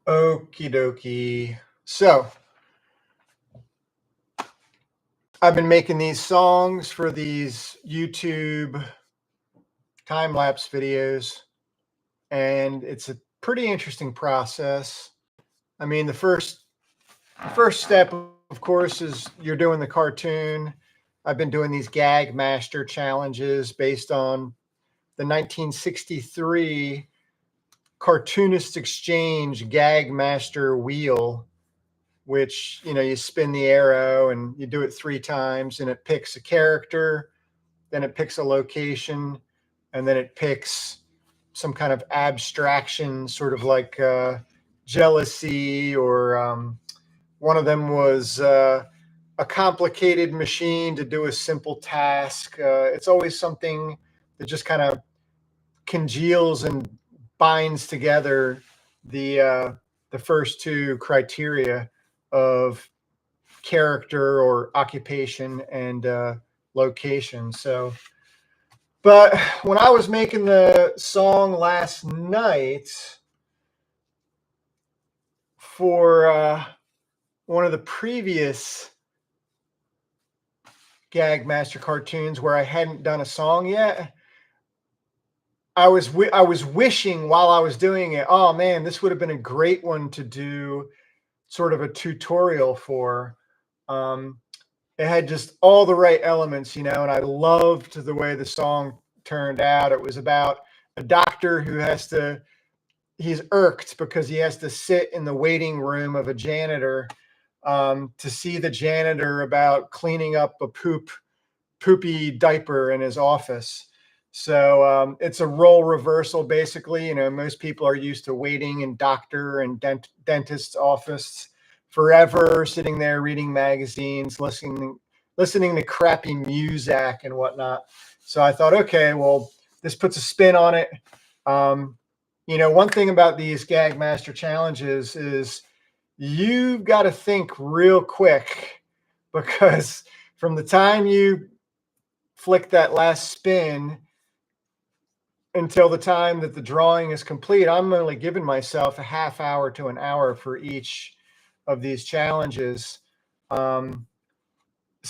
Okie dokie. So I've been making these songs for these YouTube time-lapse videos, and it's a pretty interesting process. I mean, the first step, of course, is you're doing the cartoon. I've been doing these gag master challenges based on the 1963 Cartoonist Exchange gag master wheel, which, you spin the arrow and you do it 3 times and it picks a character, then it picks a location, and then it picks some kind of abstraction, sort of like jealousy, or one of them was a complicated machine to do a simple task. It's always something that just kind of congeals and binds together the first 2 criteria of character or occupation and location. So, but when I was making the song last night for one of the previous Gag Master cartoons where I hadn't done a song yet, I was wishing while I was doing it, oh man, this would have been a great one to do sort of a tutorial for. It had just all the right elements, and I loved the way the song turned out. It was about a doctor who he's irked because he has to sit in the waiting room of a janitor to see the janitor about cleaning up a poopy diaper in his office. So it's a role reversal, basically. Most people are used to waiting in doctor and dentist's office forever, sitting there reading magazines, listening to crappy music and whatnot. So I thought, okay, well, this puts a spin on it. One thing about these Gag Master challenges is you've got to think real quick, because from the time you flick that last spin until the time that the drawing is complete, I'm only giving myself a half hour to an hour for each of these challenges. So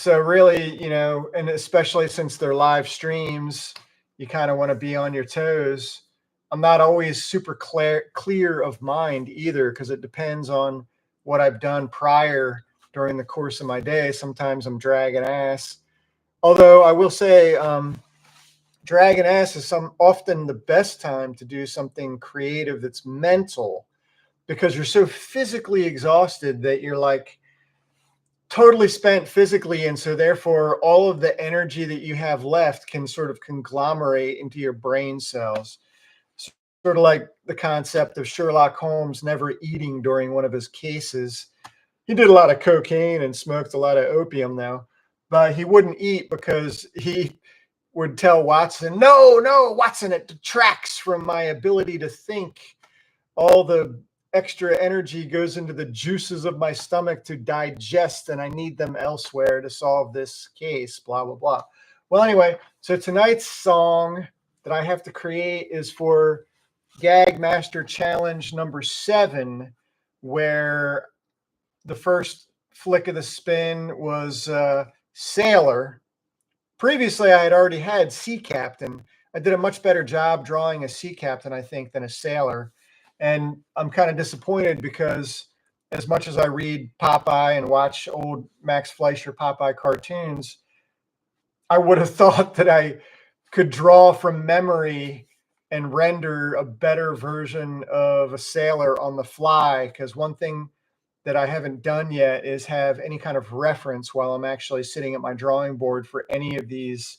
really, and especially since they're live streams, you kind of want to be on your toes. I'm not always super clear of mind either, because it depends on what I've done prior during the course of my day. Sometimes I'm dragging ass. Although I will say, dragging ass is often the best time to do something creative that's mental, because you're so physically exhausted that you're like totally spent physically. And so therefore all of the energy that you have left can sort of conglomerate into your brain cells. Sort of like the concept of Sherlock Holmes never eating during one of his cases. He did a lot of cocaine and smoked a lot of opium though, but he wouldn't eat because he would tell Watson, no, Watson, it detracts from my ability to think. All the extra energy goes into the juices of my stomach to digest, and I need them elsewhere to solve this case, blah, blah, blah. Well, anyway, so tonight's song that I have to create is for Gag Master Challenge number 7, where the first flick of the spin was Sailor. Previously, I had already had Sea Captain. I did a much better job drawing a sea captain, I think, than a sailor. And I'm kind of disappointed because as much as I read Popeye and watch old Max Fleischer Popeye cartoons, I would have thought that I could draw from memory and render a better version of a sailor on the fly. Because one thing that I haven't done yet is have any kind of reference while I'm actually sitting at my drawing board for any of these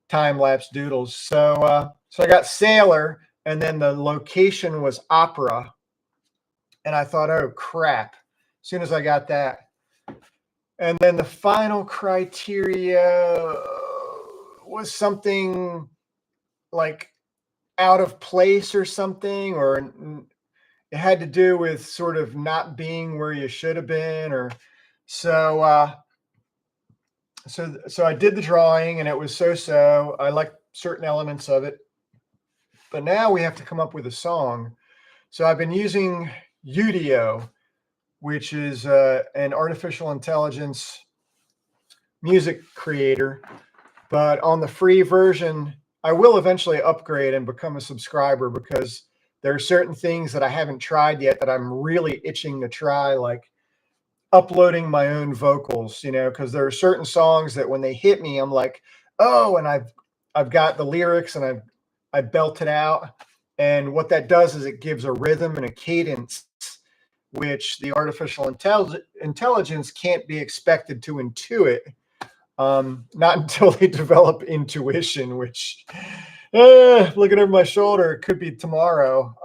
time-lapse doodles. So I got sailor, and then the location was opera. And I thought, oh, crap. As soon as I got that. And then the final criteria was something like out of place or something, or it had to do with sort of not being where you should have been, or so I did the drawing and it was so. I liked certain elements of it, but now we have to come up with a song. So I've been using Udio, which is an artificial intelligence music creator. But on the free version, I will eventually upgrade and become a subscriber because there are certain things that I haven't tried yet that I'm really itching to try, like uploading my own vocals, because there are certain songs that when they hit me, I'm like, oh, and I've got the lyrics and I belt it out. And what that does is it gives a rhythm and a cadence, which the artificial intelligence can't be expected to intuit. Not until they develop intuition, which looking over my shoulder, it could be tomorrow.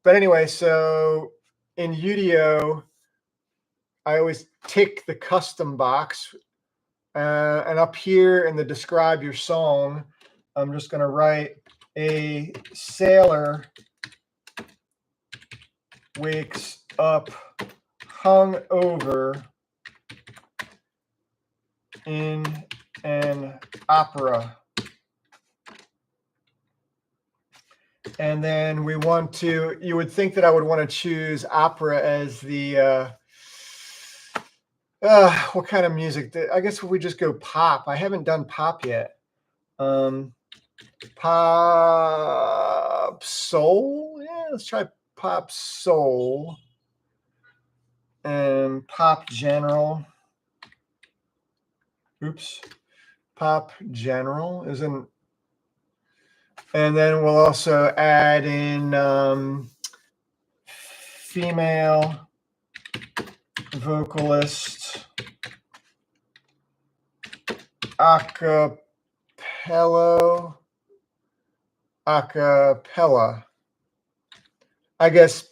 But anyway, so in Udio, I always tick the custom box. And up here in the describe your song, I'm just going to write a sailor wakes up hung over in an opera. And then we want to, you would think that I would want to choose opera as the, what kind of music? I guess we just go pop. I haven't done pop yet. Pop soul? Yeah, let's try pop soul. And pop general. Oops. Pop general isn't. And then we'll also add in female vocalist acapella. I guess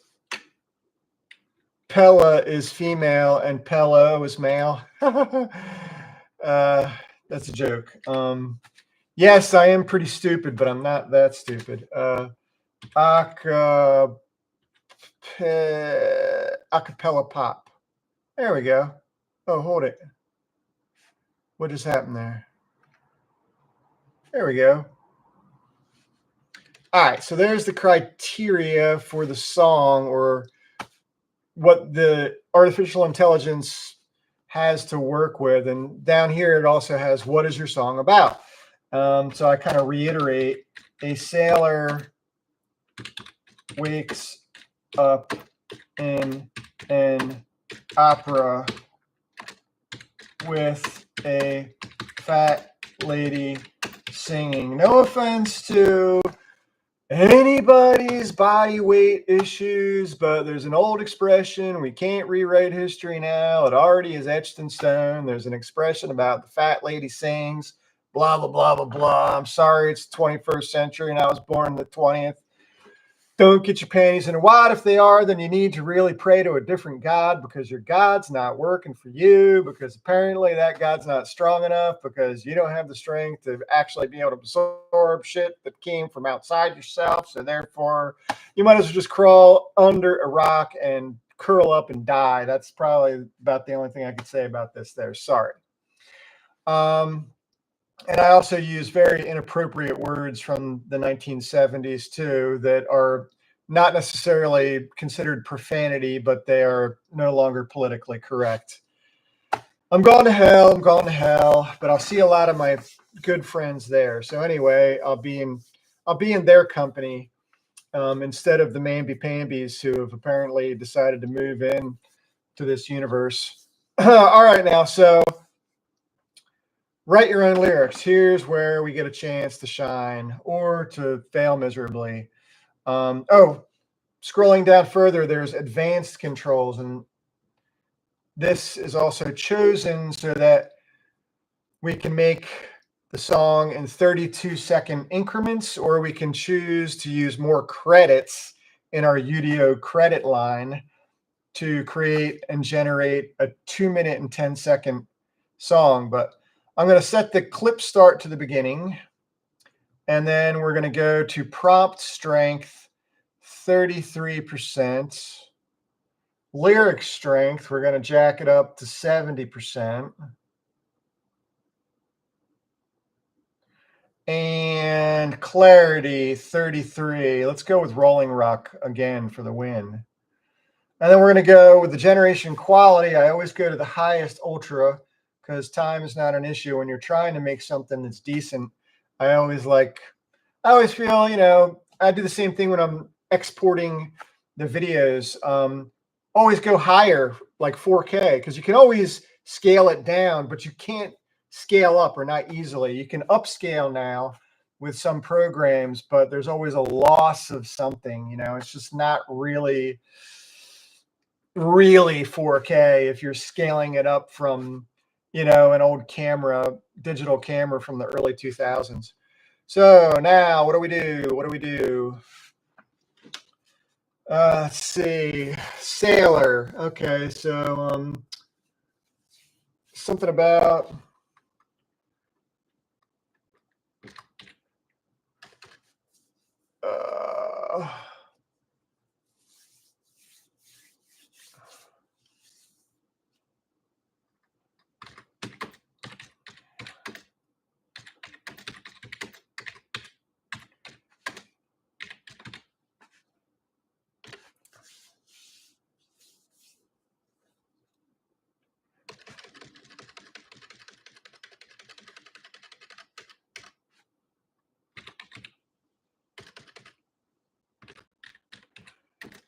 Pella is female and Pello is male. That's a joke. Yes, I am pretty stupid, but I'm not that stupid. Acapella pop. There we go. Oh, hold it. What just happened there? There we go. All right, so there's the criteria for the song, or what the artificial intelligence has to work with. And down here, it also has, what is your song about? So I kind of reiterate, a sailor wakes up in an opera with a fat lady singing. No offense to anybody's body weight issues, but there's an old expression, we can't rewrite history now. It already is etched in stone. There's an expression about the fat lady sings, blah, blah, blah, blah, blah. I'm sorry, it's the 21st century and I was born in the 20th. Don't get your panties in a wad. If they are, then you need to really pray to a different God, because your God's not working for you, because apparently that God's not strong enough, because you don't have the strength to actually be able to absorb shit that came from outside yourself. So therefore, you might as well just crawl under a rock and curl up and die. That's probably about the only thing I could say about this there. Sorry. And I also use very inappropriate words from the 1970s too, that are not necessarily considered profanity, but they are no longer politically correct. I'm going to hell, but I'll see a lot of my good friends there. So anyway, I'll be in their company instead of the mamby pambies who have apparently decided to move in to this universe. All right, now, so write your own lyrics. Here's where we get a chance to shine or to fail miserably. Scrolling down further, there's advanced controls, and this is also chosen so that we can make the song in 32-second increments, or we can choose to use more credits in our Udio credit line to create and generate a 2-minute and 10-second song. But I'm going to set the clip start to the beginning, and then we're going to go to prompt strength 33%. Lyric strength, we're going to jack it up to 70%. And clarity 33. Let's go with Rolling Rock again for the win. And then we're going to go with the generation quality. I always go to the highest ultra because time is not an issue when you're trying to make something that's decent. I always feel, you know, I do the same thing when I'm exporting the videos. Always go higher, like 4K, because you can always scale it down, but you can't scale up, or not easily. You can upscale now with some programs, but there's always a loss of something, you know. It's just not really 4K if you're scaling it up from, you know, an old camera, digital camera from the early 2000s. So now what do we do? What do we do? Let's see. Sailor. Okay, so something about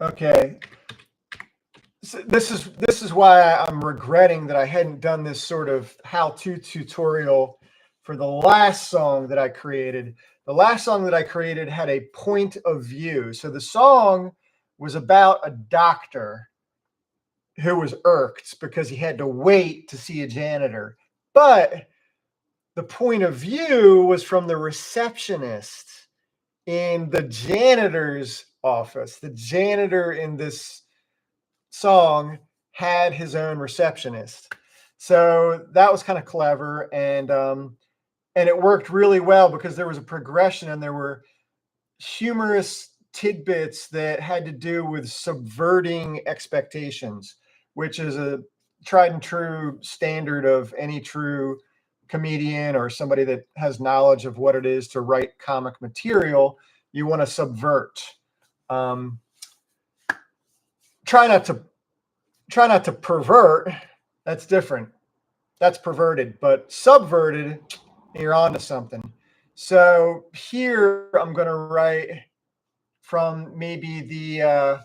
okay. So this is why I'm regretting that I hadn't done this sort of how-to tutorial for the last song that I created. The last song that I created had a point of view. So the song was about a doctor who was irked because he had to wait to see a janitor. But the point of view was from the receptionist in the janitor's office. The janitor in this song had his own receptionist. So that was kind of clever, and it worked really well because there was a progression and there were humorous tidbits that had to do with subverting expectations, which is a tried and true standard of any true comedian or somebody that has knowledge of what it is to write comic material. You want to subvert. Try not to pervert. That's different. That's perverted, but subverted, you're onto something. So here I'm going to write from maybe the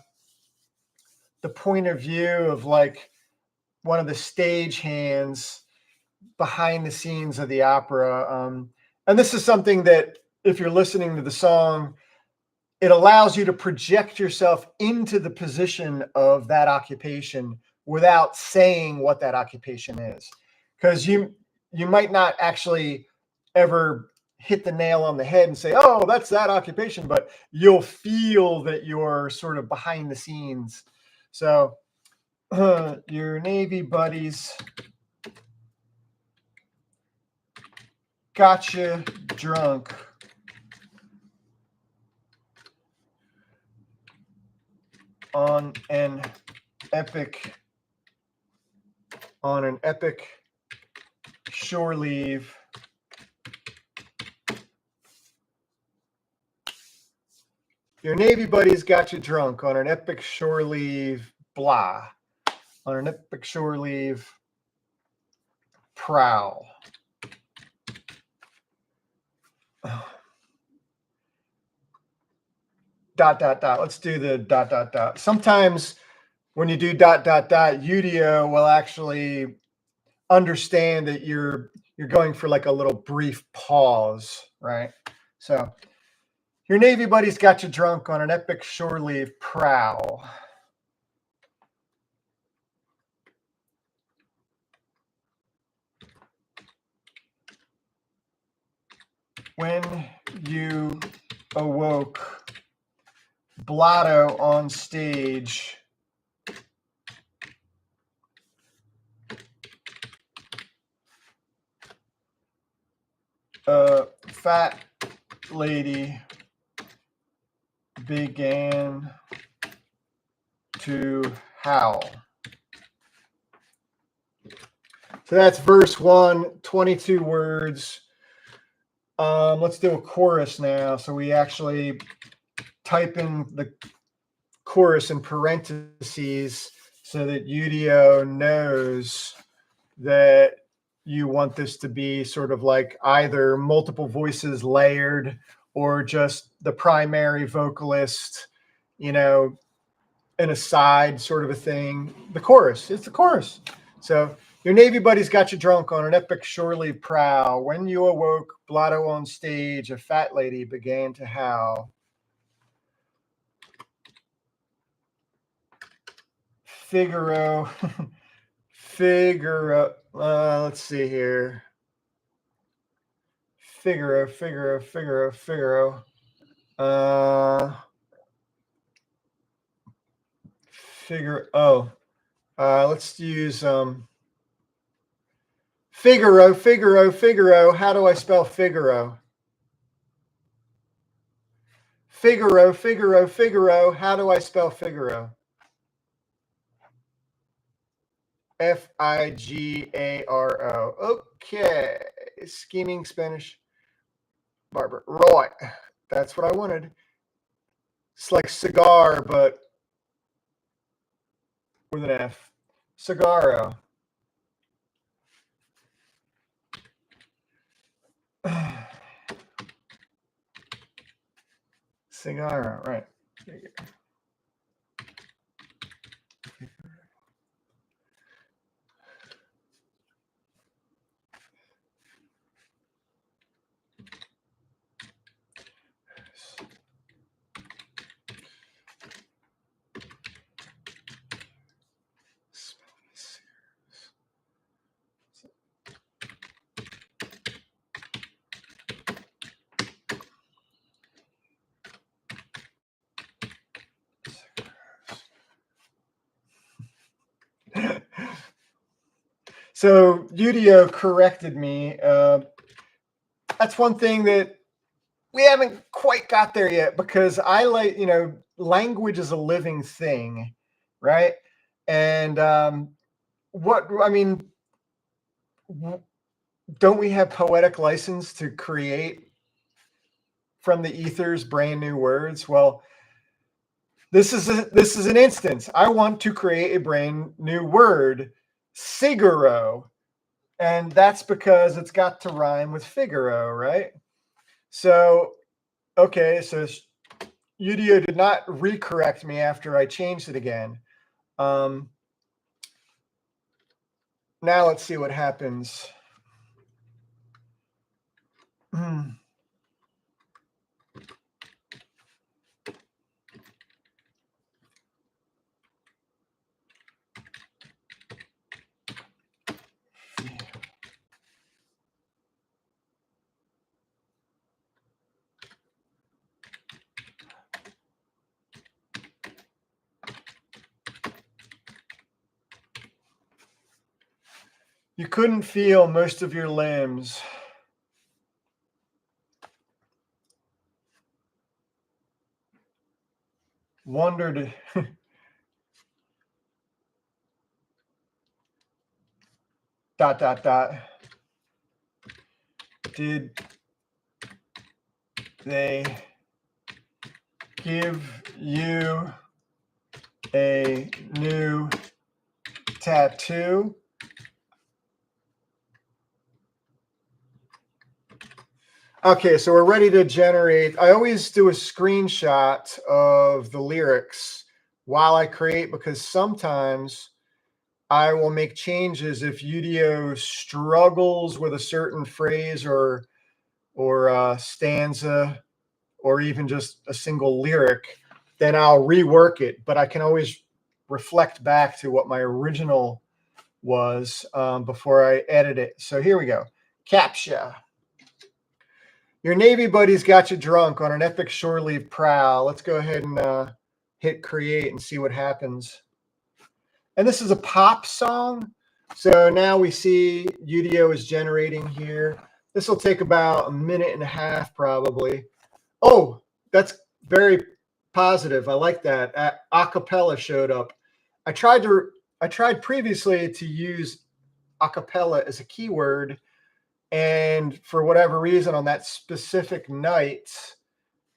point of view of like one of the stage hands behind the scenes of the opera. And this is something that if you're listening to the song, it allows you to project yourself into the position of that occupation without saying what that occupation is. Because you might not actually ever hit the nail on the head and say, oh, that's that occupation, but you'll feel that you're sort of behind the scenes. So your Navy buddies got you drunk on an epic shore leave. Your Navy buddies got you drunk on an epic shore leave, blah. On an epic shore leave, prowl. Dot, dot, dot. Let's do the dot, dot, dot. Sometimes when you do dot, dot, dot, Udio will actually understand that you're going for like a little brief pause, right? So your Navy buddies got you drunk on an epic shore leave prowl. When you awoke, blotto on stage, a fat lady began to howl. So that's verse 1, 22 words. Let's do a chorus now. So we actually type in the chorus in parentheses so that Udio knows that you want this to be sort of like either multiple voices layered or just the primary vocalist, you know, an aside sort of a thing. The chorus, it's the chorus. So your Navy buddies got you drunk on an epic shore leave prow. When you awoke, blotto on stage, a fat lady began to howl. Figaro. Figaro. Let's see here. Figaro. Let's use Figaro. How do I spell Figaro? Figaro. How do I spell Figaro? Figaro. Okay. Scheming Spanish barber. Right. That's what I wanted. It's like cigar, but with an F. Cigaro. Cigaro, right. So Udio corrected me. That's one thing that we haven't quite got there yet because I like, language is a living thing, right? And don't we have poetic license to create from the ethers brand new words? Well, this is an instance. I want to create a brand new word, Figaro, and that's because it's got to rhyme with Figaro, right? So, okay, so Udio did not recorrect me after I changed it again. Now let's see what happens. You couldn't feel most of your limbs. Wondered. ... Did they give you a new tattoo? Okay, so we're ready to generate. I always do a screenshot of the lyrics while I create because sometimes I will make changes if Udio struggles with a certain phrase or stanza or even just a single lyric, then I'll rework it. But I can always reflect back to what my original was before I edit it. So here we go. Captcha. Your Navy buddies got you drunk on an epic shore leave prowl. Let's go ahead and hit create and see what happens. And this is a pop song. So now we see Udio is generating here. This will take about a minute and a half probably. Oh, that's very positive. I like that. Acapella showed up. I tried previously to use acapella as a keyword, and for whatever reason on that specific night,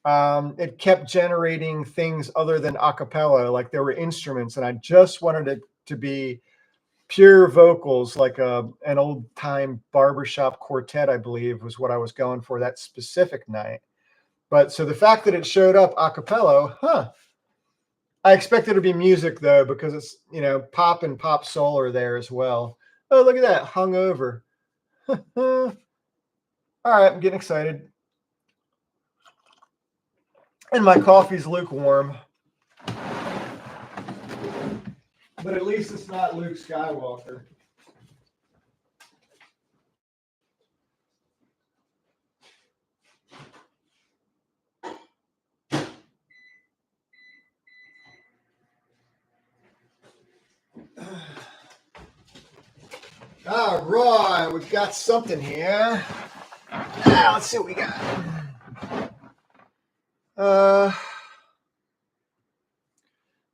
it kept generating things other than a cappella, like there were instruments, and I just wanted it to be pure vocals, like an old time barbershop quartet, I believe was what I was going for that specific night. But so the fact that it showed up a cappella, I expect it to be music though, because it's, pop and pop soul are there as well. Oh, look at that, hung over. All right, I'm getting excited. And my coffee's lukewarm. But at least it's not Luke Skywalker. All right, we've got something here. Let's see what we got.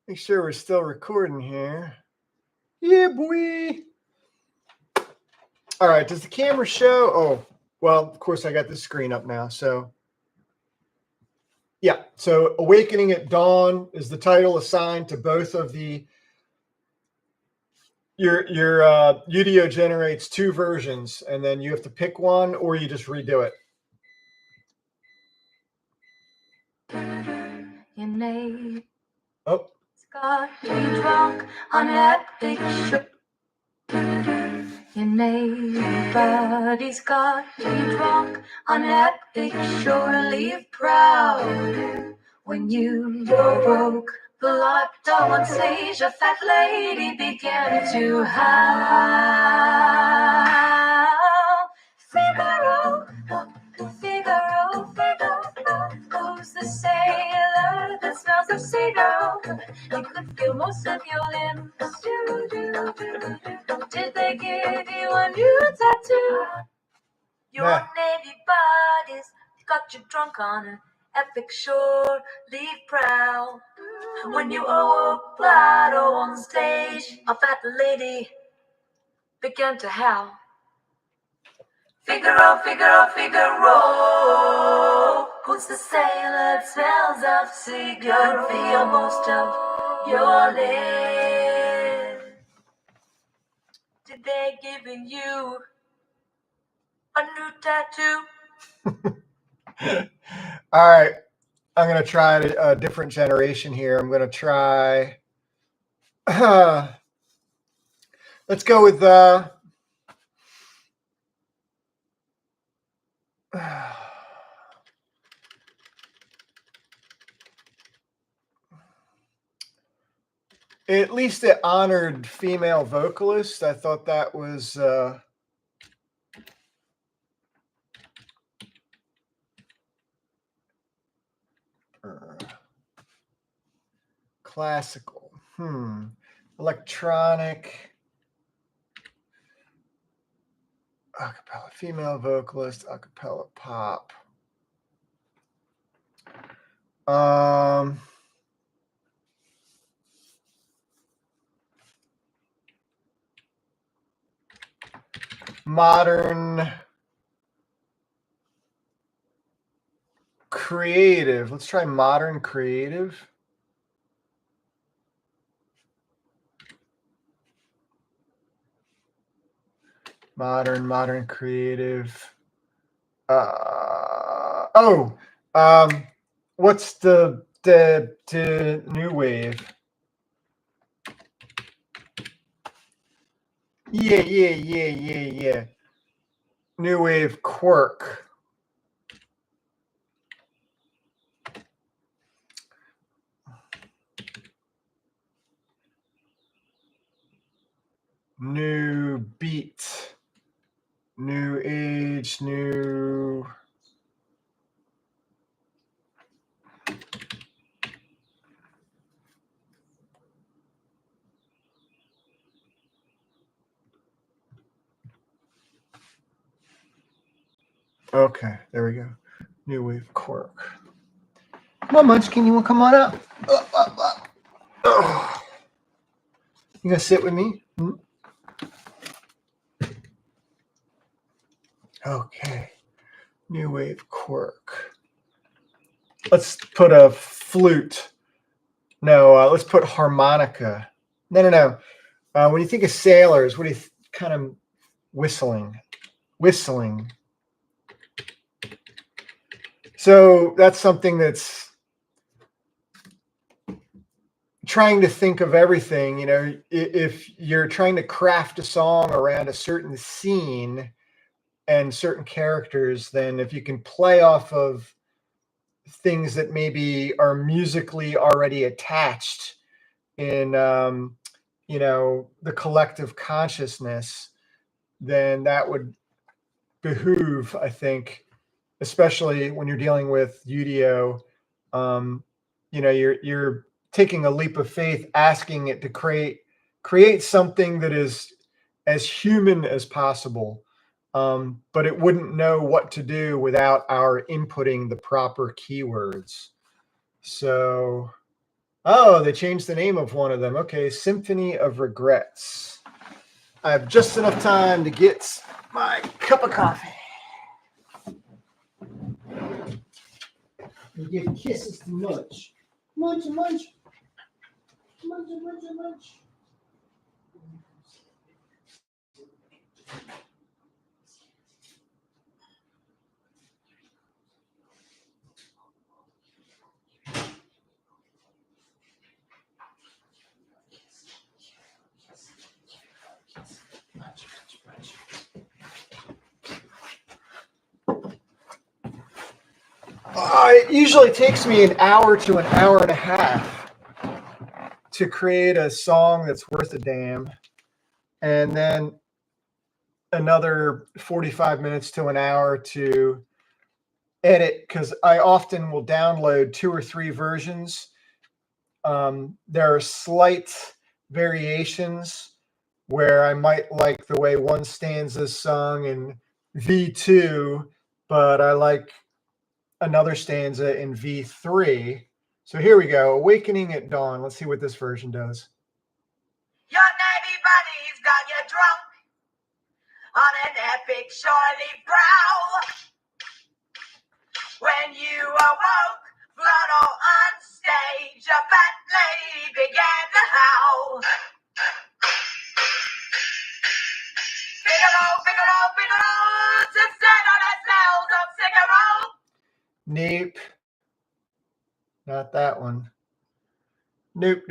Make sure we're still recording here. Yeah, boy. All right, does the camera show? Oh, well, of course I got this screen up now. So, yeah. So, Awakening at Dawn is the title assigned to both of the. Your Udio generates two versions, and then you have to pick one, or you just redo it. Your name. Oh. Got me drunk on that big ship. Your neighbor's got me drunk on that big shore. Leave proud when you broke the locked door on stage. A fat lady began to howl. Figaro, Figaro, Figaro, who's the sailor that smells of cigar? You could feel most of your limbs. Did they give you a new tattoo? Your navy bodies got you drunk on an epic shore. Leave proud when you awoke Plato on stage. A fat lady began to howl. Figaro, Figaro, Figaro, who's the sailor that smells of cigar? Feel most of your lips. Did they giving you a new tattoo? All right, I'm gonna try a different generation here. I'm gonna try. Let's go with at least it honored female vocalists. I thought that was classical, electronic, acapella, female vocalist, acapella pop. Modern creative. Let's try modern creative. Modern creative. What's the new wave? Yeah. New wave quirk. New beat. New age, new. Okay, there we go. New wave quirk. Come on, Munchkin, you want to come on up? Oh. You gonna sit with me? Okay. New wave quirk. let's put a flute. No, let's put harmonica. No. When you think of sailors, what do you kind of whistling? So that's something that's trying to think of everything. You know, if you're trying to craft a song around a certain scene and certain characters, then if you can play off of things that maybe are musically already attached in you know, the collective consciousness, then that would behoove, I think, especially when you're dealing with Udio. You know, you're taking a leap of faith, asking it to create something that is as human as possible. But it wouldn't know what to do without our inputting the proper keywords. So, oh, they changed the name of one of them. Okay, Symphony of Regrets. I have just enough time to get my cup of coffee. And give kisses to Munch. Munch. It usually takes me an hour to an hour and a half to create a song that's worth a damn. And then another 45 minutes to an hour to edit, because I often will download 2 or 3 versions. There are slight variations where I might like the way one stanza is sung in V2, but I like another stanza in V3. So here we go. Awakening at Dawn. Let's see what this version does. Your Navy buddies got you drunk on an epic shorty prowl. When you awoke, Flotto on stage, a fat lady began to howl. Figaro, to stand on a cells of Figaro. Nope. Not that one. Nope.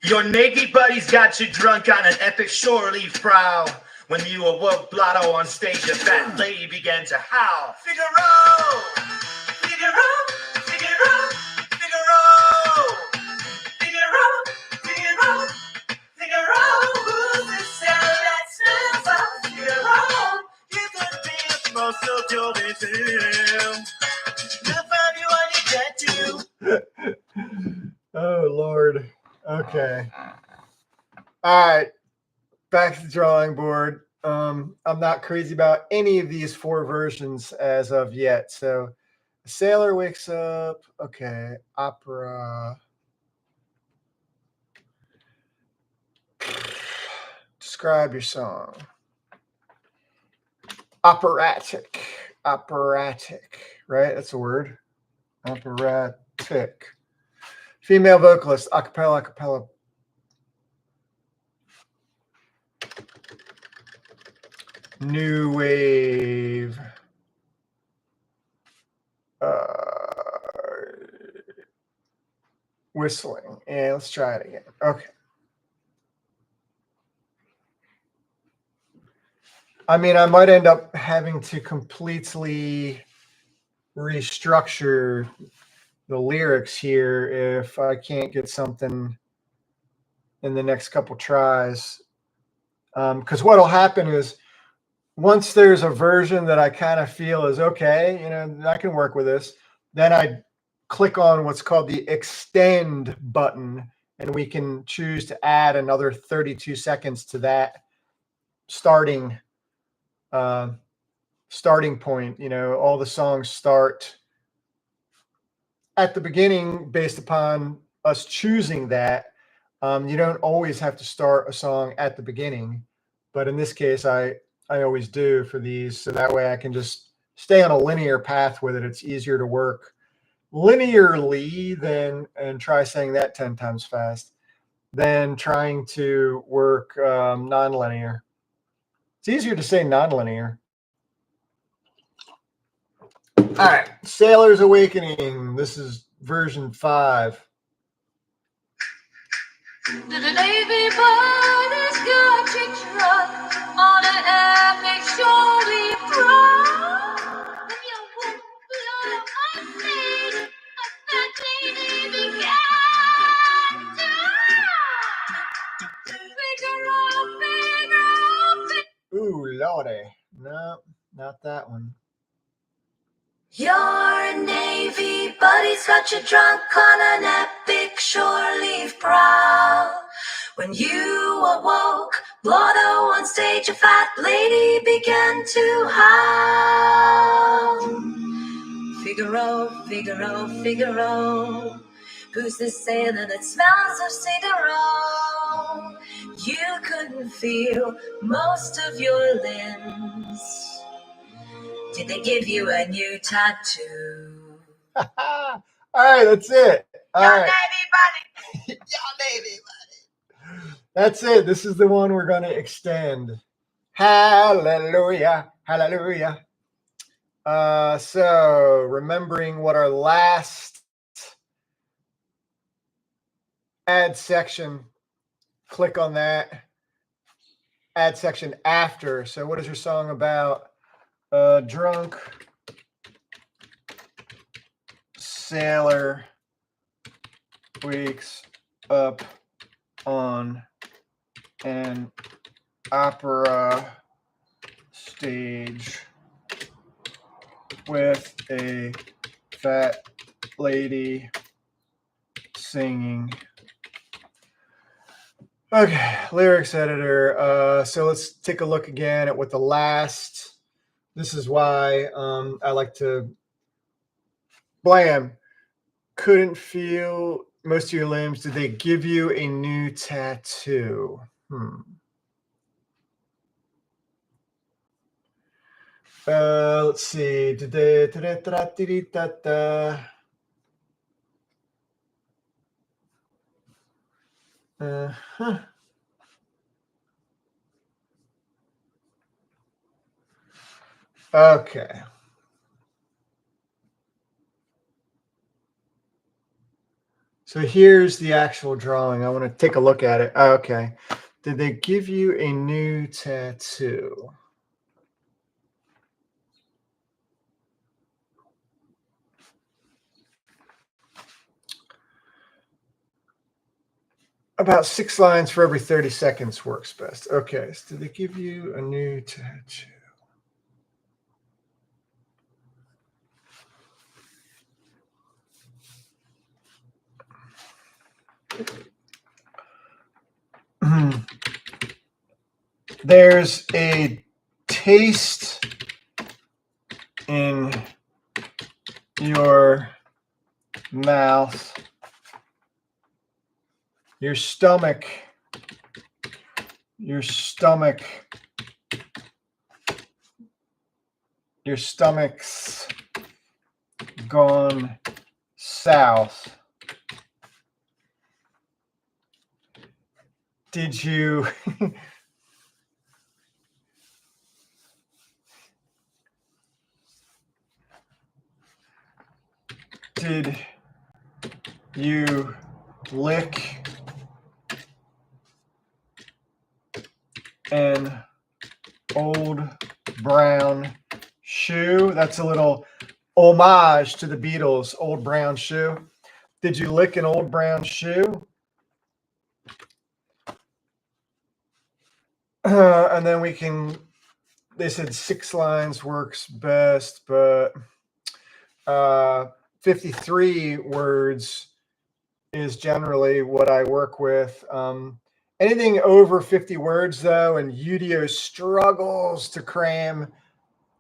Your Navy buddies got you drunk on an epic shore leave prowl. When you awoke, Blotto on stage, a fat lady began to howl. Figaro! Who's the sound that smells of Figaro? You could be a most of your film. You'll find you what you get to. Oh, Lord. Okay. All right. Back to the drawing board. I'm not crazy about any of these 4 versions as of yet. So, a sailor wakes up. Okay. Opera. Describe your song. Operatic. Right? That's a word. Operatic. Female vocalist. Acapella. New wave. Whistling. And let's try it again. Okay. I mean, I might end up having to completely restructure the lyrics here if I can't get something in the next couple tries. Because what'll happen is once there's a version that I kind of feel is okay, you know, I can work with this, then I click on what's called the extend button, and we can choose to add another 32 seconds to that starting point. You know, all the songs start at the beginning based upon us choosing that. You don't always have to start a song at the beginning, but in this case, I always do for these. So that way I can just stay on a linear path with it. It's easier to work linearly than, and try saying that 10 times fast, than trying to work nonlinear. It's easier to say nonlinear. All right, Sailor's Awakening. This is version 5. The Navy boys got you drunk on an epic shorty ride. When you woke up on stage, that lady began to figure out. Ooh, lordy. No, not that one. Your Navy buddies got you drunk on an epic shore leave prowl. When you awoke, Blotto on stage, a fat lady began to howl. Figaro, Figaro, Figaro, who's the sailor that smells of Figaro? You couldn't feel most of your limbs. Did they give you a new tattoo? All right, that's it. All right. Navy buddy. Your Navy buddy. That's it. This is the one we're going to extend. Hallelujah. Hallelujah. So remembering what our last add section, click on that. Add section after. So what is your song about? Drunk sailor wakes up on an opera stage with a fat lady singing. Okay, lyrics editor. So let's take a look again at what the last. This is why I like to blam. Couldn't feel most of your limbs. Did they give you a new tattoo? Let's see. Did they? Okay. So here's the actual drawing. I want to take a look at it. Okay. Did they give you a new tattoo? About 6 lines for every 30 seconds works best. Okay. So did they give you a new tattoo? There's a taste in your mouth, your stomach's gone south. Did you did you lick an old brown shoe? That's a little homage to the Beatles, Old Brown Shoe. Did you lick an old brown shoe? And then we can, they said 6 lines works best, but 53 words is generally what I work with. Anything over 50 words, though, and Udio struggles to cram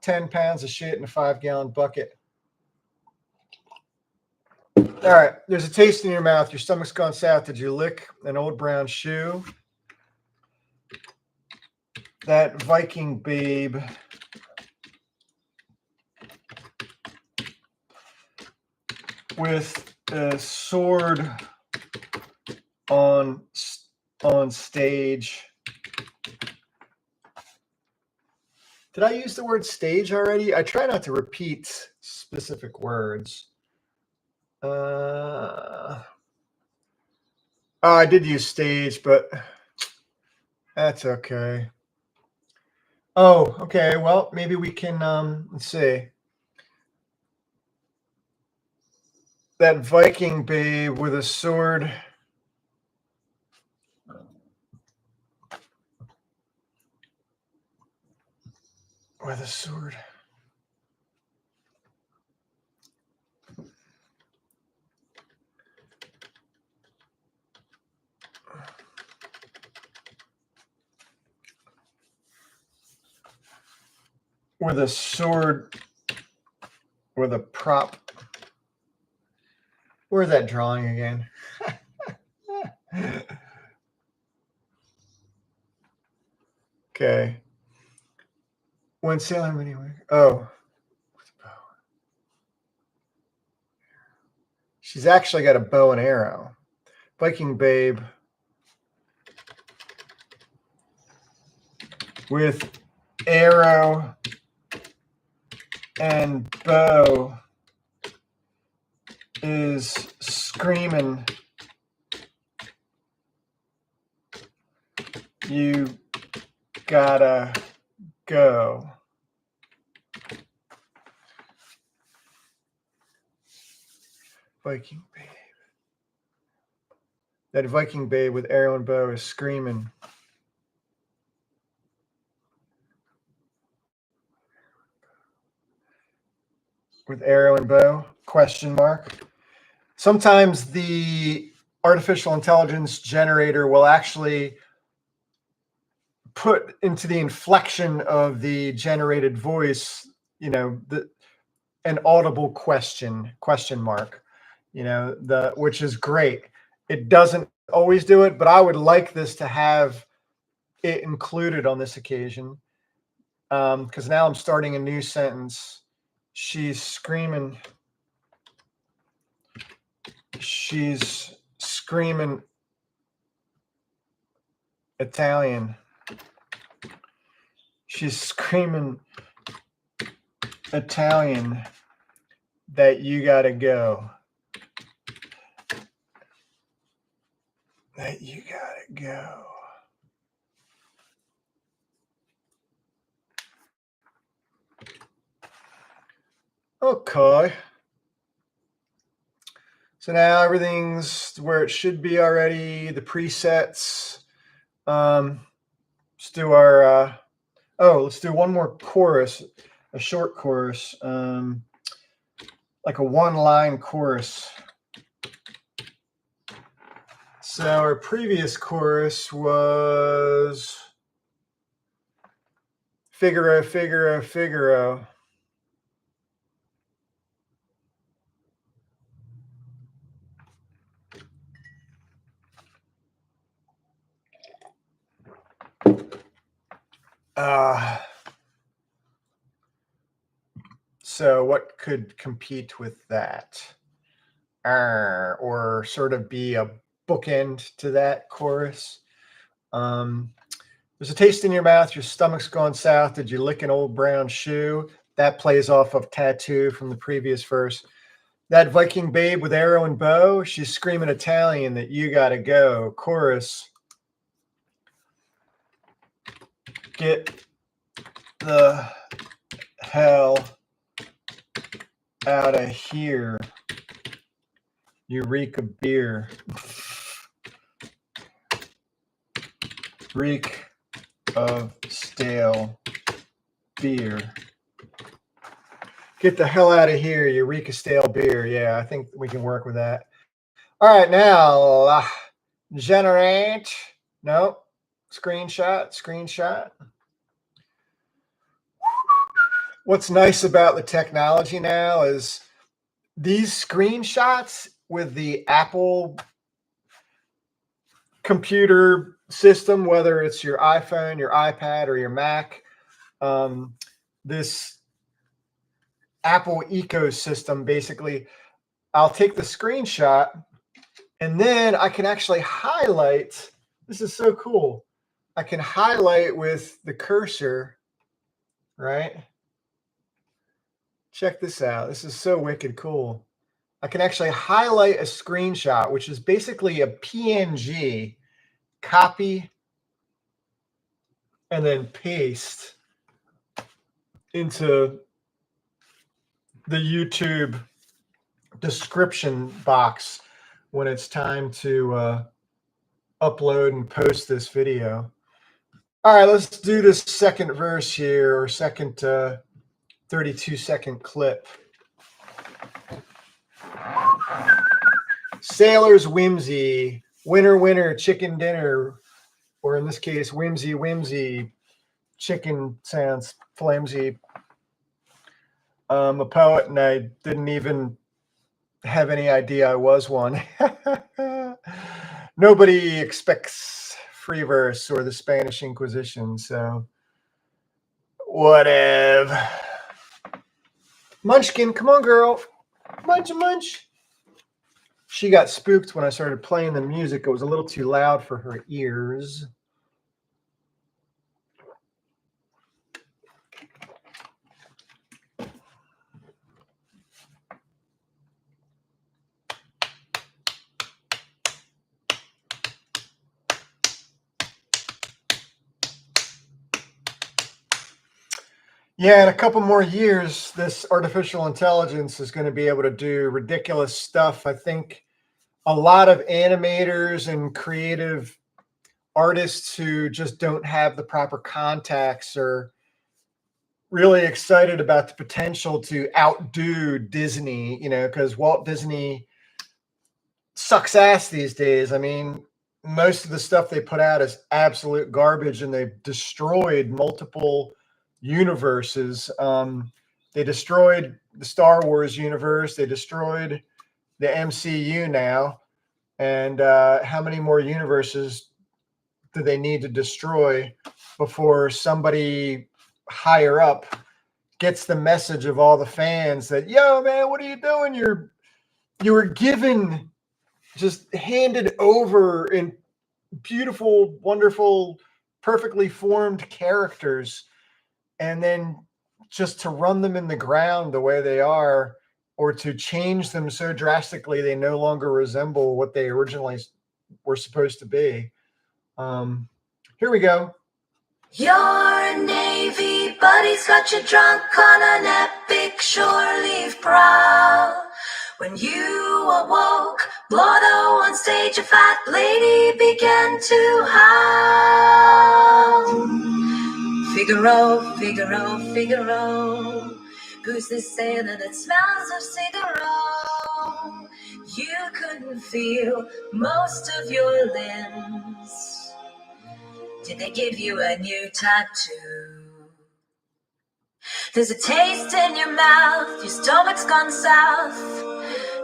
10 pounds of shit in a 5-gallon bucket. All right, there's a taste in your mouth. Your stomach's gone south. Did you lick an old brown shoe? That Viking babe with a sword on stage. Did I use the word stage already? I try not to repeat specific words. Oh, I did use stage, but that's okay. Oh, okay. Well, maybe we can, let's see. That Viking babe with a sword. With a sword. With a sword. With a prop. Where's that drawing again? Okay. When sailing anyway. Oh. She's actually got a bow and arrow. Viking babe with arrow and bow is screaming, you gotta go. Viking babe. That Viking babe with arrow and bow is screaming. With arrow and bow? Question mark. Sometimes the artificial intelligence generator will actually put into the inflection of the generated voice, you know, an audible question mark, you know, which is great. It doesn't always do it, but I would like this to have it included on this occasion, because now I'm starting a new sentence. She's screaming. She's screaming Italian. She's screaming Italian that you gotta go. That you gotta go. Okay. So now everything's where it should be already. The presets. Let's do our. Let's do one more chorus, a short chorus, like a one-line chorus. So our previous chorus was Figaro, Figaro, Figaro. So what could compete with that? Or sort of be a bookend to that chorus? There's a taste in your mouth, your stomach's going south. Did you lick an old brown shoe? That plays off of Tattoo from the previous verse. That Viking babe with arrow and bow, she's screaming Italian that you gotta go. Chorus. Get the hell out of here. You reek of beer. Reek of stale beer. Get the hell out of here, you reek of stale beer. Yeah, I think we can work with that. All right, now generate. No, screenshot. What's nice about the technology now is these screenshots with the Apple computer system, whether it's your iPhone, your iPad, or your Mac, this Apple ecosystem basically I'll take the screenshot, and then I can actually highlight. This is so cool. I can highlight with the cursor, right? Check this out. This is so wicked cool. I can actually highlight a screenshot, which is basically a PNG, copy, and then paste into the YouTube description box when it's time to upload and post this video. All right, let's do this second verse here, or second 32-second clip. Sailor's whimsy, winner, winner, chicken dinner, or in this case, whimsy, whimsy, chicken sounds flimsy. I'm a poet, and I didn't even have any idea I was one. Nobody expects free verse or the Spanish Inquisition, so whatever. Munchkin, come on, girl. Munch, munch. She got spooked when I started playing the music. It was a little too loud for her ears. Yeah, in a couple more years, this artificial intelligence is going to be able to do ridiculous stuff. I think a lot of animators and creative artists who just don't have the proper contacts are really excited about the potential to outdo Disney, because Walt Disney sucks ass these days. I mean, most of the stuff they put out is absolute garbage, and they've destroyed multiple universes. They destroyed the Star Wars universe. They destroyed the MCU now. And how many more universes do they need to destroy before somebody higher up gets the message of all the fans that, yo, man, what are you doing? You were given, just handed over in beautiful, wonderful, perfectly formed characters, and then just to run them in the ground the way they are, or to change them so drastically they no longer resemble what they originally were supposed to be. Here we go. Your Navy buddies got you drunk on an epic shore leave prowl. When you awoke, Blotto on stage, a fat lady began to howl. Figaro, Figaro, Figaro, who's this sailor that smells of cigarette? You couldn't feel most of your limbs. Did they give you a new tattoo? There's a taste in your mouth, your stomach's gone south.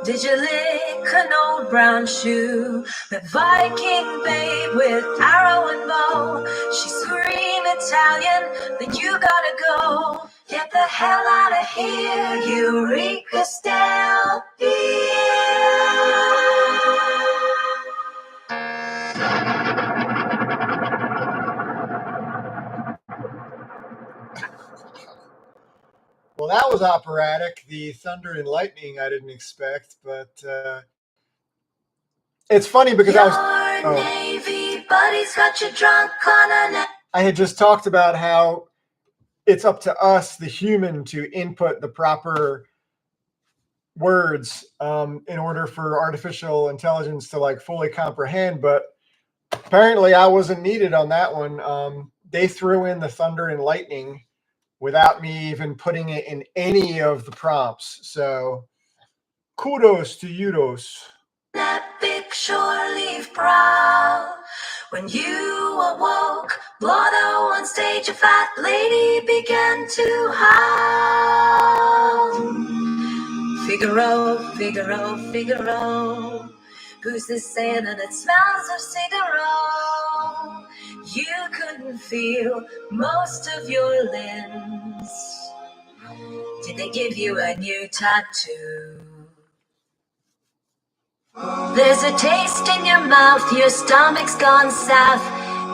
Did you lick an old brown shoe? The Viking babe with arrow and bow, she screamed Italian, then you gotta go. Get the hell out of here, Eureka stale beer. Well, that was operatic. The thunder and lightning I didn't expect, but it's funny because Navy buddies got you drunk on a I had just talked about how it's up to us, the human, to input the proper words in order for artificial intelligence to fully comprehend. But apparently I wasn't needed on that one. They threw in the thunder and lightning without me even putting it in any of the prompts. So kudos to Udos. Epic shore leave prowl. When you awoke, Blotto on stage, a fat lady began to howl. Figaro, Figaro, Figaro, who's this sailor that smells of cigarette? You couldn't feel most of your limbs. Did they give you a new tattoo? There's a taste in your mouth, your stomach's gone south.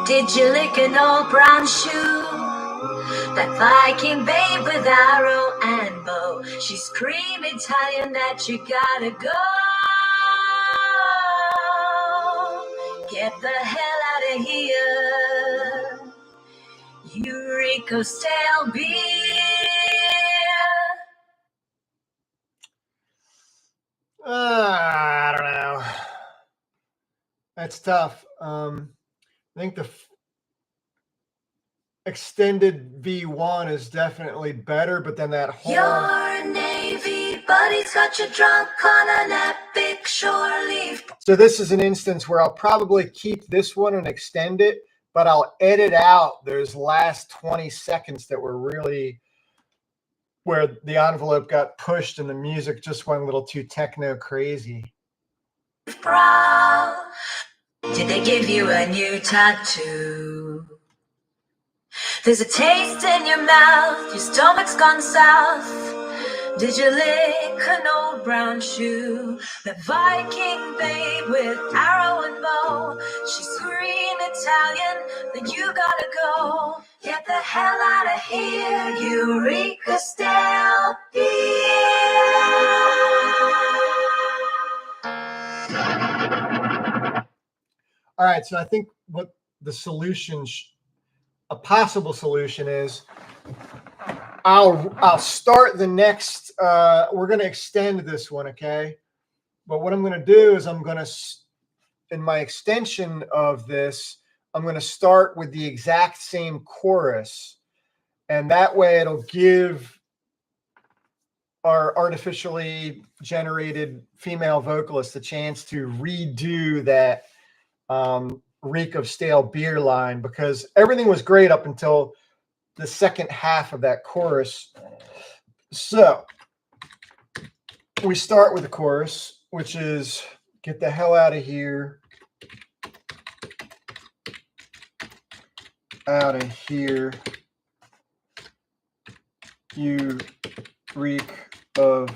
Did you lick an old brown shoe? That Viking babe with arrow and bow, she screamed Italian that you gotta go. Get the hell out of here, Eureka stale beer. I don't know. That's tough. I think the extended V1 is definitely better, but then that whole... Your Navy buddy's got you drunk on an epic shore leave. So this is an instance where I'll probably keep this one and extend it, but I'll edit out those last 20 seconds that were really where the envelope got pushed and the music just went a little too techno crazy. Brow. Did they give you a new tattoo? There's a taste in your mouth, your stomach's gone south. Did you lick an old brown shoe? That Viking babe with arrow and bow, she screamed Italian, then you gotta go. Get the hell out of here, Eureka stale beer. All right, so I think what the solution, a possible solution is, I'll start the next, we're going to extend this one, okay? But what I'm going to do is I'm going to, in my extension of this, I'm going to start with the exact same chorus. And that way it'll give our artificially generated female vocalist a chance to redo that reek of stale beer line, because everything was great up until the second half of that chorus. So we start with the chorus, which is get the hell out of here. Out of here. You reek of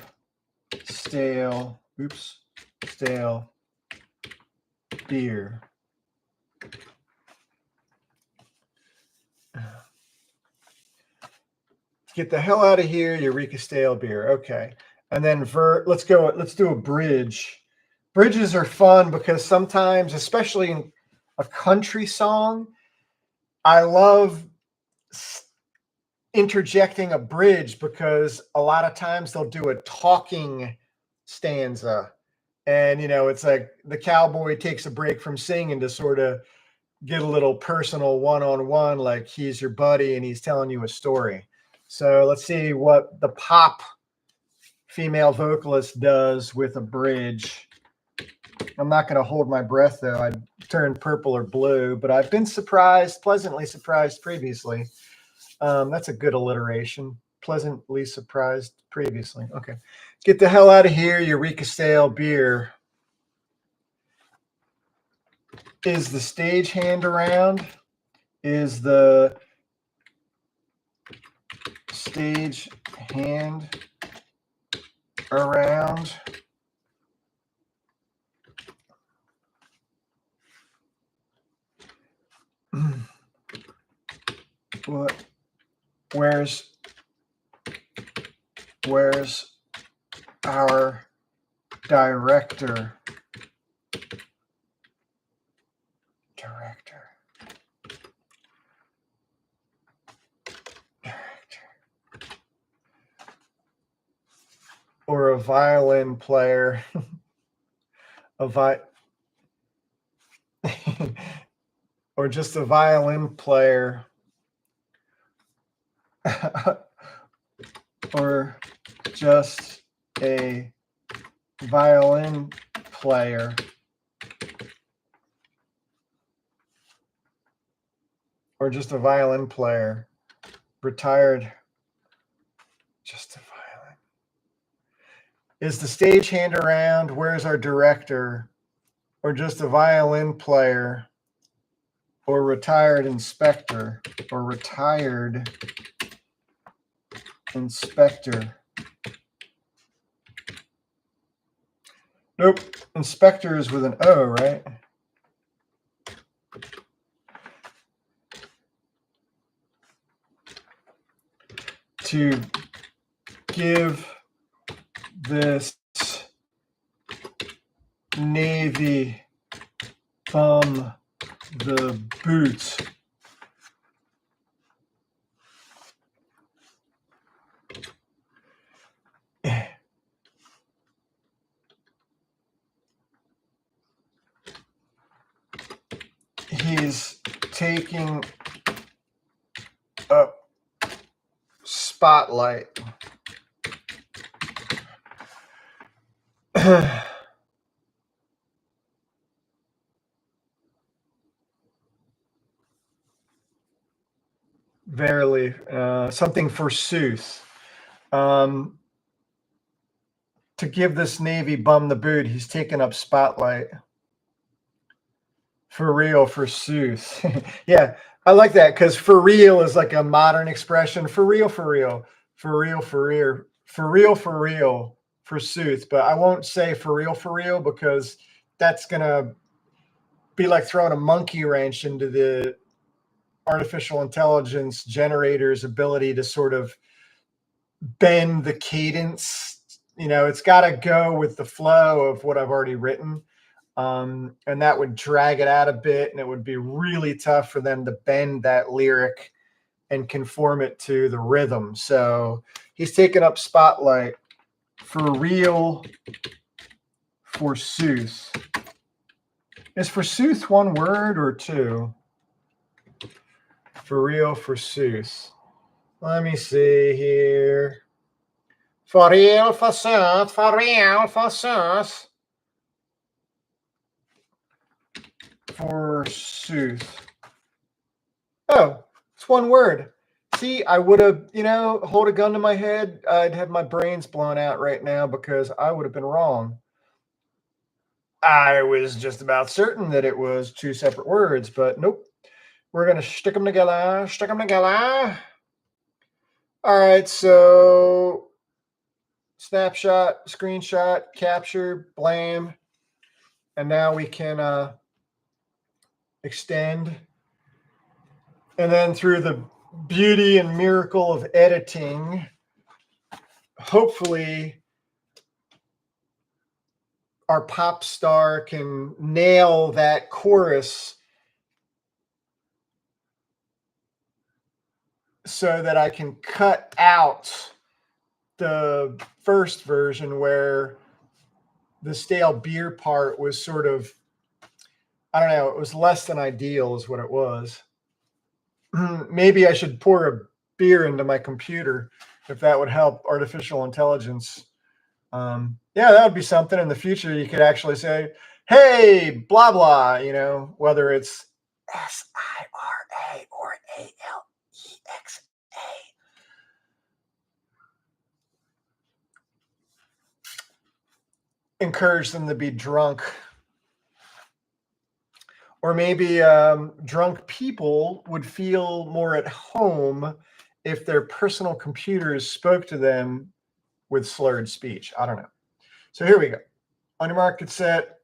stale beer. Get the hell out of here, Eureka stale beer. Okay. And then let's do a bridge. Bridges are fun because sometimes, especially in a country song, I love interjecting a bridge because a lot of times they'll do a talking stanza. And, it's like the cowboy takes a break from singing to sort of get a little personal one-on-one, like he's your buddy and he's telling you a story. So let's see what the pop female vocalist does with a bridge. I'm not going to hold my breath, though. I'd turn purple or blue, but I've been pleasantly surprised previously. That's a good alliteration. Pleasantly surprised previously. Okay. Get the hell out of here, Eureka stale beer. Is the stage hand around? Is the stage hand around? What? Where's our director? Or a violin player, or just a violin player, or just a violin player. Or just a violin player, retired, just a violin. Is the stagehand around? Where's our director? Or just a violin player? Or retired inspector? Or retired inspector? Nope. Inspector is with an O, right? To give this navy bum the boot. He's taking up spotlight. Verily, something forsooth. To give this navy bum the boot, he's taking up spotlight. For real, forsooth. Yeah, I like that because for real is like a modern expression. For real, for real, for real, for real, for real, for real, forsooth. But I won't say for real, because that's going to be like throwing a monkey wrench into the artificial intelligence generator's ability to sort of bend the cadence. You know, it's got to go with the flow of what I've already written. And that would drag it out a bit, and it would be really tough for them to bend that lyric and conform it to the rhythm. So he's taking up spotlight. For real, forsooth. Is forsooth one word or two? For real, forsooth. Let me see here. For real, forsooth. For real, forsooth. Forsooth. Oh, it's one word. See, I would have, hold a gun to my head. I'd have my brains blown out right now because I would have been wrong. I was just about certain that it was two separate words, but nope. We're going to stick them together. Stick them together. All right, so snapshot, screenshot, capture, blame. And now we can extend. And then through the beauty and miracle of editing, hopefully our pop star can nail that chorus so that I can cut out the first version where the stale beer part was sort of, I don't know, it was less than ideal is what it was. Maybe I should pour a beer into my computer if that would help artificial intelligence. Yeah, that would be something in the future. You could actually say, hey, blah, blah, whether it's SIRA or ALEXA. Encourage them to be drunk. Or maybe drunk people would feel more at home if their personal computers spoke to them with slurred speech. I don't know. So here we go. On your mark, get set.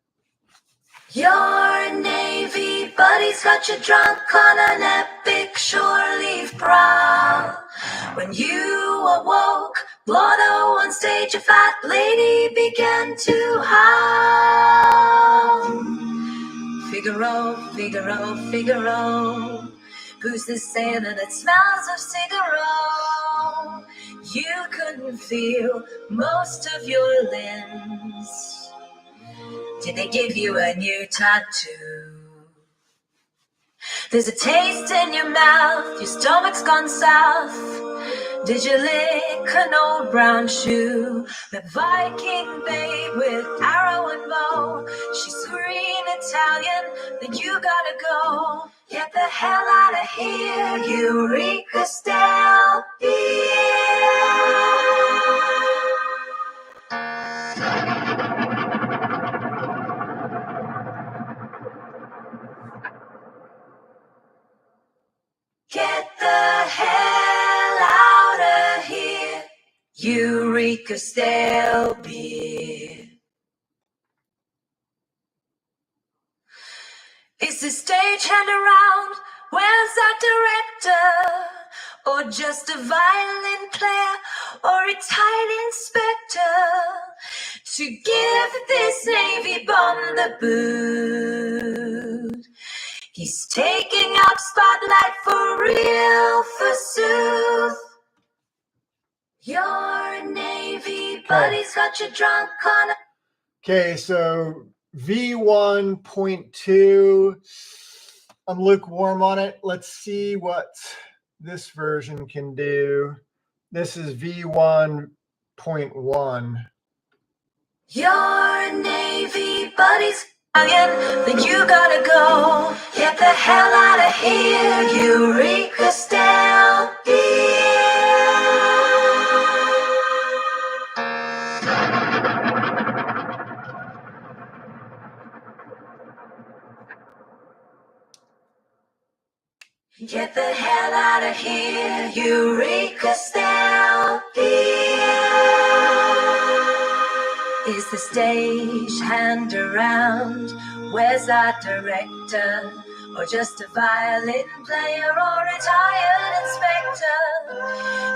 Your Navy buddy's got you drunk on an epic shore leave prowl. When you awoke, blotto on stage, a fat lady began to howl. Figaro, Figaro, Figaro, who's this sailor that smells of cigarette? You couldn't feel most of your limbs. Did they give you a new tattoo? There's a taste in your mouth, your stomach's gone south. Did you lick an old brown shoe? The Viking babe with arrow and bow, she screamed Italian, then you gotta go. Get the hell out of here, Eureka stale beer. Get the hell out of here, Eureka stale beer. stagehand around? Where's our director? Or just a violin player or retired inspector to give this Navy bum the boot? He's taking up spotlight for real forsooth. Your Navy buddy's got you drunk on a... Okay, so V1.2, I'm lukewarm on it. Let's see what this version can do. This is V1.1. Your Navy buddy's then you gotta go. Get the hell out of here, Eureka style. Get the hell out of here, Eureka style. Is the stage hand around? Where's our director? Or just a violin player or retired inspector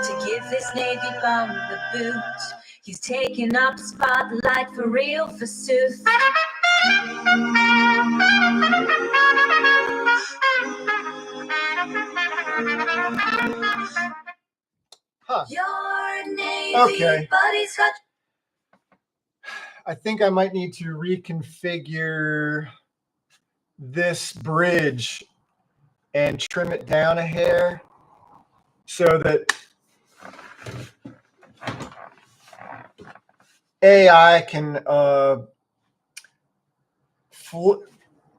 to give this Navy bum the boot? He's taking up spotlight for real forsooth. Huh. Your Navy buddy's got... I think I might need to reconfigure this bridge and trim it down a hair so that AI can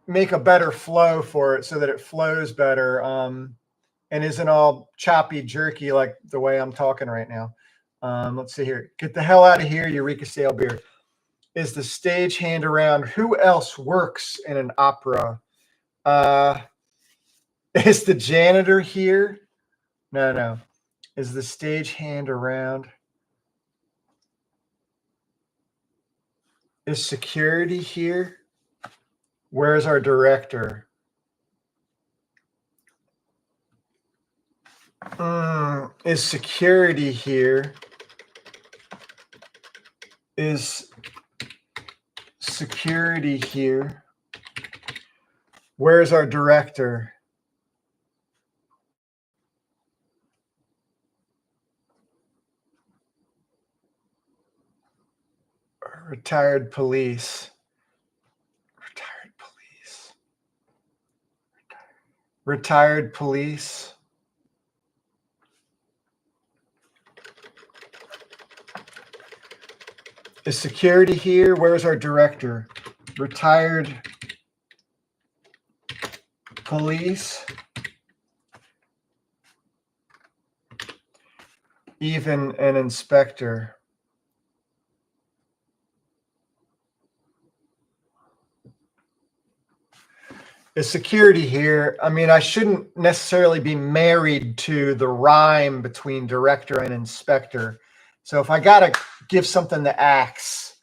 make a better flow for it so that it flows better and isn't all choppy, jerky like the way I'm talking right now. Let's see here. Get the hell out of here, Eureka Stale Beer. Is the stagehand around? Who else works in an opera? Is the janitor here? No. Is the stagehand around? Is security here? Where's our director? Is security here? Is security here? Where's our director? Retired police. Retired police. Retired police. Is security here? Where's our director? Retired police. Even an inspector. Is security here? I mean, I shouldn't necessarily be married to the rhyme between director and inspector. So if I got to give something the axe,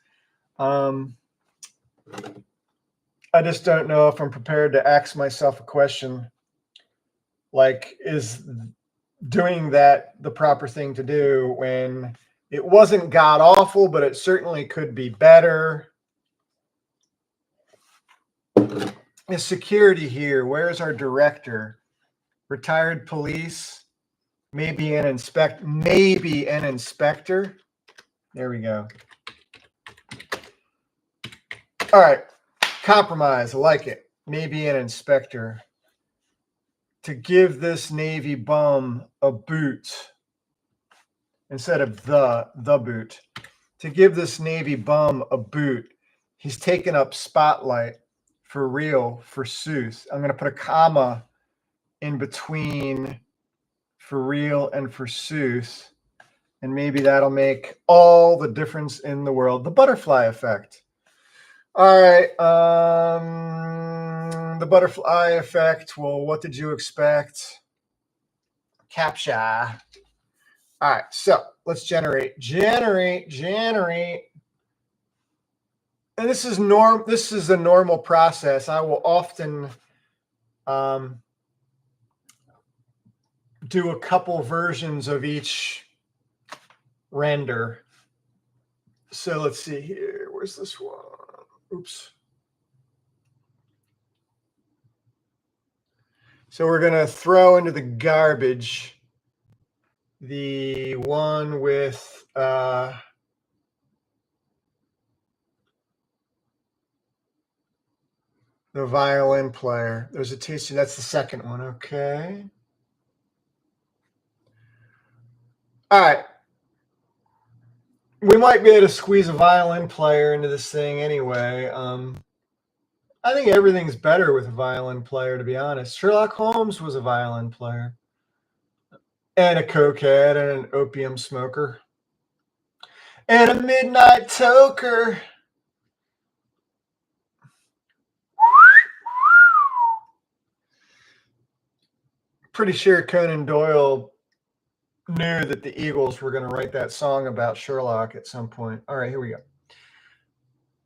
I just don't know if I'm prepared to ask myself a question. Like, is doing that the proper thing to do when it wasn't god awful, but it certainly could be better? Is security here? Where's our director? Retired police? Maybe an inspector. There we go. All right. Compromise. I like it. Maybe an inspector. To give this Navy bum a boot instead of the boot. To give this Navy bum a boot. He's taken up spotlight for real, forsooth. I'm going to put a comma in between for real and forsooth. And maybe that'll make all the difference in the world. The butterfly effect. All right. The butterfly effect. Well, what did you expect? Captcha. All right. So let's generate. And this is a normal process. I will often do a couple versions of each render. So let's see here. Where's this one? Oops. So we're going to throw into the garbage the one with the violin player. There's a taster. That's the second one. Okay. All right. We might be able to squeeze a violin player into this thing anyway. I think everything's better with a violin player, to be honest. Sherlock Holmes was a violin player. And a cokehead and an opium smoker. And a midnight toker. Pretty sure Conan Doyle knew that the Eagles were going to write that song about Sherlock at some point. All right, here we go.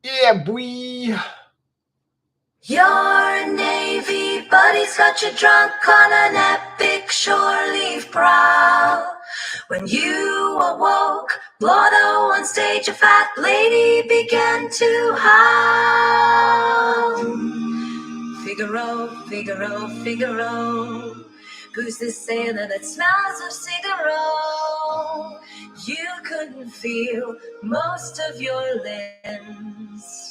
Yeah, boy. Your Navy buddies got you drunk on an epic shore leave prowl. When you awoke, Blotto on stage, a fat lady began to howl. Figaro, Figaro, Figaro, who's this sailor that smells of Figaro? You couldn't feel most of your limbs.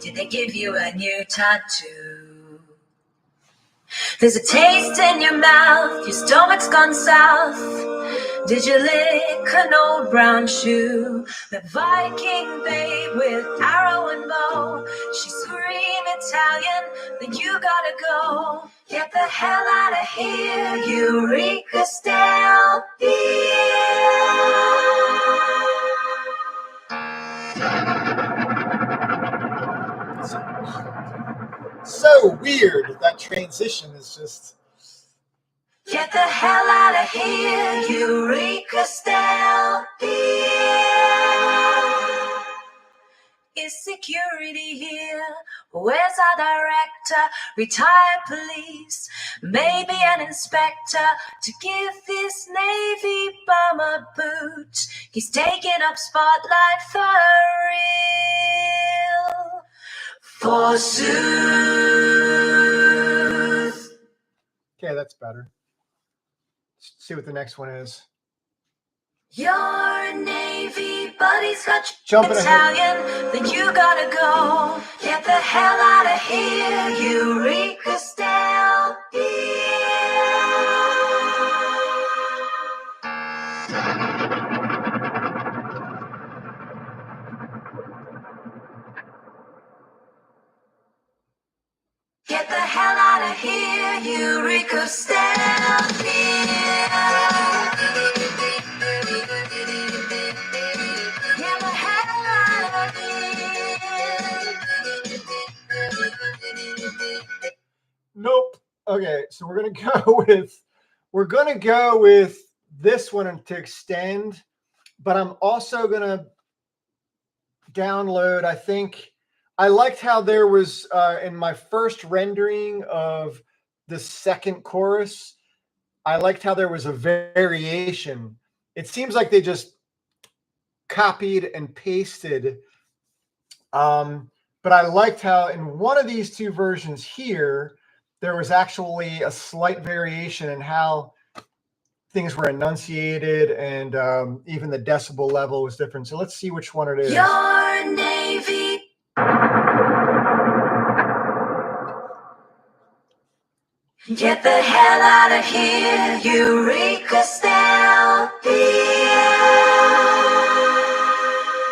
Did they give you a new tattoo? There's a taste in your mouth, your stomach's gone south. Did you lick an old brown shoe? The Viking babe with arrow and bow, she scream Italian, then you gotta go. Get the hell out of here, Eureka So weird. That transition is just... Get the hell out of here, Eureka Is security here? Where's our director? Retired police, maybe an inspector to give this Navy bum a boot. He's taking up spotlight for real. Forsooth. Okay, that's better. Let's see what the next one is. Your Navy buddies got you Jumping Italian, then you gotta go. Get the hell out of here, Eureka Get the hell out of here, Eureka Nope. Okay, so we're gonna go with this one to extend, but I'm also gonna download. I think I liked how there was in my first rendering of the second chorus, I liked how there was a variation. It seems like they just copied and pasted. But I liked how in one of these two versions here, there was actually a slight variation in how things were enunciated, and even the decibel level was different. So let's see which one it is. Your Navy. Get the hell out of here, Eureka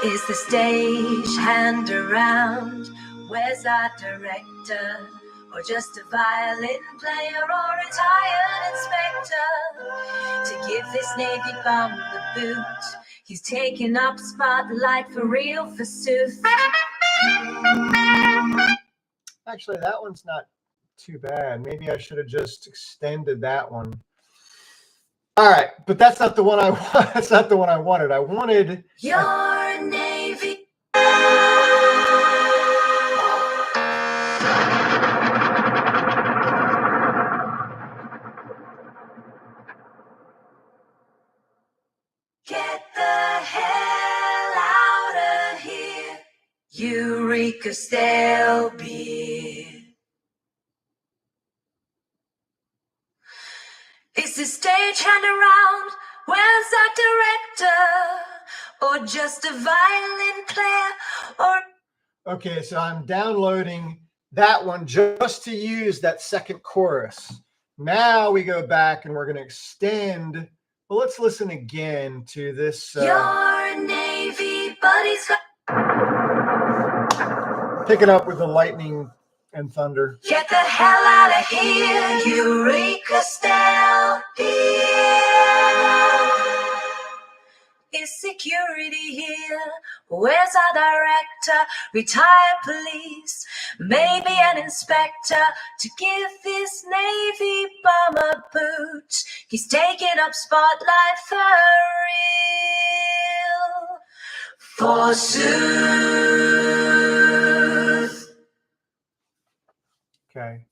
Is the stage hand around? Where's our director? Or just a violin player or retired inspector to give this Navy bum the boot? He's taking up spotlight for real, forsooth. Actually, that one's not too bad. Maybe I should have just extended that one. All right, but that's not the one I want. That's not the one I wanted. I wanted Your Navy. Eureka's there'll be. Is the stage hand around? Where's that director? Or just a violin player? Or Okay, so I'm downloading that one just to use that second chorus. Now we go back and we're going to extend. Well, let's listen again to this. your Navy buddies got. Picking up with the lightning and thunder. Get the hell out of here, Eureka's there'll be. Is security here? Where's our director? Retired police, maybe an inspector to give this Navy bum a boot. He's taking up spotlight for real. Forsooth. Okay.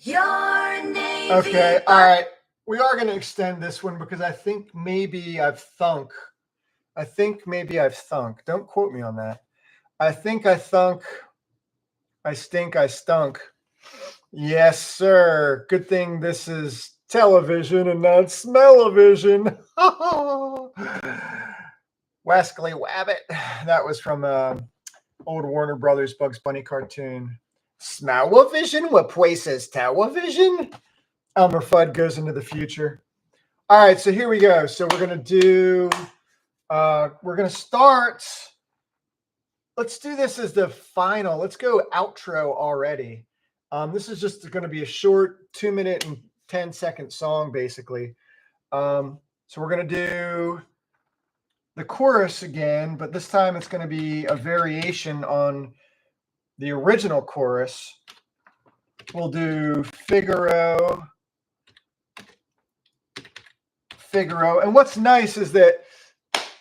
Your Navy. Okay, all right. We are going to extend this one because I think maybe I've thunk. Don't quote me on that. I think I thunk. I stink. I stunk. Yes, sir. Good thing this is television and not smell-o-vision. Wascally Wabbit. That was from old Warner Brothers Bugs Bunny cartoon. Smell-o-vision? What place is television? Elmer Fudd goes into the future. All right, so here we go. So we're going to start. Let's do this as the final. Let's go outro already. This is just going to be a short 2-minute and 10-second song, basically. So we're going to do the chorus again, but this time it's going to be a variation on the original chorus. We'll do Figaro. And what's nice is that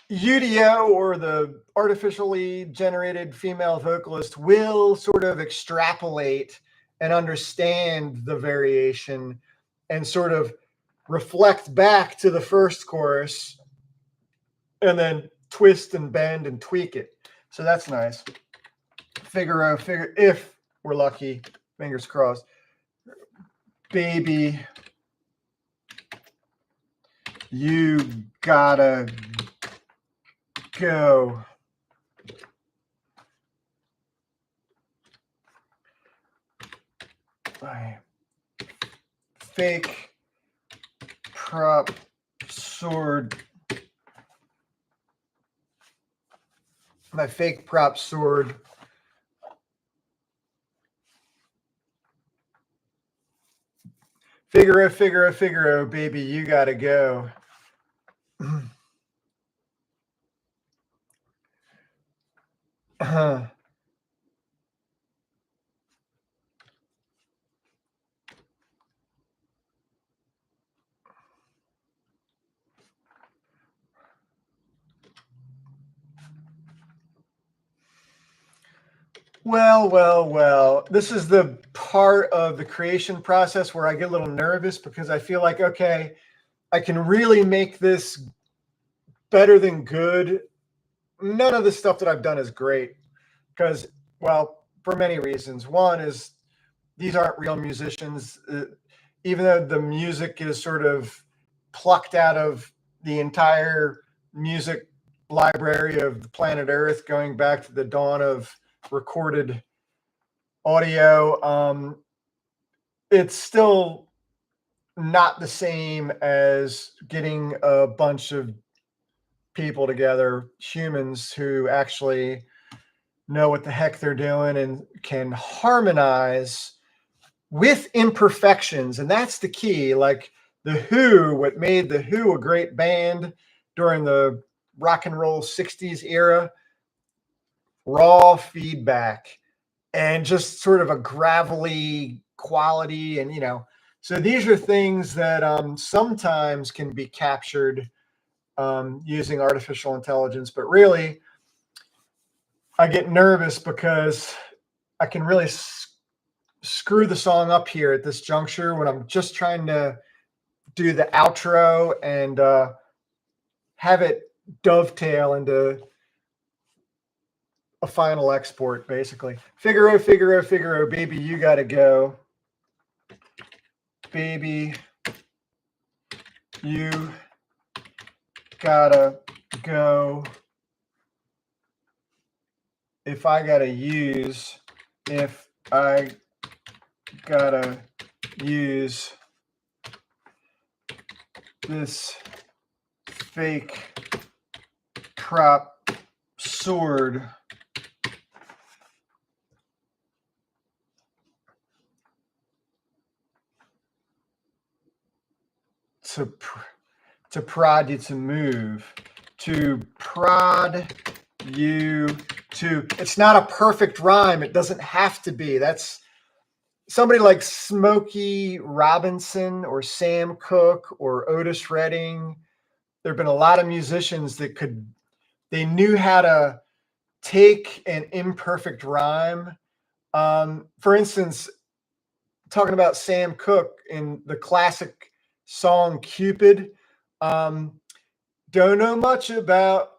Udio, or the artificially generated female vocalist, will sort of extrapolate and understand the variation and sort of reflect back to the first chorus and then twist and bend and tweak it. So that's nice. Figaro, if we're lucky, fingers crossed. Baby, you gotta go. My fake prop sword. My fake prop sword. Figaro, baby, you gotta go. Well. This is the part of the creation process where I get a little nervous because I feel like, okay, I can really make this better than good. None of the stuff that I've done is great because, well, for many reasons. One is these aren't real musicians. Even though the music is sort of plucked out of the entire music library of the planet Earth, going back to the dawn of recorded audio, it's still not the same as getting a bunch of people together, humans who actually know what the heck they're doing and can harmonize with imperfections. And that's the key. Like the Who, what made the Who a great band during the rock and roll 60s era, raw feedback and just sort of a gravelly quality. And, so these are things that sometimes can be captured using artificial intelligence, but really I get nervous because I can really screw the song up here at this juncture when I'm just trying to do the outro and have it dovetail into a final export, basically. Figaro, Figaro, Figaro, baby, you gotta go. Baby, you gotta go. If I gotta use this fake prop sword to prod you to move, to prod you to. It's not a perfect rhyme. It doesn't have to be. That's somebody like Smokey Robinson or Sam Cooke or Otis Redding. There have been a lot of musicians that they knew how to take an imperfect rhyme. For instance, talking about Sam Cooke in the classic song Cupid, don't know much about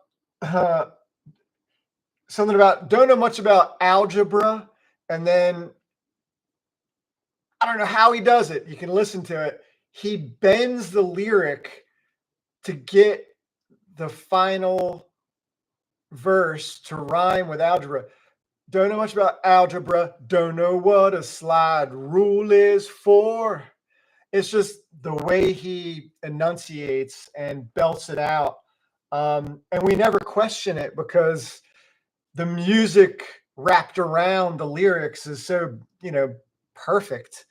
something about, don't know much about algebra. And then I don't know how he does it. You can listen to it. He bends the lyric to get the final verse to rhyme with algebra. Don't know much about algebra. Don't know what a slide rule is for. It's just the way he enunciates and belts it out. And we never question it because the music wrapped around the lyrics is so, perfect.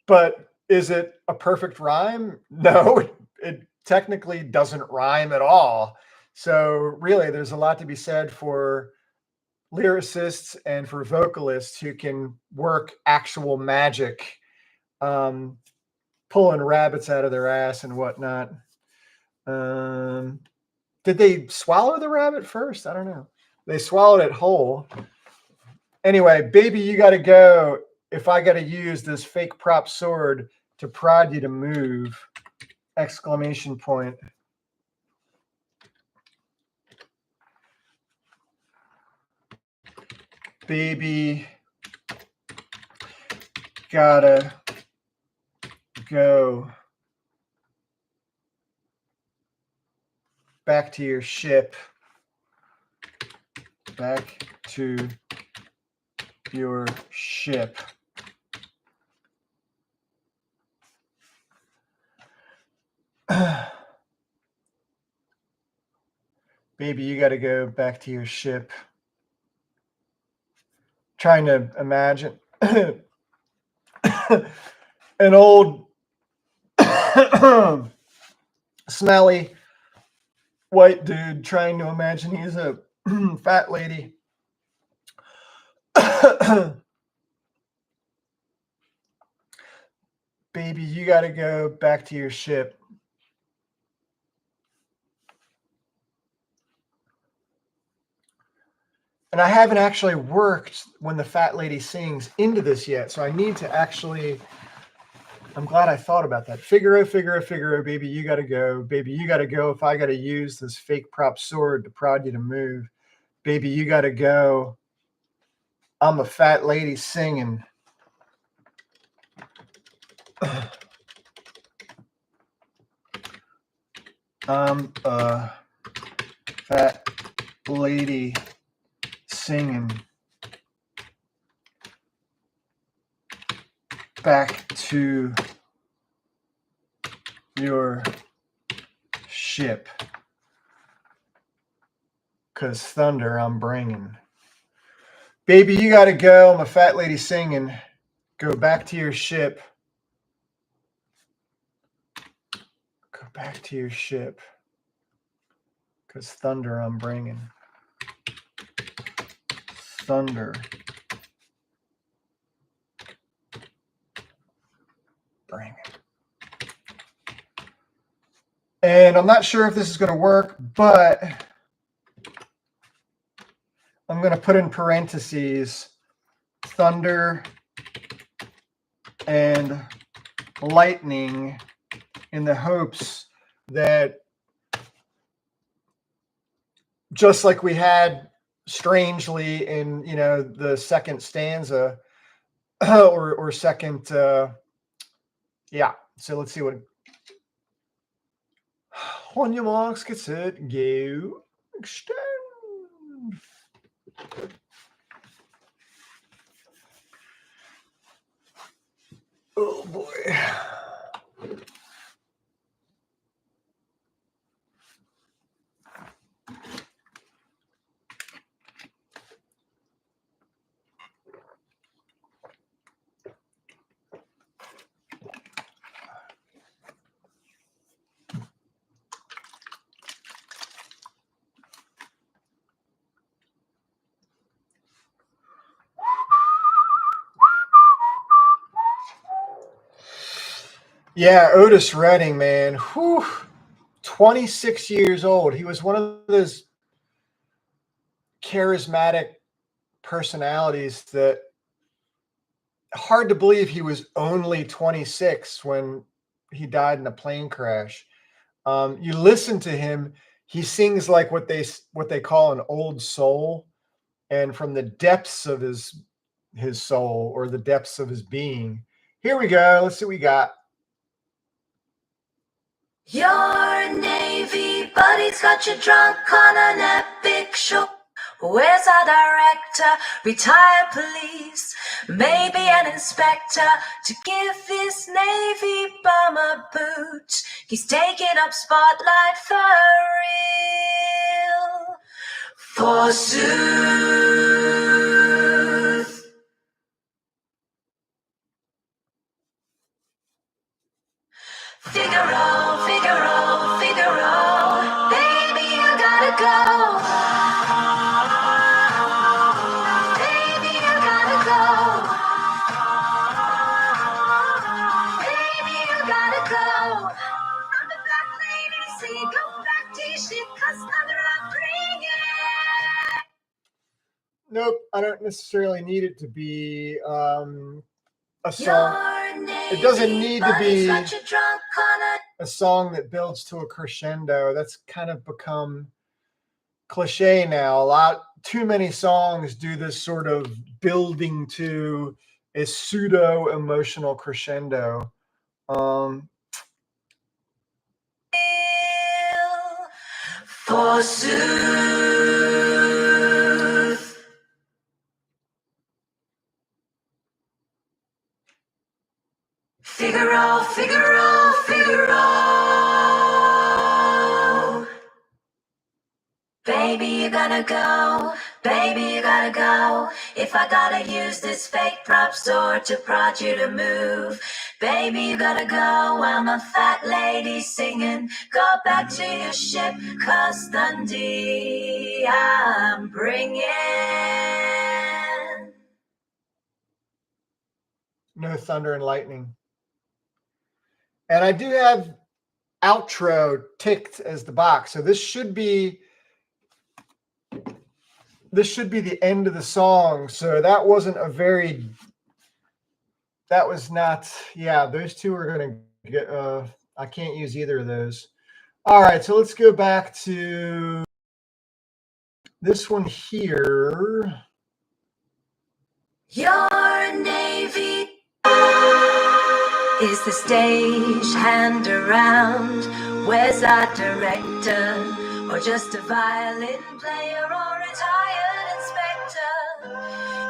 But is it a perfect rhyme? No, it technically doesn't rhyme at all. So really, there's a lot to be said for lyricists and for vocalists who can work actual magic, pulling rabbits out of their ass and whatnot. Did they swallow the rabbit first? I don't know. They swallowed it whole. Anyway, baby, you got to go. If I got to use this fake prop sword to prod you to move, exclamation point. Baby, gotta go back to your ship. Back to your ship. Baby, you got to go back to your ship. Trying to imagine an old smelly white dude trying to imagine he's a fat lady. Baby, you got to go back to your ship. And I haven't actually worked when the fat lady sings into this yet. So I need to actually, I'm glad I thought about that. Figaro, Figaro, Figaro, baby, you got to go. Baby, you got to go. If I got to use this fake prop sword to prod you to move, baby, you got to go. I'm a fat lady singing. I'm a fat lady singing. Back to your ship. 'Cause thunder I'm bringing. Baby, you got to go. I'm a fat lady singing. Go back to your ship. Go back to your ship. 'Cause thunder I'm bringing. Thunder. Bringing. And I'm not sure if this is going to work, but I'm going to put in parentheses thunder and lightning in the hopes that just like we had strangely in, the second stanza or second. Yeah. So let's see what. On your marks, get set, go, extend. Oh boy. Yeah, Otis Redding, man. Whew. 26 years old. He was one of those charismatic personalities that hard to believe he was only 26 when he died in a plane crash. You listen to him, he sings like what they call an old soul, and from the depths of his soul or the depths of his being. Here we go. Let's see what we got. Your Navy buddy's got you drunk on an epic show. Where's our director? Retired police, maybe an inspector to give this Navy bum a boot. He's taking up spotlight for real. Forsooth. Figaro, Figaro, Figaro, baby, you gotta go. Baby, you gotta go. Baby, you gotta go. I'm the black lady, so you go back to your ship, 'cause another upbringing. Nope, I don't necessarily need it to be a song. It doesn't need to be a song that builds to a crescendo. That's kind of become cliche now. Too many songs do this sort of building to a pseudo emotional crescendo. Forsooth. Figaro, Figaro, Figaro. Baby, you gotta go. Baby, you gotta go. If I gotta use this fake prop store to prod you to move. Baby, you gotta go. I'm a fat lady singing. Go back to your ship, 'cause Dundee I'm bringing. No thunder and lightning. And I do have outro ticked as the box. So this should be the end of the song. So that wasn't those two are going to get, I can't use either of those. All right. So let's go back to this one here. Your Navy is the stage hand around. Where's our director? Or just a violin player or retired inspector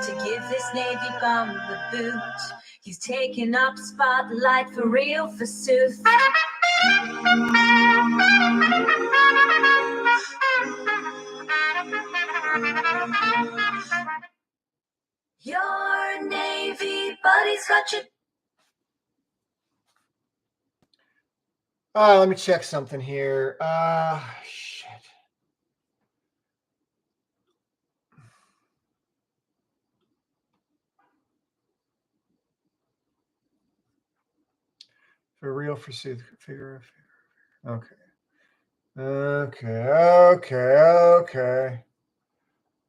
to give this Navy bum the boot? He's taking up spotlight for real, forsooth. Your Navy buddy's got you. Let me check something here. Shit. For real, forsooth. Figure. Okay. Okay.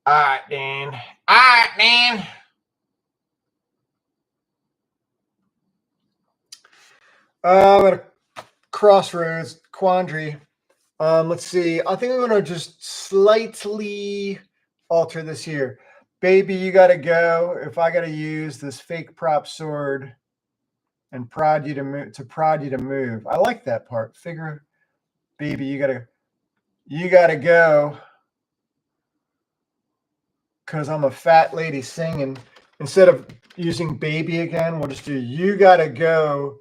All right, Dan. I'm at a crossroads quandary. Let's see. I think I'm going to just slightly alter this here. Baby, you got to go. If I got to use this fake prop sword and prod you to move. I like that part. Figure, baby, you got to go because I'm a fat lady singing. Instead of using baby again, we'll just do you got to go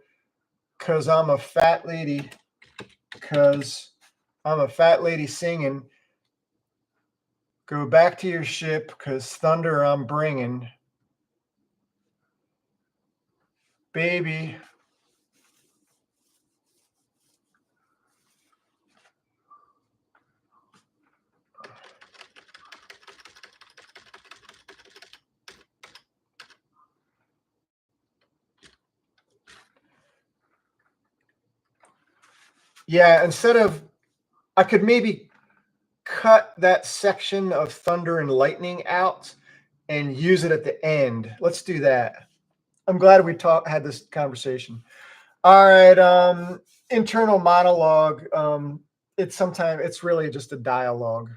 because I'm a fat lady singing. Go back to your ship because thunder I'm bringing. Baby. Yeah, I could maybe cut that section of thunder and lightning out and use it at the end. Let's do that. I'm glad we had this conversation. All right, internal monologue. It's really just a dialogue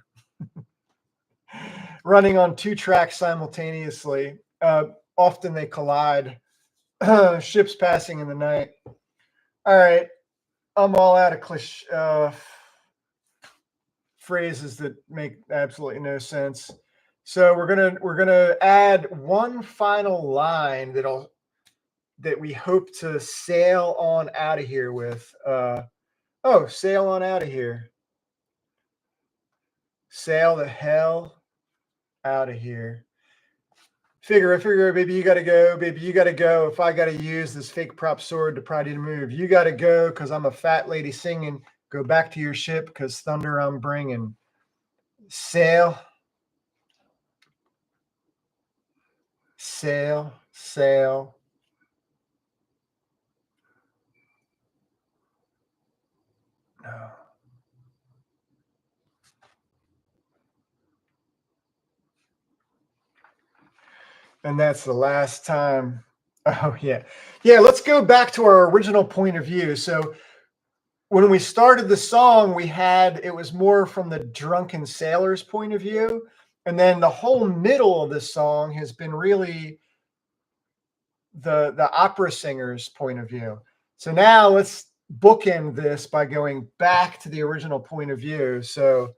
running on 2 tracks simultaneously. Often they collide. Ships passing in the night. All right, I'm all out of phrases that make absolutely no sense. So we're gonna add one final line that we hope to sail on out of here with. Sail on out of here. Sail the hell out of here. Figure, baby, you gotta go, baby, you gotta go. If I gotta use this fake prop sword to prod you to move, you gotta go because I'm a fat lady singing. Go back to your ship because thunder I'm bringing. Sail, sail, sail. No. And that's the last time. Oh, yeah. Yeah, let's go back to our original point of view. So when we started the song, it was more from the drunken sailor's point of view. And then the whole middle of the song has been really the opera singer's point of view. So now let's bookend this by going back to the original point of view. So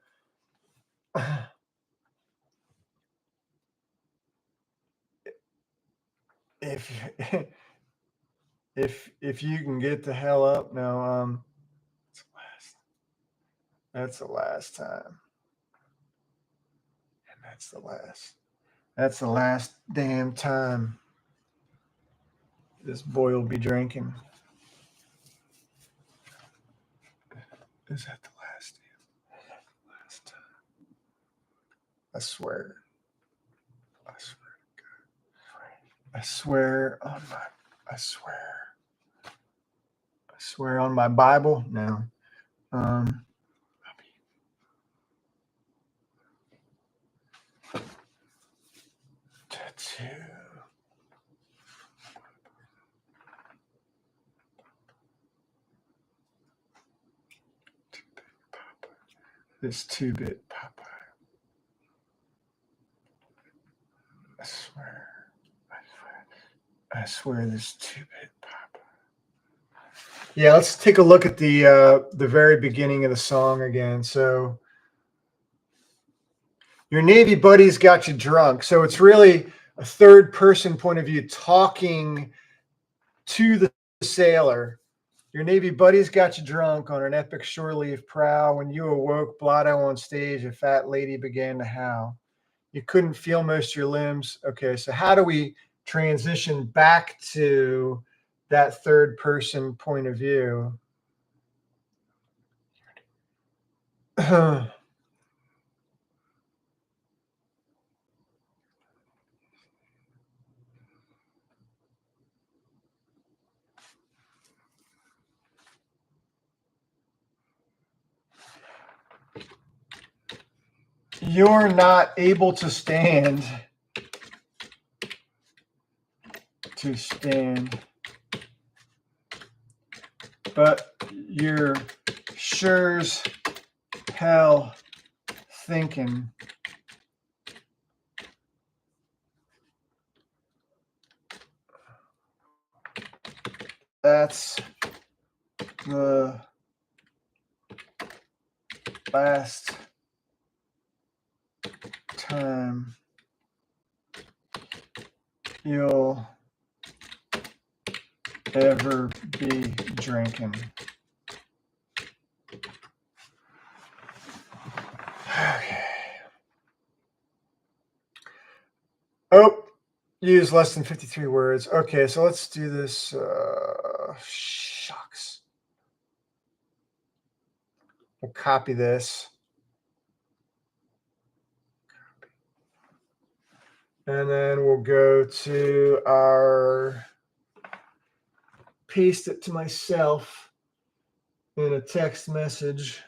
if if you can get the hell up now, that's the last time. And that's the last damn time this boy will be drinking. Is that the last time? I swear. I swear on my Bible. No. Tattoo. This 2-bit Popeye. I swear this 2-bit Popeye. Yeah, let's take a look at the very beginning of the song again. So your Navy buddies got you drunk. So it's really a third person point of view talking to the sailor. Your Navy buddies got you drunk on an epic shore leave prow. When you awoke, blotto on stage, a fat lady began to howl. You couldn't feel most of your limbs. Okay, so how do we transition back to that third person point of view? You're not able to stand. But you're sure's hell thinking. That's the last time you'll ever be drinking. Okay. Oh, use less than 53 words. Okay, so let's do this. Shucks. We'll copy this. And then we'll go to our, paste it to myself in a text message.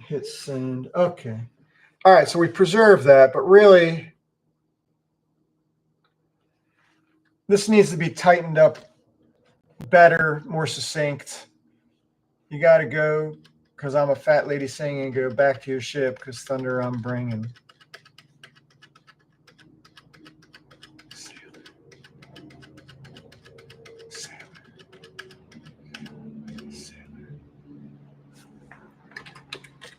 Hit send. Okay. All right, so we preserve that, but really, this needs to be tightened up better, more succinct. You got to go, because I'm a fat lady singing, go back to your ship, because thunder I'm bringing.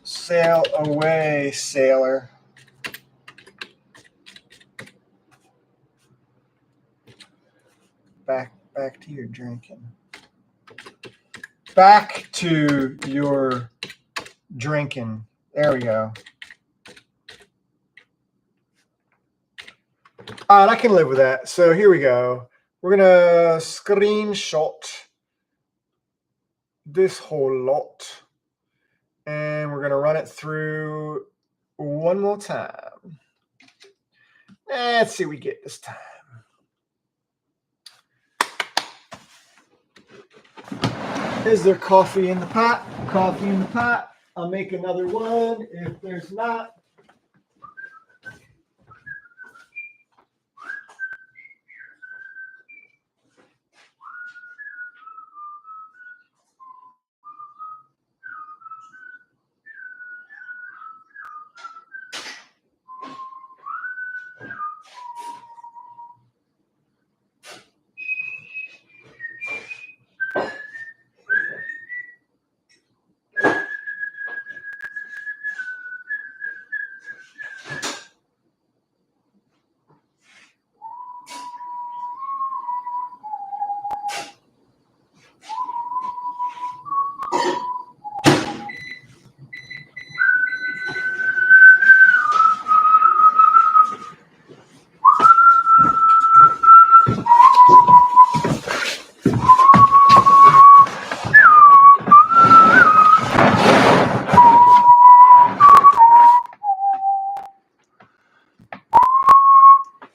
Sail away, sailor. Back to your drinking. Back to your drinking. There we go. All right, I can live with that. So here we go. We're going to screenshot this whole lot. And we're going to run it through one more time. Let's see what we get this time. Is there coffee in the pot? Coffee in the pot. I'll make another one if there's not.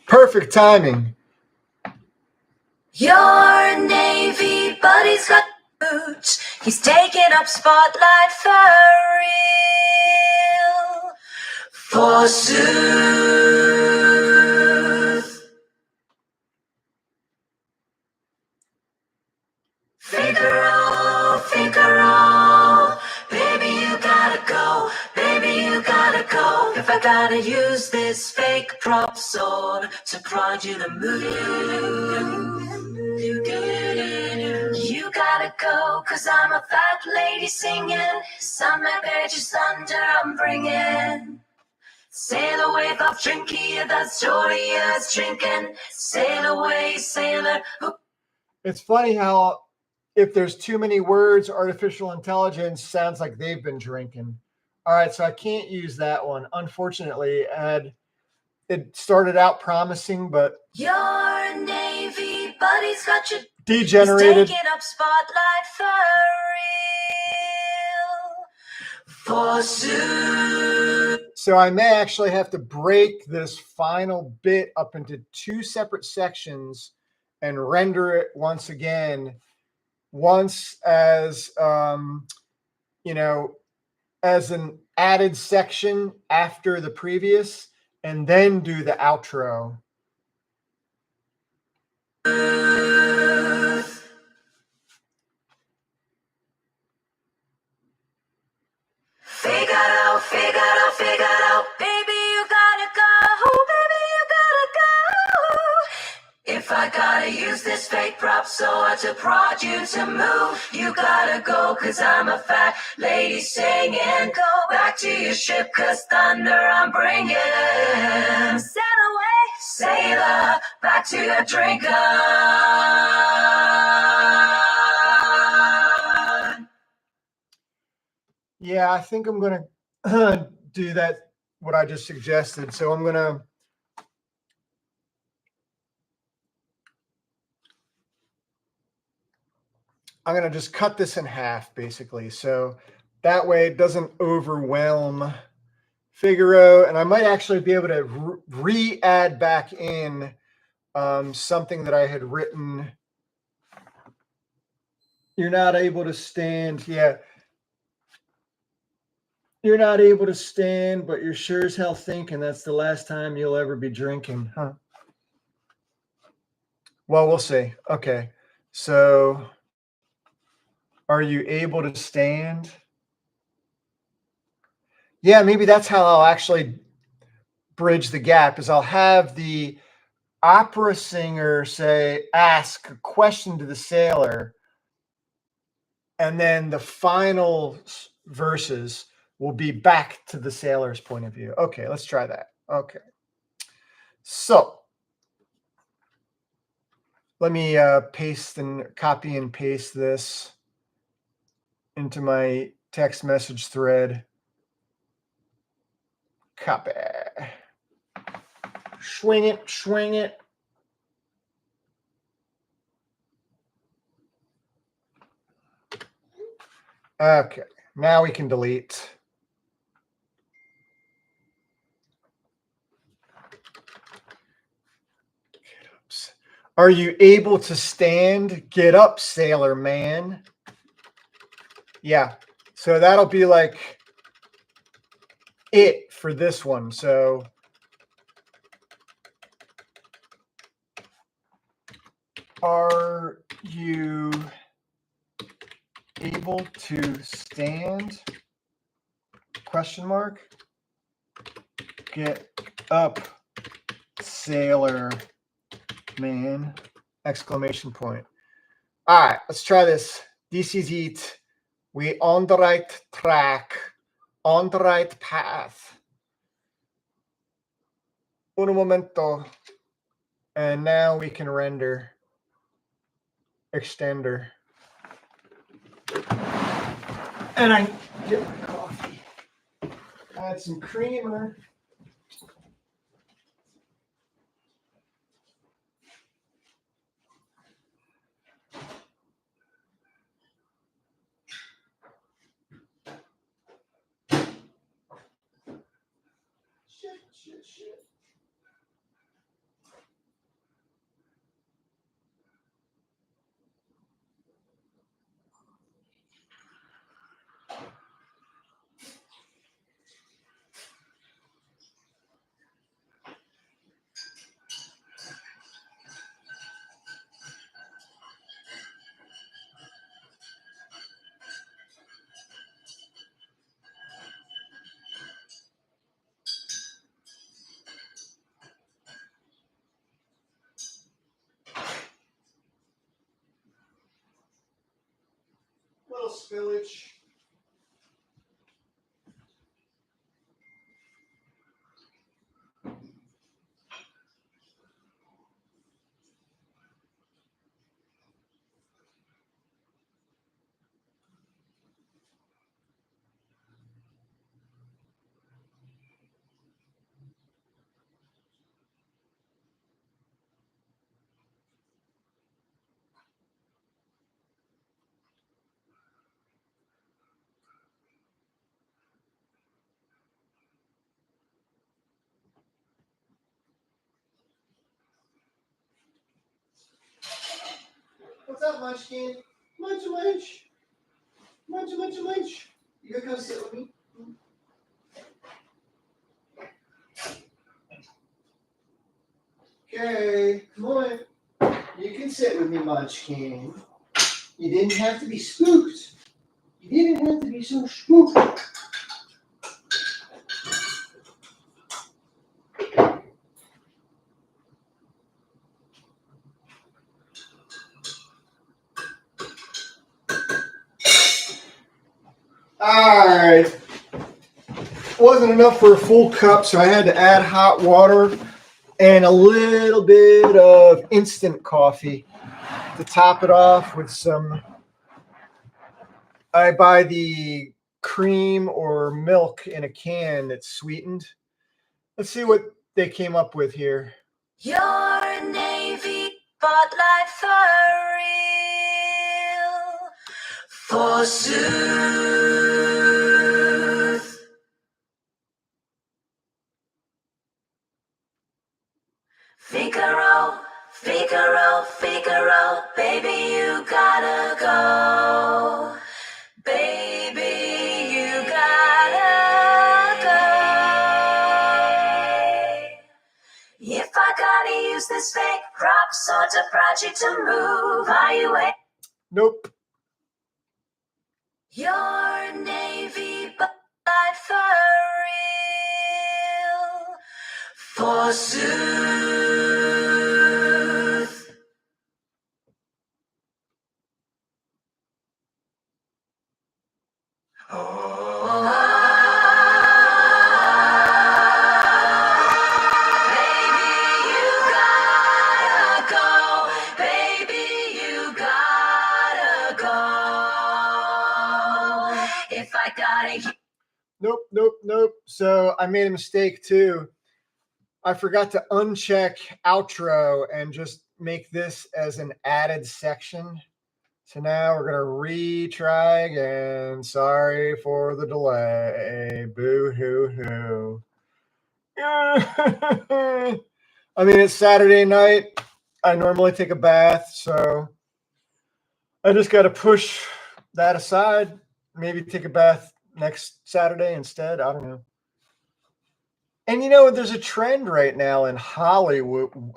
Perfect timing. Your Navy buddy's got boots. He's taking up spotlight for real. Forsooth. Figaro. Baby, you gotta go. Baby, you gotta go. If I gotta use this fake prop sword to prod you to move, you gotta go, 'cause I'm a fat lady singing. Some my pages thunder I'm bringing. Sail away, Bob Drinky, that story is drinking. Sail away, sailor. It's funny how if there's too many words, artificial intelligence sounds like they've been drinking. All right, so I can't use that one. Unfortunately, it started out promising, but your Navy buddy's got you degenerated. He's taking up spotlight for real. Forsooth. So I may actually have to break this final bit up into two separate sections and render it once again. Once as, as an added section after the previous, and then do the outro. Figaro, Figaro, Figaro, baby, you gotta go, baby, you gotta go. If I gotta use this fake prop sword to prod you to move, you gotta go, cause I'm a fat lady singing. Go back to your ship, cause thunder I'm bringing. Sail away, sailor, back to your drinker. Yeah, I think I'm going to do that, what I just suggested. So I'm going to just cut this in half, basically. So that way it doesn't overwhelm Figaro. And I might actually be able to re-add back in something that I had written. You're not able to stand. Yeah. You're not able to stand, but you're sure as hell thinking that's the last time you'll ever be drinking, huh? Well, we'll see. Okay. So are you able to stand? Yeah, maybe that's how I'll actually bridge the gap, is I'll have the opera singer ask a question to the sailor, and then the final verses will be back to the sailor's point of view. Okay, let's try that. Okay. So let me paste and copy and paste this into my text message thread. Copy. Swing it, swing it. Okay, now we can delete. Are you able to stand? Get up, sailor man. Yeah, so that'll be like it for this one. So are you able to stand? Question mark. Get up, sailor man. Exclamation point. All right, let's try this. This is it. We on the right track, on the right path. Un momento. And now we can render extender. And I get my coffee. Add some creamer. Shit. Little spillage. What's up, Munchkin? Munch. You gonna come sit with me? Okay, come on. You can sit with me, Munchkin. You didn't have to be spooked. You didn't have to be so spooked. All right. Wasn't enough for a full cup, so I had to add hot water and a little bit of instant coffee to top it off with some. I buy the cream or milk in a can that's sweetened. Let's see what they came up with here. Your Navy spotlight for real, forsooth. Figaro, Figaro, Figaro, baby, you gotta go. Baby, you gotta go. If I gotta use this fake prop sword to prod you to move, are you waiting? Nope. Your Navy blood for real, forsooth. Baby, you gotta go. Baby, you gotta go. If I gotta. Nope. So I made a mistake too. I forgot to uncheck outro and just make this as an added section. So now we're going to retry again. Sorry for the delay. Boo hoo hoo. I mean, it's Saturday night. I normally take a bath, so I just got to push that aside. Maybe take a bath next Saturday instead. I don't know. And you know, there's a trend right now in Hollyweird.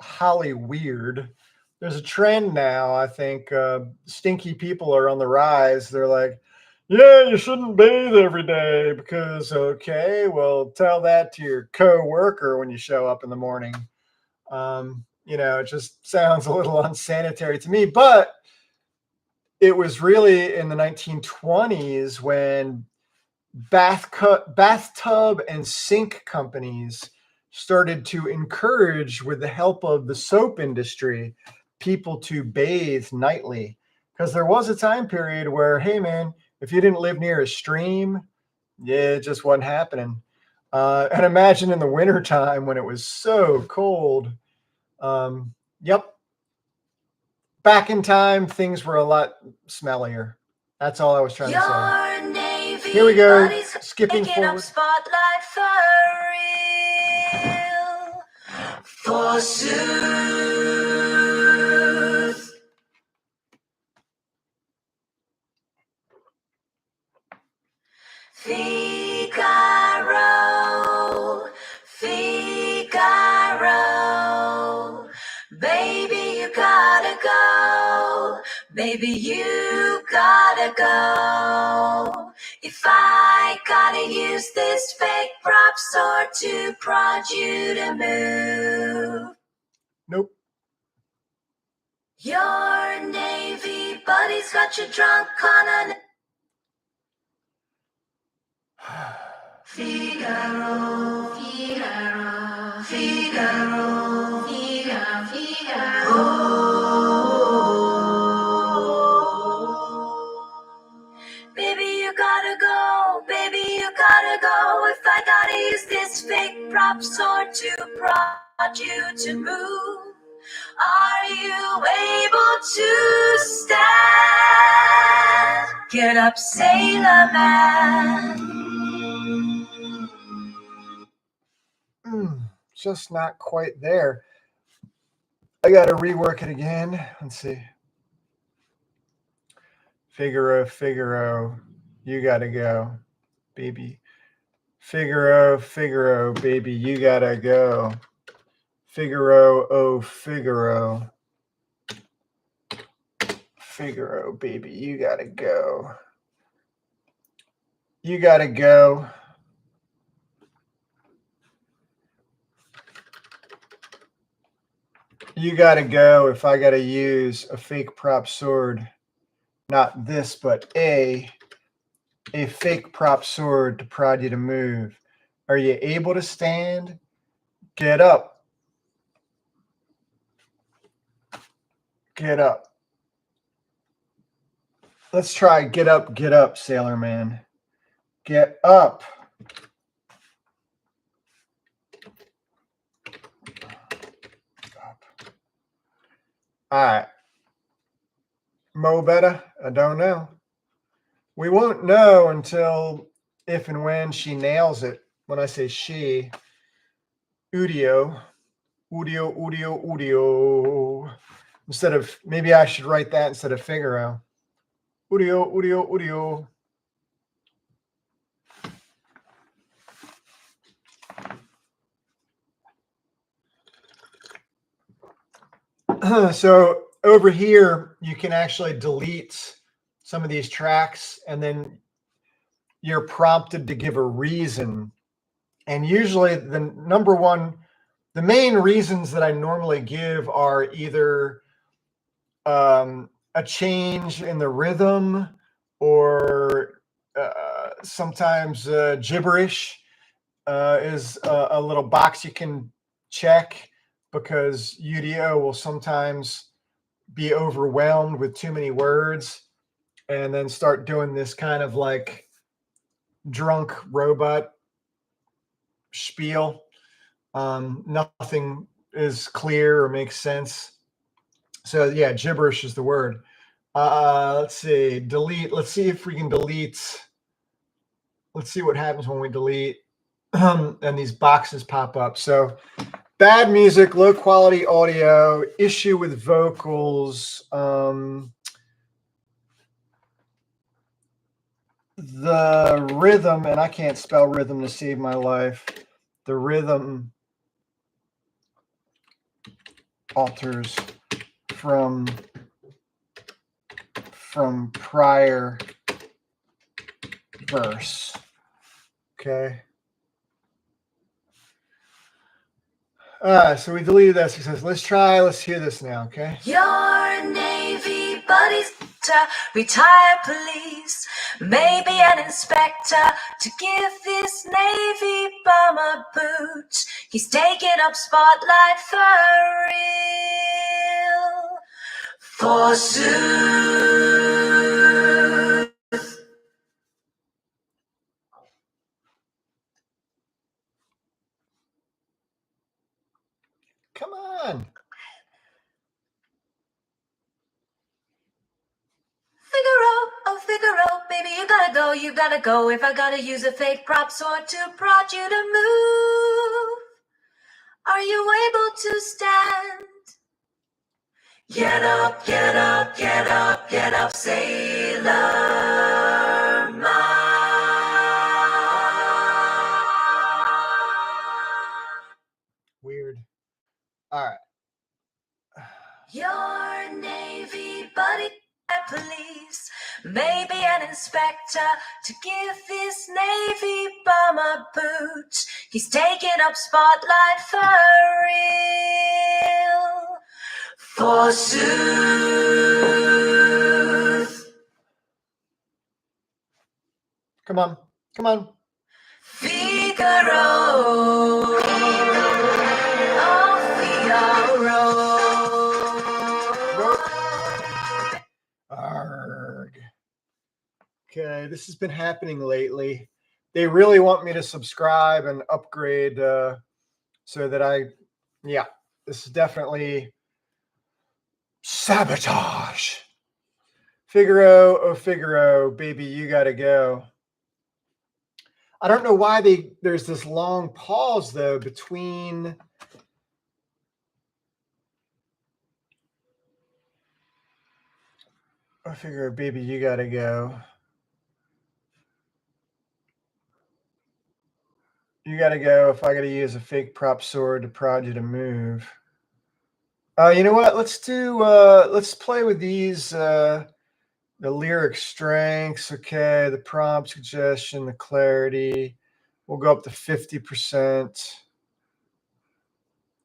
There's a trend now. I think stinky people are on the rise. They're like, yeah, you shouldn't bathe every day because, okay, well, tell that to your co-worker when you show up in the morning. You know, it just sounds a little unsanitary to me, but it was really in the 1920s when bathtub and sink companies started to encourage, with the help of the soap industry, people to bathe nightly. Because there was a time period where, hey man, if you didn't live near a stream, yeah, it just wasn't happening. And imagine in the wintertime when it was so cold. Yep. Back in time, things were a lot smellier. That's all I was trying to say. Navy Here we go. buddies Skipping taking up forward. spotlight for real, forsooth. Figaro, Figaro, baby, you gotta go. Baby, you gotta go. If I gotta use this fake prop sword to prod you to move. Nope. Your Navy buddy's got you drunk on a Figaro, Figaro, Figaro, Figaro, Figaro. Baby, you gotta go. Baby, you gotta go. If I gotta use this fake prop sword to prod you to move, are you able to stand? Get up, sailor man. Just not quite there. I got to rework it again. Let's see. Figaro, you got to go, baby. Figaro, baby, you got to go. Figaro, oh, Figaro. Figaro, baby, you gotta go. You gotta go. You gotta go if I gotta use a fake prop sword. Not this, but a fake prop sword to prod you to move. Are you able to stand? Get up. Get up. Let's try get up, sailor man. Get up. All right. Mo better? I don't know. We won't know until if and when she nails it. When I say she, Udio. Instead of, maybe I should write that instead of Figaro. Udio. So over here, you can actually delete some of these tracks, and then you're prompted to give a reason. And usually the main reasons that I normally give are either a change in the rhythm, or sometimes gibberish is a little box you can check, because Udio will sometimes be overwhelmed with too many words and then start doing this kind of like drunk robot spiel. Nothing is clear or makes sense. So yeah, gibberish is the word. Let's see, delete. Let's see if we can delete. Let's see what happens when we delete and these boxes pop up. So bad music, low quality audio, issue with vocals, the rhythm, and I can't spell rhythm to save my life. The rhythm alters from prior verse. Okay. So we deleted that success. Let's hear this now, okay? Your Navy buddies, retired police, maybe an inspector, to give this Navy bum a boot. He's taking up spotlight for real. Forsooth. Come on. Figaro, baby, you gotta go. If I gotta use a fake prop sword to prod you to move, are you able to stand? Get up, sailor man. Weird. All right. Your Navy buddy, police, maybe an inspector, to give this Navy bum a boot. He's taking up spotlight for real. Forsooth. Come on. Figaro. Oh, Figaro. Arg. Okay, this has been happening lately. They really want me to subscribe and upgrade so that this is definitely sabotage. Figaro, baby, you gotta go. I don't know why there's this long pause though between Figaro, baby, you gotta go. You gotta go if I gotta use a fake prop sword to prod you to move. You know what? Let's do. Let's play with these. The lyric strengths. Okay. The prompt suggestion. The clarity. We'll go up to 50%.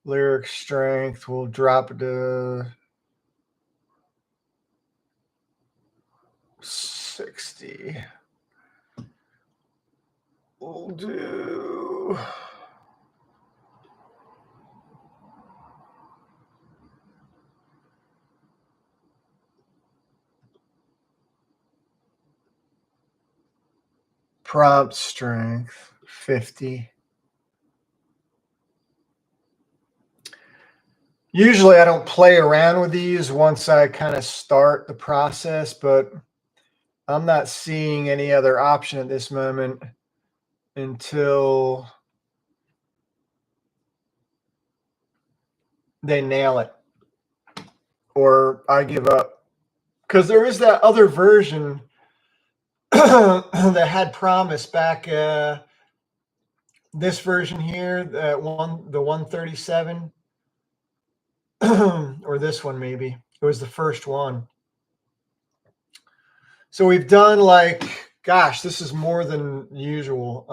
Lyric strength. We'll drop it to 60. We'll do. Prompt strength 50. Usually I don't play around with these once I kind of start the process, but I'm not seeing any other option at this moment until they nail it or I give up. Because there is that other version that had promise back. This version here, the 137, or this one maybe. It was the first one. So we've done like, gosh, this is more than usual.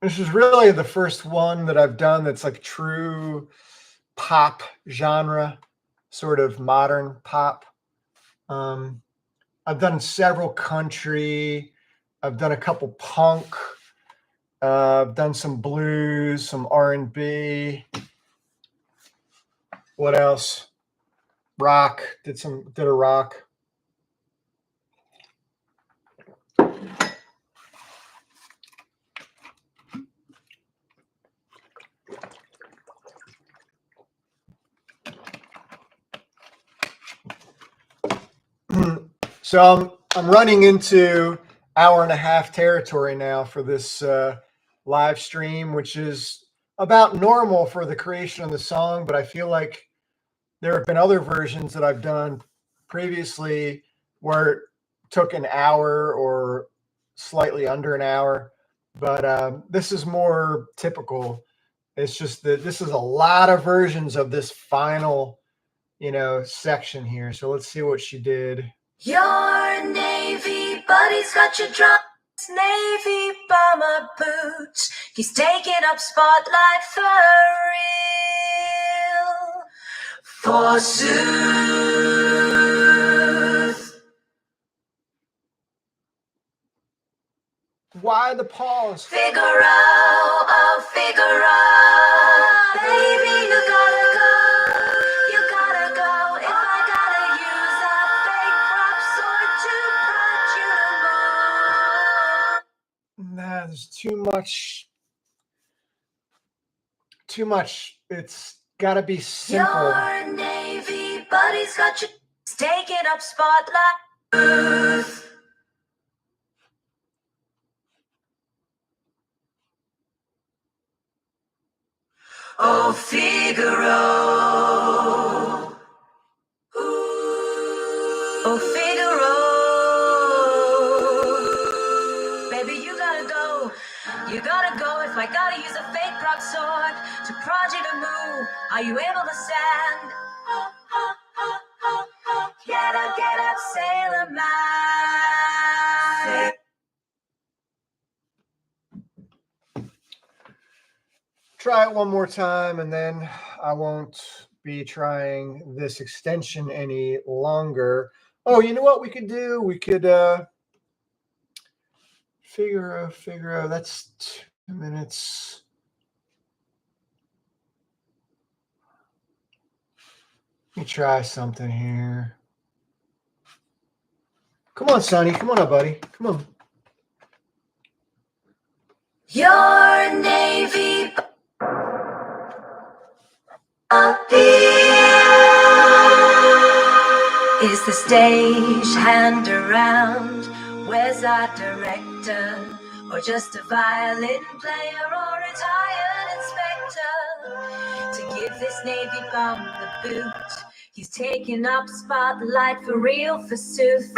This is really the first one that I've done that's like true pop genre, sort of modern pop. I've done several country. I've done a couple punk. I've done some blues, some R&B. What else? Rock. Did a rock. So I'm running into hour and a half territory now for this live stream, which is about normal for the creation of the song. But I feel like there have been other versions that I've done previously where it took an hour or slightly under an hour. But this is more typical. It's just that this is a lot of versions of this final, section here. So let's see what she did. Your navy buddy's got your drums, navy bomber boots. He's taking up spotlight for real. Forsooth. Why the pause? Figaro, oh Figaro, baby, you gotta go. You gotta go. If I gotta use a fake prop sword to prod you to move. Nah, there's too much. It's gotta be simple. Your navy buddy's got you taking up spotlight. Oh Figaro, oh Figaro, baby you gotta go. You gotta go. If I gotta use a fake prop sword to prod you to move, are you able to stand? Get up, sailor man. Try it one more time, and then I won't be trying this extension any longer. Oh, you know what we could do? We could Figaro. That's 2 minutes. Let me try something here. Come on, Sonny. Come on up, buddy. Come on. Your navy is the stage hand around? Where's our director? Or just a violin player or retired inspector? To give this Navy bum the boot, he's taking up spotlight for real, forsooth.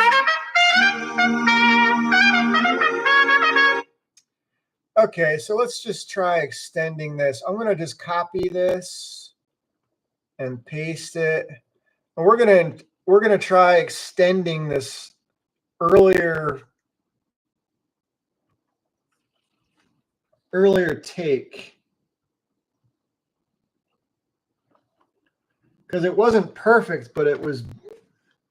Okay, so let's just try extending this. I'm going to just copy this and paste it. And we're going to try extending this earlier take, because it wasn't perfect, but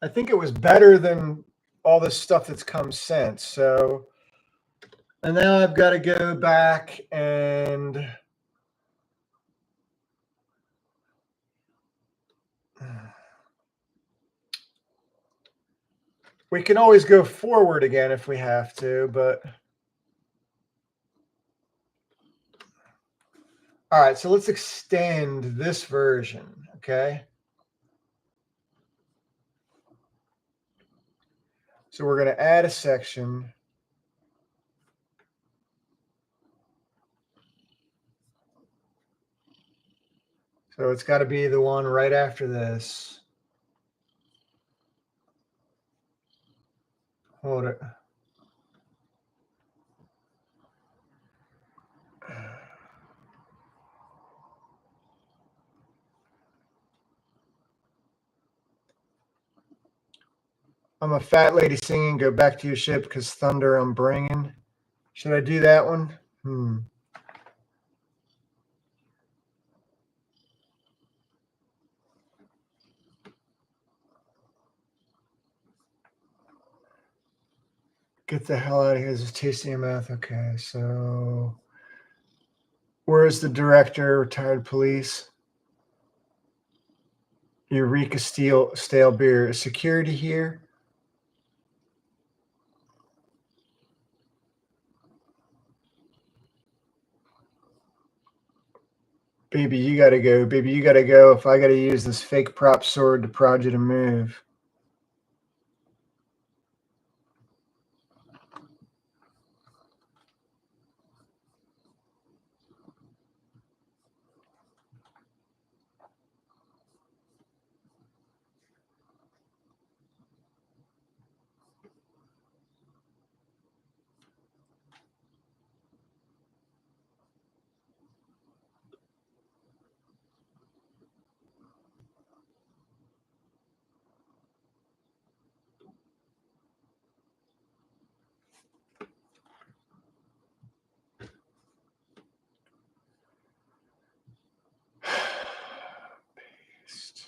I think it was better than all this stuff that's come since. So, and now I've got to go back and we can always go forward again if we have to, but all right, so let's extend this version, okay? So we're going to add a section. So it's got to be the one right after this. Hold it. I'm a fat lady singing, go back to your ship because thunder I'm bringing. Should I do that one? Get the hell out of here. This is tasting your mouth. Okay, so where's the director, retired police? Eureka stale beer. Is security here? Baby, you gotta go. Baby, you gotta go. If I gotta use this fake prop sword to prod you to move. Paste.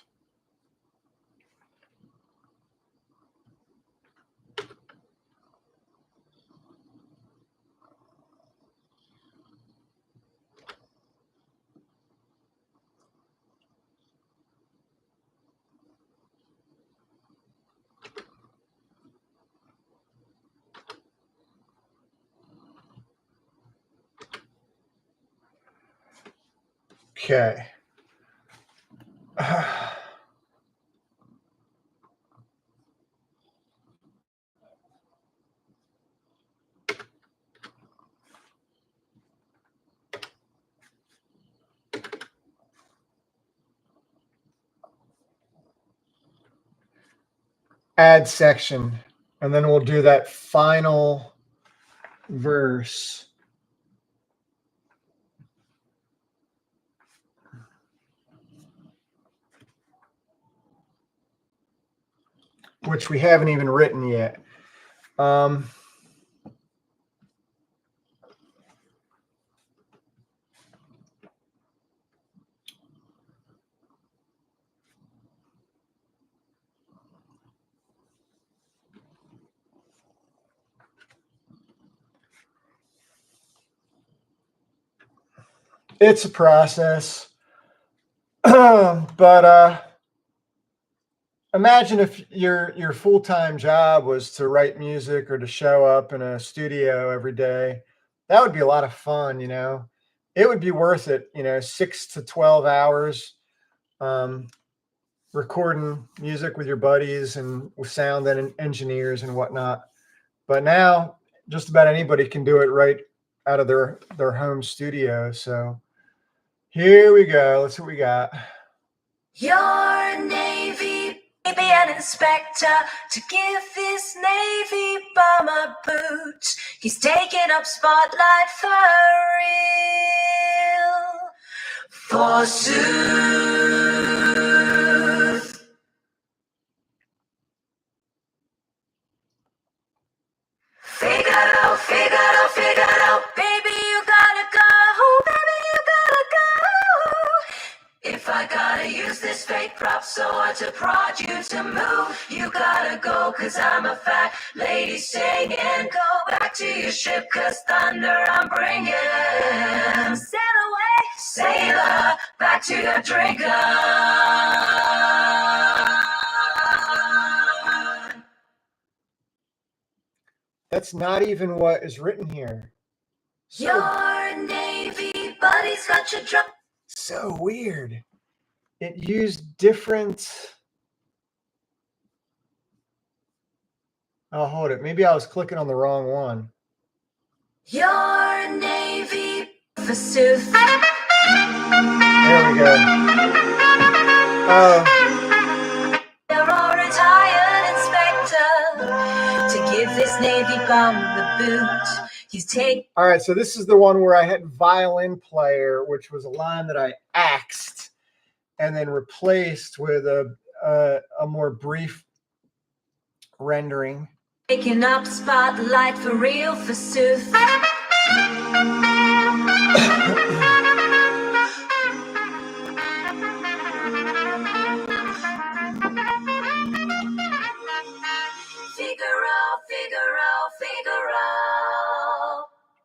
Okay. Add section, and then we'll do that final verse. Which we haven't even written yet. It's a process. But imagine if your full-time job was to write music or to show up in a studio every day. That would be a lot of fun, you know. It would be worth it, you know, 6 to 12 hours recording music with your buddies and with sound and engineers and whatnot. But now just about anybody can do it right out of their home studio. So here we go. Let's see what we got. Your Navy an inspector to give this Navy bum a boot. He's taking up spotlight for real. Forsooth. Figaro, Figaro, Figaro. Baby, you gotta go. Baby, you gotta go. If I gotta use this fake prop sword to prod you to move, you gotta go, cause I'm a fat lady singing. Go back to your ship, cause thunder I'm bringing. Sail away, sailor, back to your drinker. That's not even what is written here. Your Navy buddy's got you drunk. So weird. It used different. Oh, hold it. Maybe I was clicking on the wrong one. Your Navy forsooth. There we go. You're a retired inspector to give this Navy bum the boot. He's taking. All right, so this is the one where I had violin player, which was a line that I axed and then replaced with a more brief rendering. Taking up spotlight for real, forsooth. Figaro, Figaro, Figaro.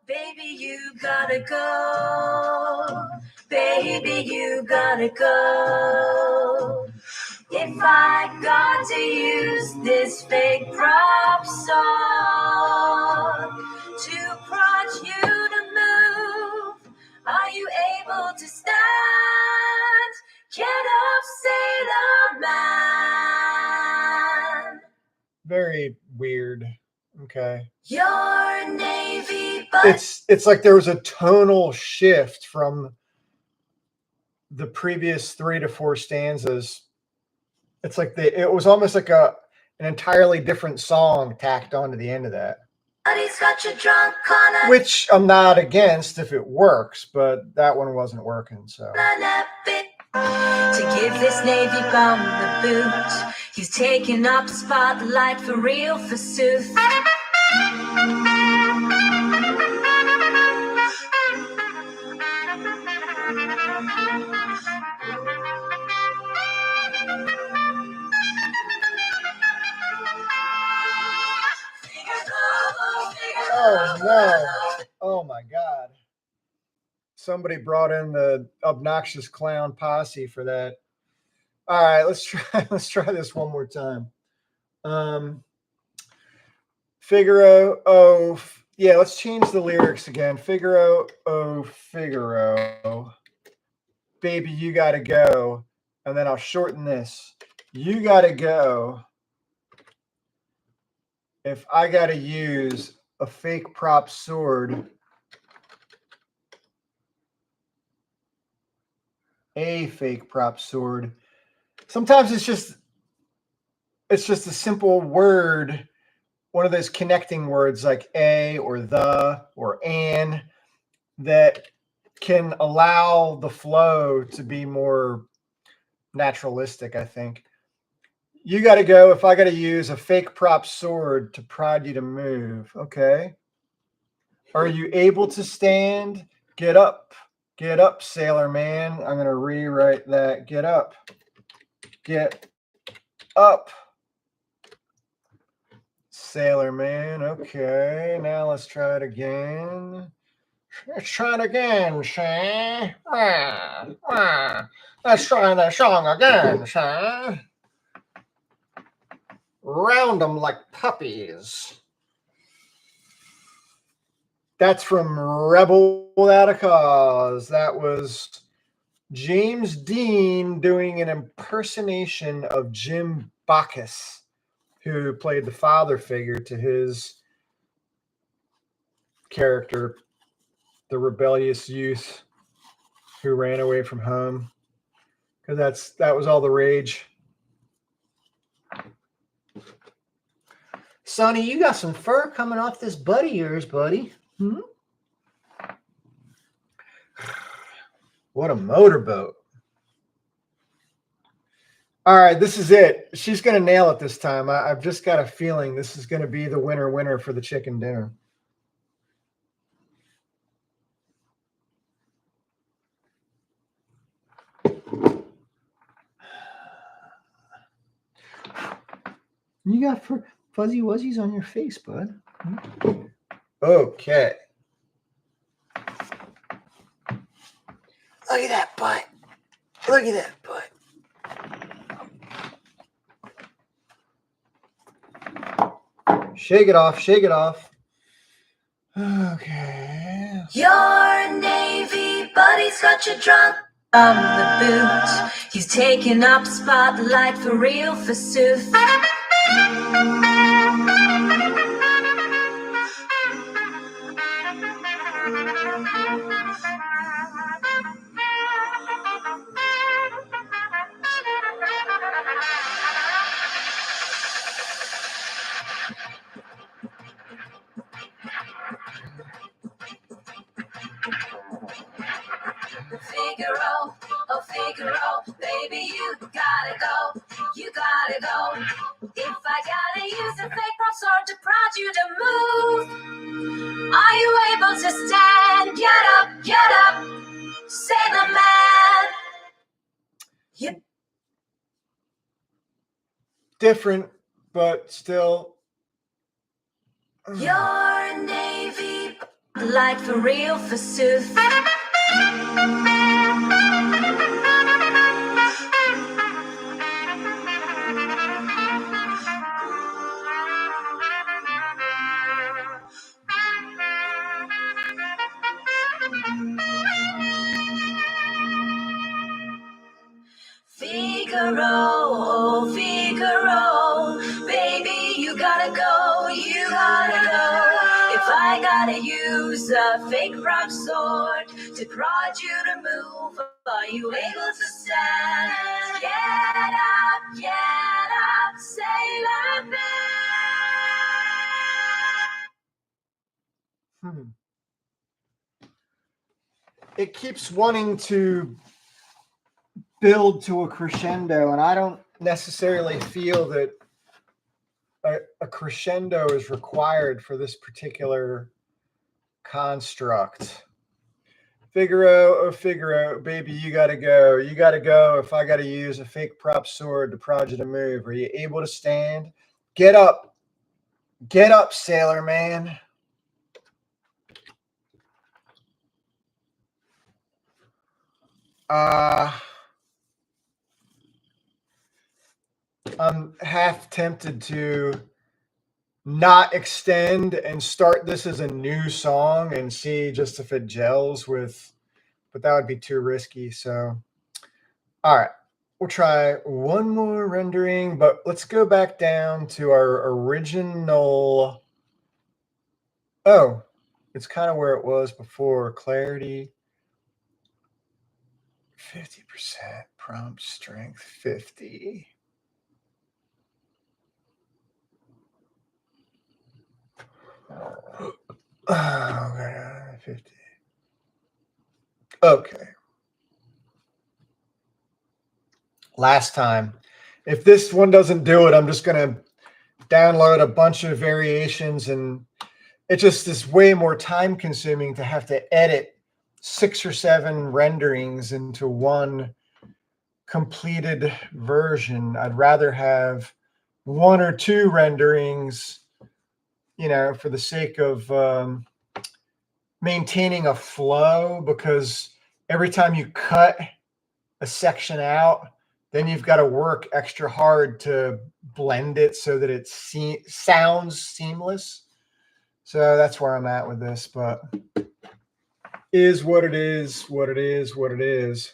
Baby, you gotta go. Baby, you gotta go. If I got to use this fake prop sword to prod you to move, are you able to stand? Get up, sailor man. Very weird. Okay. Your Navy but It's like there was a tonal shift from the previous 3 to 4 stanzas. It's like it was almost like an entirely different song tacked onto the end of that. He's got you drunk on a Which I'm not against if it works, but that one wasn't working. So to give this Navy bum the boot. He's taking up the spotlight for real, forsooth. oh no. Oh my God. Somebody brought in the obnoxious clown posse for that. All right, let's try this one more time. Figaro, oh yeah, let's change the lyrics again. Figaro, oh Figaro, baby, you gotta go. And then I'll shorten this. You gotta go. If I gotta use a fake prop sword, a fake prop sword. Sometimes it's just a simple word, one of those connecting words like a or the or an that can allow the flow to be more naturalistic, I think. You got to go if I got to use a fake prop sword to prod you to move. Okay. Are you able to stand? Get up. Get up, sailor man. I'm going to rewrite that. Get up. Get up, sailor man. Okay, now let's try it again. Let's try it again, Shay. Let's try that song again, Shay. Round them like puppies. That's from Rebel Without a Cause. That was James Dean doing an impersonation of Jim Backus, who played the father figure to his character, the rebellious youth who ran away from home. Because that was all the rage. Sonny, you got some fur coming off this butt of yours, buddy. Hmm? What a motorboat. All right, this is it. She's going to nail it this time. I've just got a feeling this is going to be the winner for the chicken dinner. You got fuzzy wuzzies on your face, bud. Okay. Look at that butt. Look at that butt. Shake it off. Shake it off. Okay. Your Navy buddy's got you drunk on the boot. He's taking up spotlight for real forsooth. Figaro, oh Figaro, baby you gotta go, you gotta go. If I gotta use a fake prop sword to prod you to move, are you able to stand? Get up, sailor man. You Different, but still. Your Navy like for real forsooth. Figaro, oh Figaro, baby you gotta go, you gotta go. If I gotta use a fake prop sword to prod you to move, are you able to stand? Get up, sailor man. It keeps wanting to build to a crescendo, and I don't necessarily feel that a crescendo is required for this particular construct. Figaro, oh Figaro, baby, you gotta go. You gotta go. If I gotta use a fake prop sword to prod you to move, are you able to stand? Get up, sailor man. I'm half tempted to not extend and start this as a new song and see just if it gels with, but that would be too risky. So, all right, we'll try one more rendering, but let's go back down to our original. Oh, it's kind of where it was before. Clarity, 50%, prompt strength, 50. Oh, okay, 50. Okay. Last time. If this one doesn't do it, I'm just going to download a bunch of variations, and it just is way more time consuming to have to edit 6 or 7 renderings into one completed version. I'd rather have 1 or 2 renderings, for the sake of maintaining a flow, because every time you cut a section out, then you've got to work extra hard to blend it so that it sounds seamless. So that's where I'm at with this, but is what it is, what it is, what it is.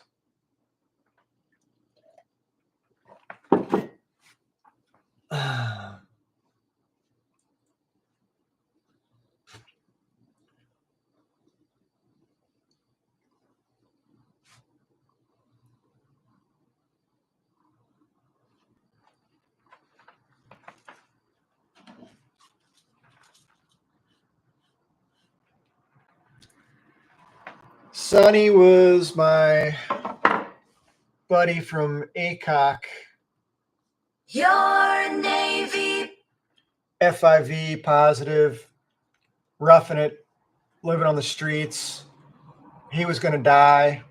Sonny was my buddy from ACOC. Your Navy. FIV positive, roughing it, living on the streets. He was going to die.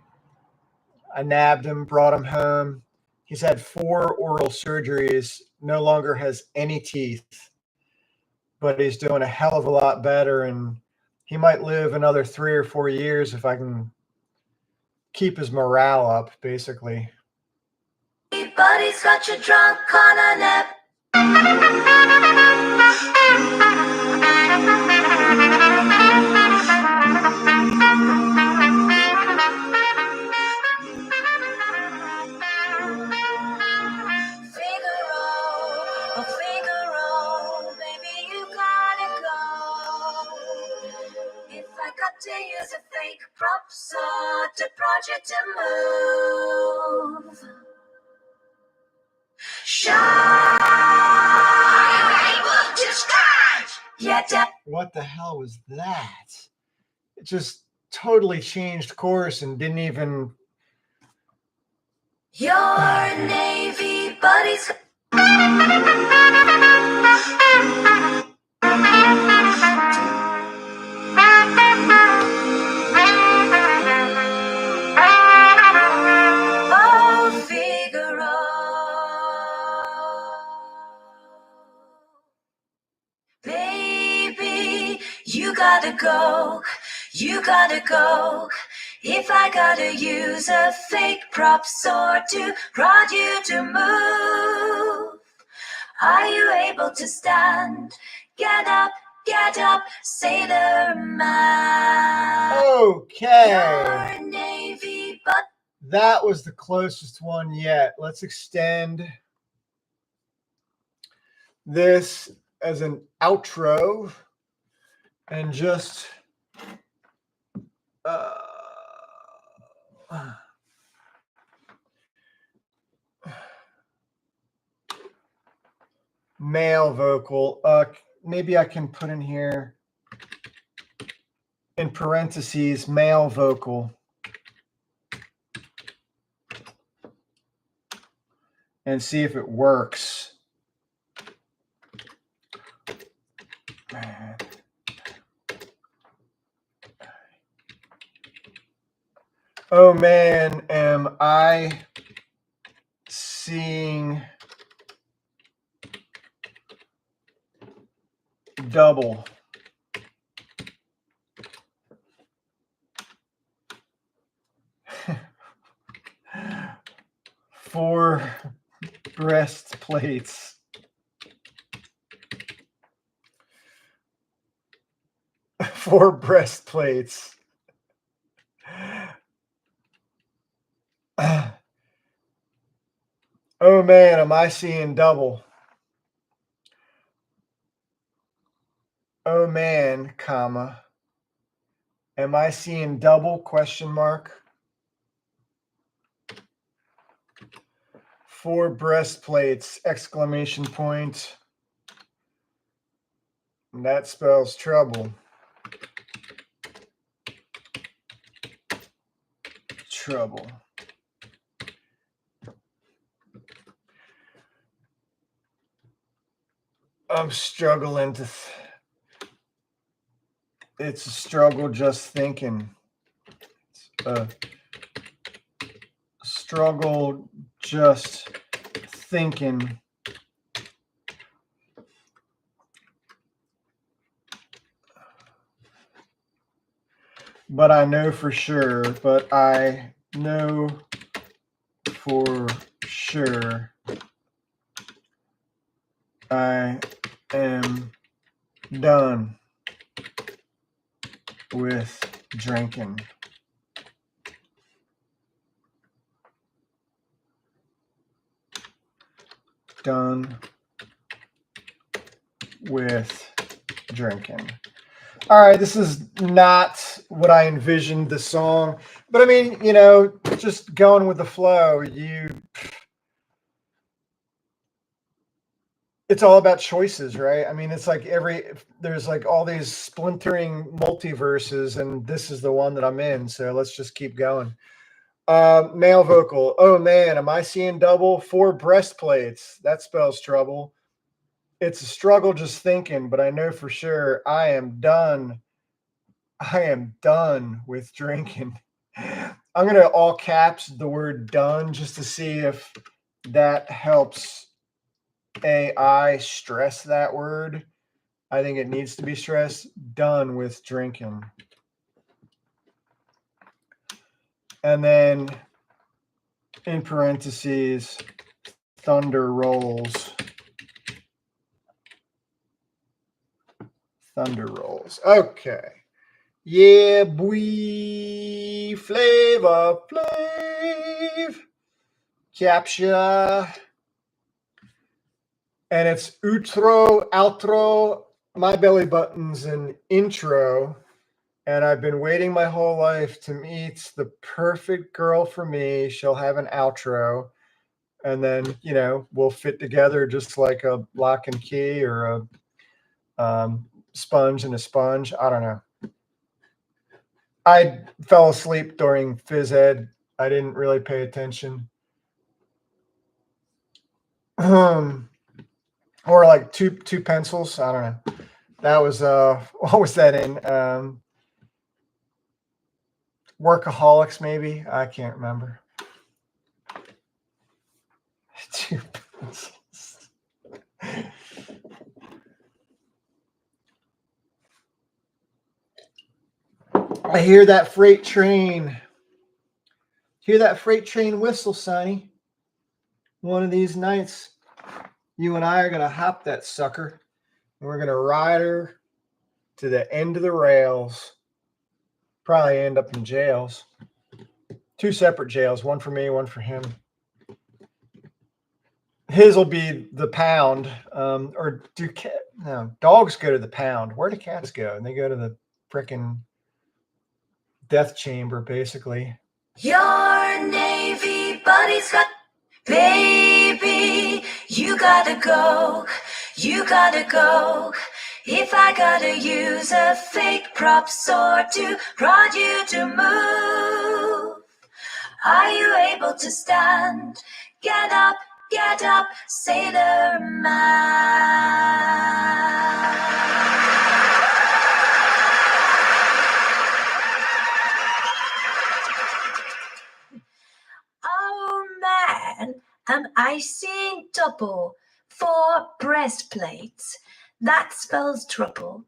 I nabbed him, brought him home. He's had 4 oral surgeries, no longer has any teeth, but he's doing a hell of a lot better, and he might live another 3 or 4 years if I can keep his morale up, basically. Buddy's got you drunk on a nap. Figaro, baby, you gotta go. If I got to use a fake prop sword to project to move. Shine discharge. Yeah, What the hell was that? It just totally changed course and didn't even. Your Navy buddies. Oh, Figaro. Baby, you gotta go. You gotta go. If I gotta use a fake prop sword to prod you to move, are you able to stand? Get up, sailor man. Okay. Your Navy, but That was the closest one yet. Let's extend this as an outro and just male vocal. Maybe I can put in here in parentheses male vocal and see if it works. Oh man, am I seeing double? Four breastplates. Four breastplates. Oh man, am I seeing double? Oh man, comma. Am I seeing double? Question mark. Four breastplates, exclamation point. And that spells trouble. Trouble. I'm struggling to. It's a struggle just thinking. It's a struggle just thinking. But I know for sure, I am done with drinking. Done with drinking. All right, this is not what I envisioned the song, but I mean, you know, just going with the flow. it's all about choices, right? I mean, it's like there's like all these splintering multiverses, and this is the one that I'm in. So let's just keep going. Male vocal. Oh man, am I seeing double? 4 breastplates. That spells trouble. It's a struggle just thinking, but I know for sure I am done. I am done with drinking. I'm going to all caps the word done just to see if that helps AI stress that word. I think it needs to be stressed. Done with drinking. And then in parentheses, thunder rolls. Thunder rolls. Okay. Yeah, boy. Flavor Flav. Capture. And it's outro, outro, my belly button's an intro. And I've been waiting my whole life to meet the perfect girl for me. She'll have an outro. And then, you know, we'll fit together just like a lock and key or a sponge and a sponge. I don't know. I fell asleep during phys ed. I didn't really pay attention. Or like two pencils. I don't know. That was what was that in? Workaholics, maybe. I can't remember. 2 pencils. I hear that freight train. Hear that freight train whistle, Sonny. One of these nights, you and I are gonna hop that sucker, and we're gonna ride her to the end of the rails. Probably end up in jails. 2 separate jails, one for me, one for him. His will be the pound, or no, dogs go to the pound. Where do cats go? And they go to the frickin' death chamber, basically. Your Navy buddy's got, baby, you gotta go, you gotta go. If I gotta use a fake prop sword to prod you to move, are you able to stand? Get up, sailor man. Oh man, am I seeing double 4 breastplates? That spells trouble.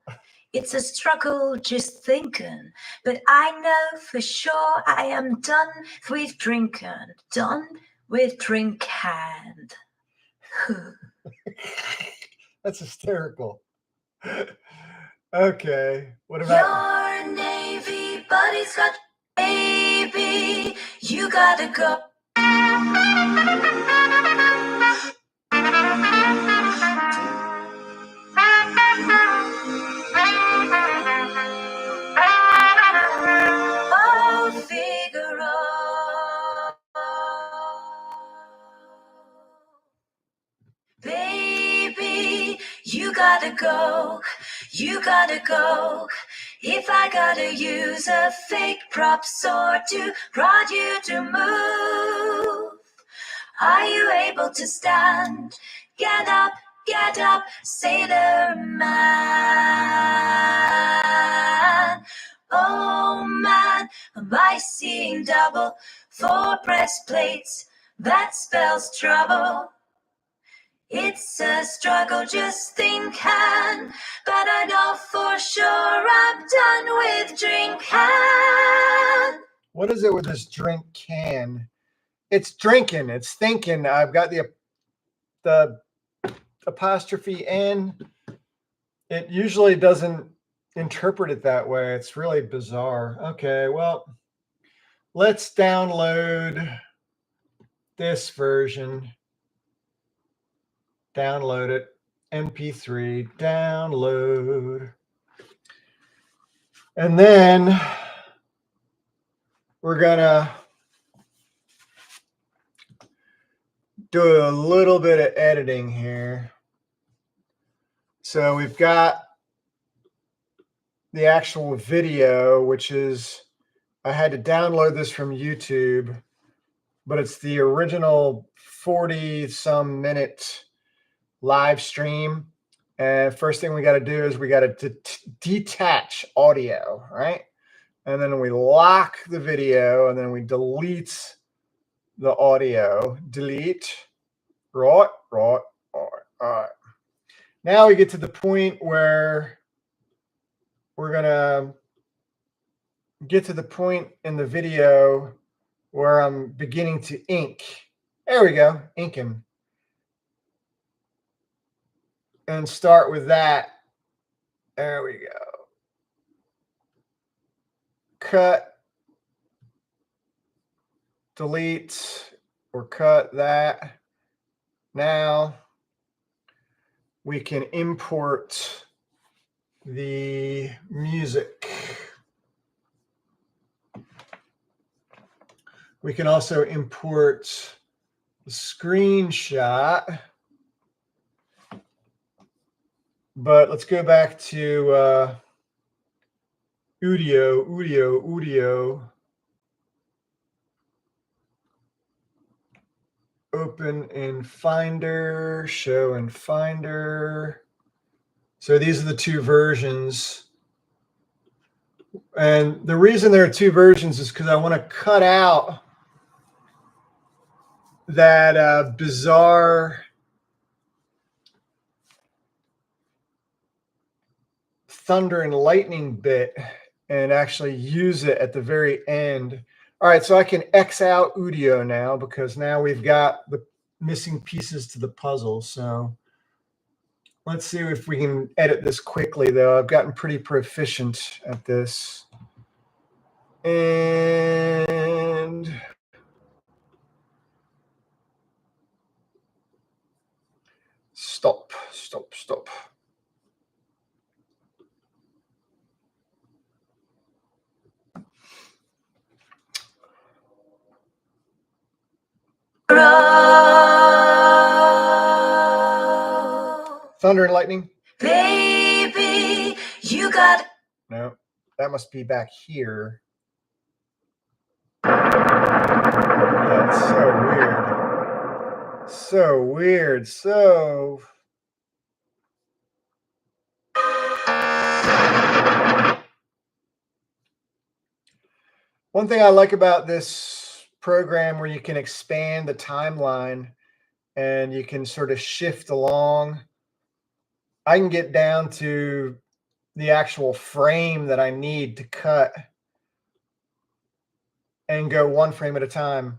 It's a struggle just thinking, but I know for sure I am done with drinking. Done with drinking. That's hysterical. Okay, what about your Navy buddy's got, baby, you gotta go. Oh, Figaro. Baby, you gotta go, you gotta go. If I gotta use a fake prop sword to prod you to move, are you able to stand? Get up, sailor man. Oh man, am I seeing double 4 breastplates? That spells trouble. It's a struggle just thinking, but I know for sure I'm done with drinking. what is it with this drink can? It's drinking, it's thinking. I've got the apostrophe N. It usually doesn't interpret it that way. It's really bizarre. Okay, well, let's download this version. Download it. MP3, download. And then we're gonna do a little bit of editing here. So we've got the actual video, which is, I had to download this from YouTube, but it's the original 40-some minute live stream. And first thing we got to do is we got to detach audio, right? And then we lock the video, and then we delete the audio. Delete. Right. All right. Now we get to the point where we're going to get to the point in the video where I'm beginning to ink. There we go, inking. And start with that. There we go. Cut, delete, or cut that. Now we can import the music. We can also import the screenshot. But let's go back to Udio. Open in Finder, show in Finder. So these are the two versions. And the reason there are two versions is because I want to cut out that bizarre thunder and lightning bit and actually use it at the very end. All right, so I can X out Udio now because now we've got the missing pieces to the puzzle. So let's see if we can edit this quickly, though. I've gotten pretty proficient at this. And stop. Thunder and lightning. Baby, you got. No, that must be back here. Yeah, it's so weird. So one thing I like about this program where you can expand the timeline and you can sort of shift along. I can get down to the actual frame that I need to cut and go one frame at a time.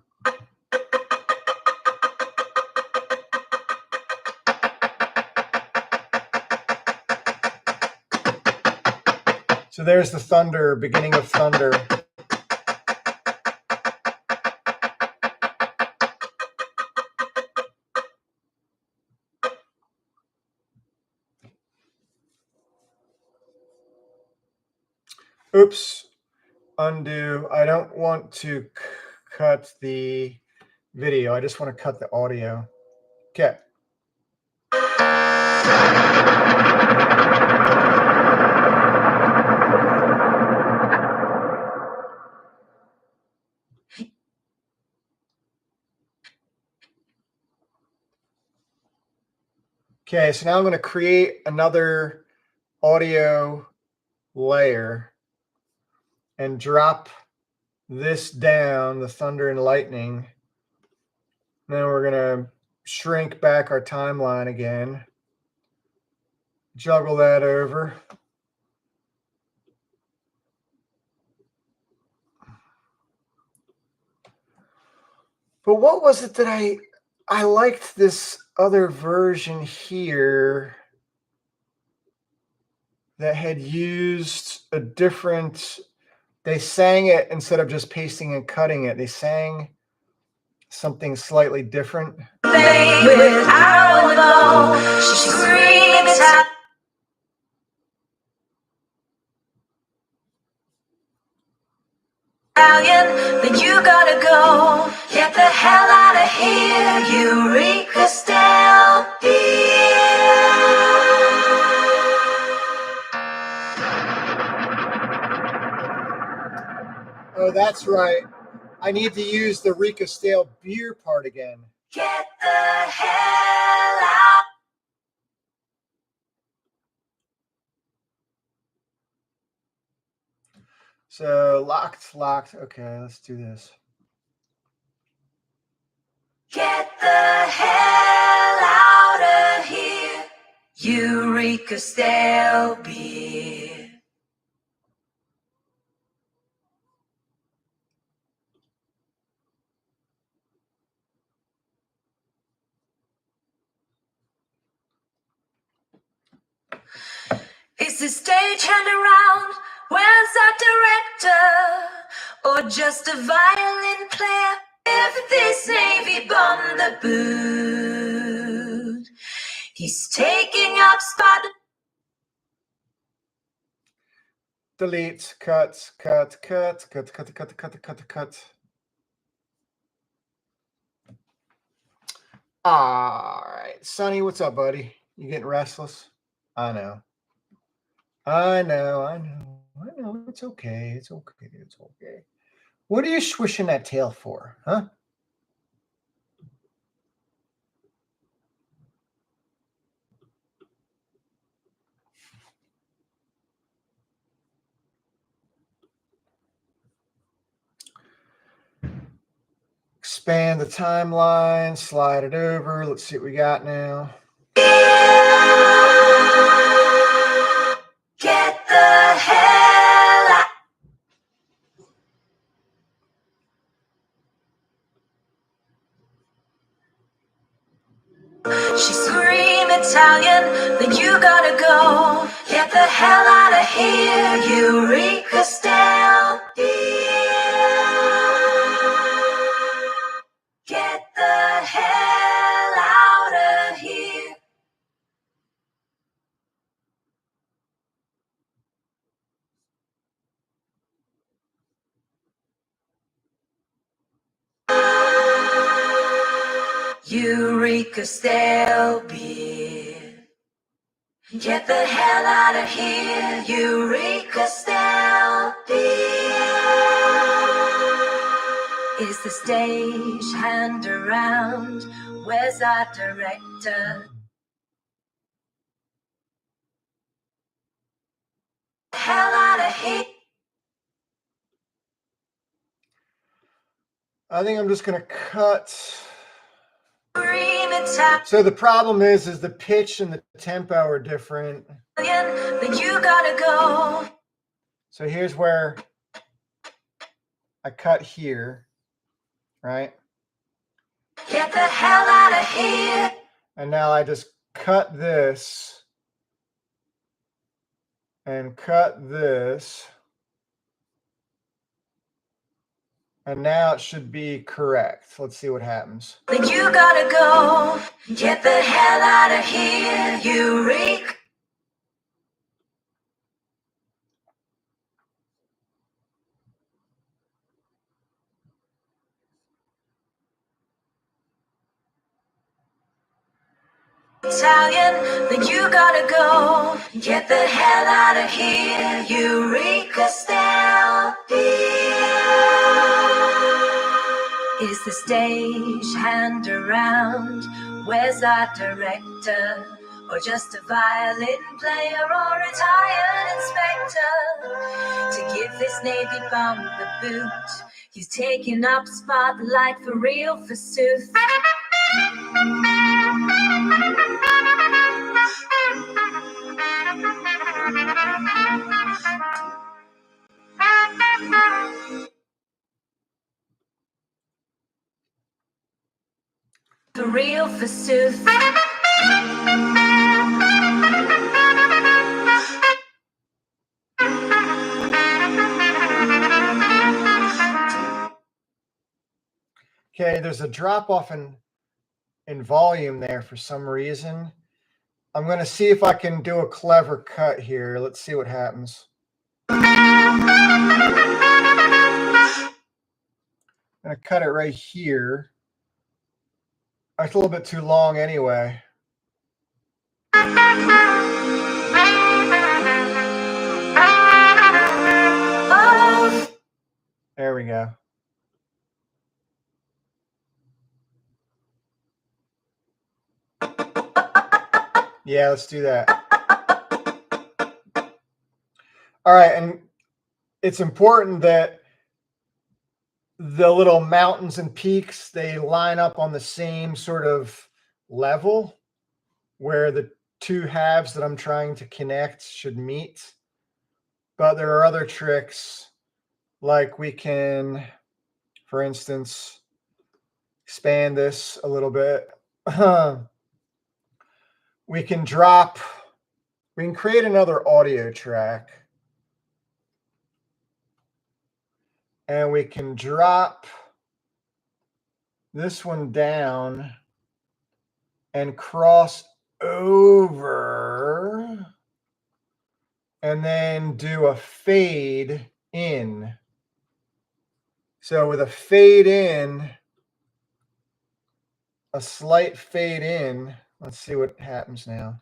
So there's the thunder, beginning of thunder. Oops, undo. I don't want to cut the video. I just want to cut the audio. Okay. Okay, so now I'm going to create another audio layer and drop this down, the thunder and lightning. Then we're going to shrink back our timeline again, juggle that over. But what was it that I liked this other version here that had used a different, they sang it instead of just pasting and cutting it. They sang something slightly different. With our bow, she screams out. Then you gotta go. Get the hell out of here, Eureka Stelvia. That's right. I need to use the Rika Stale beer part again. Get the hell out. So locked. Okay, let's do this. Get the hell out of here. Eureka stale beer. Is the stagehand around? Where's our director? Or just a violin player? If this Navy bum the boot, he's taking up spot. Delete, cut. All right, Sonny, what's up, buddy? You getting restless? I know. It's okay. What are you swishing that tail for, huh? Expand the timeline, slide it over. Let's see what we got now. Get the hell out. She scream Italian, then you gotta go. Get the hell out of here, Eureka stale beer. Get the hell out of here. Eureka stale beer. Get the hell out of here, Eureka stale beer. Is the stage hand around? Where's our director? Hell out of here. I think I'm just gonna cut. So the problem is the pitch and the tempo are different. Then you gotta go. So here's where I cut here, right? Get the hell out of here. And now I just cut this and cut this. And now it should be correct. Let's see what happens. Then you gotta go. Get the hell out of here, Eureka. Italian, then you gotta go. Get the hell out of here, Eureka stale beer. Is the stage hand around? Where's our director? Or just a violin player or retired inspector? To give this Navy bum the boot, he's taking up spotlight for real forsooth. For real forsooth. Okay, there's a drop off in volume there for some reason. I'm going to see if I can do a clever cut here. Let's see what happens. I'm going to cut it right here. It's a little bit too long anyway. There we go. Yeah, let's do that. All right, and it's important that the little mountains and peaks, they line up on the same sort of level where the two halves that I'm trying to connect should meet. But there are other tricks, like we can, for instance, expand this a little bit. We can create another audio track. And we can drop this one down and cross over and then do a fade in. So with a fade in, a slight fade in, let's see what happens now.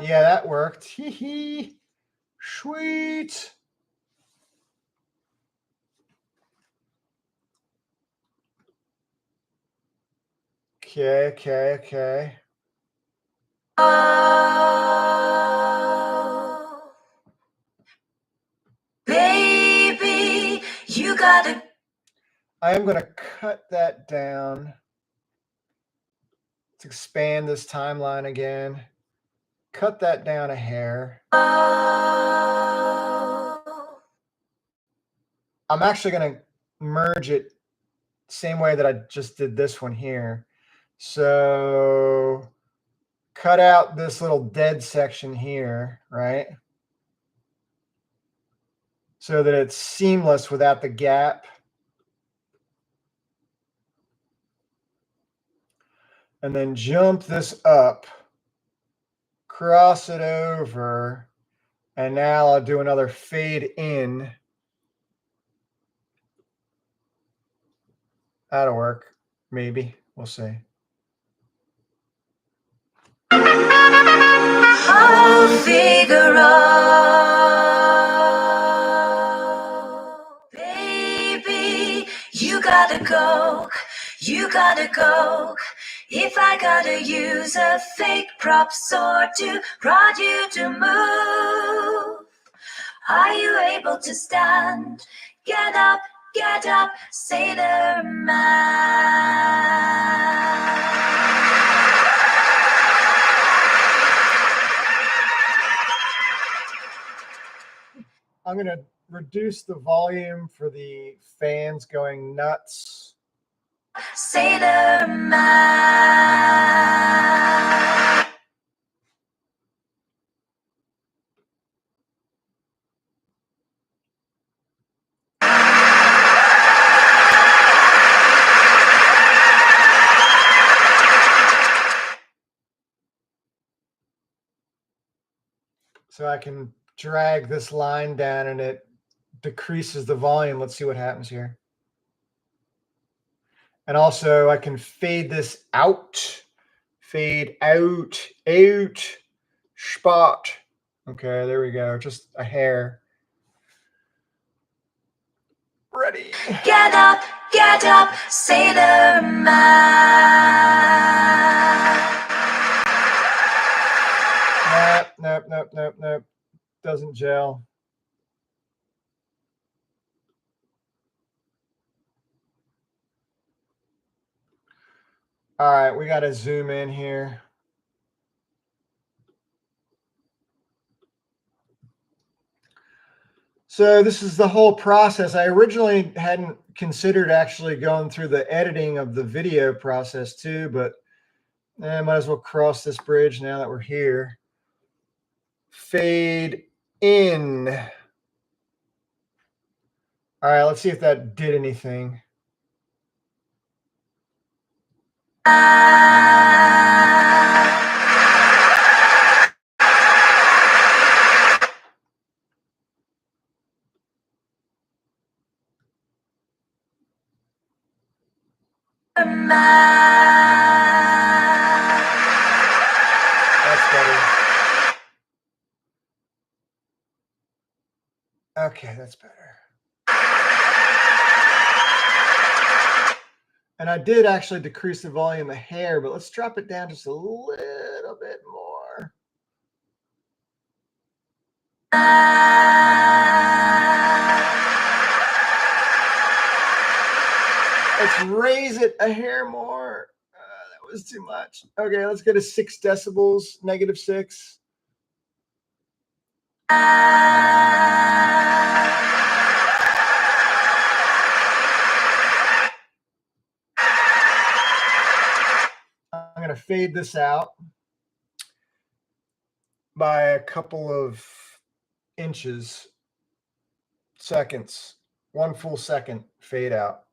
Yeah, that worked. Hee hee. Sweet. Okay. Baby, you gotta. I am going to cut that down. Let's expand this timeline again. Cut that down a hair. I'm actually going to merge it same way that I just did this one here. So cut out this little dead section here, right? So that it's seamless without the gap. And then jump this up, cross it over, and now I'll do another fade in. That'll work, maybe. We'll see. Baby, you gotta go. If I gotta use a fake prop sword to prod you to move, are you able to stand? Get up, sailor man. I'm going to reduce the volume for the fans going nuts. Sailor man. So I can drag this line down and it decreases the volume. Let's see what happens here. And also I can fade this out. Fade out, spot. Okay, there we go. Just a hair. Ready. Get up, sailor man. Nope. Doesn't gel. All right, we got to zoom in here. So this is the whole process. I originally hadn't considered actually going through the editing of the video process too, but I might as well cross this bridge now that we're here. Fade in. All right, let's see if that did anything. Okay, that's better. And I did actually decrease the volume of hair, but let's drop it down just a little bit more. Let's raise it a hair more. That was too much. Okay, let's go to 6 decibels, -6. I'm going to fade this out by a couple of inches, seconds. 1 full second fade out.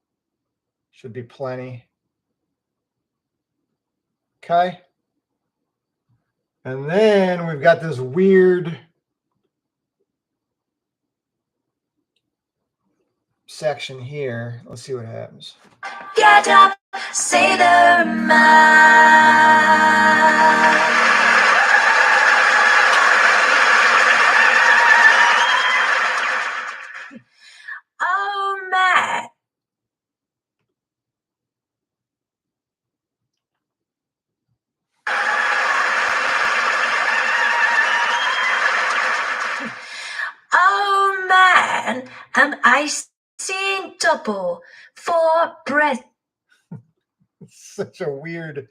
Should be plenty. Okay. And then we've got this weird section here. Let's see what happens. Get up, say the man. Oh man. Oh man, am I seeing double for breath? It's such a weird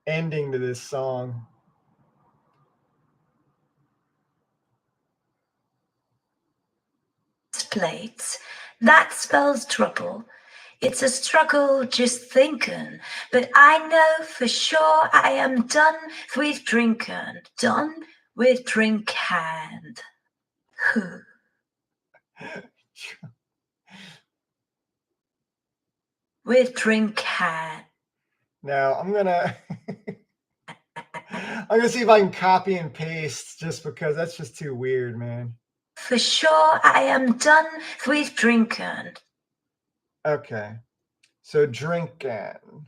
ending to this song. Plates. That spells trouble. It's a struggle just thinking, but I know for sure I am done with drinking. Done with drinking. With drinking. Now I'm gonna see if I can copy and paste, just because that's just too weird, man. For sure I am done with drinking. Okay, so drinking.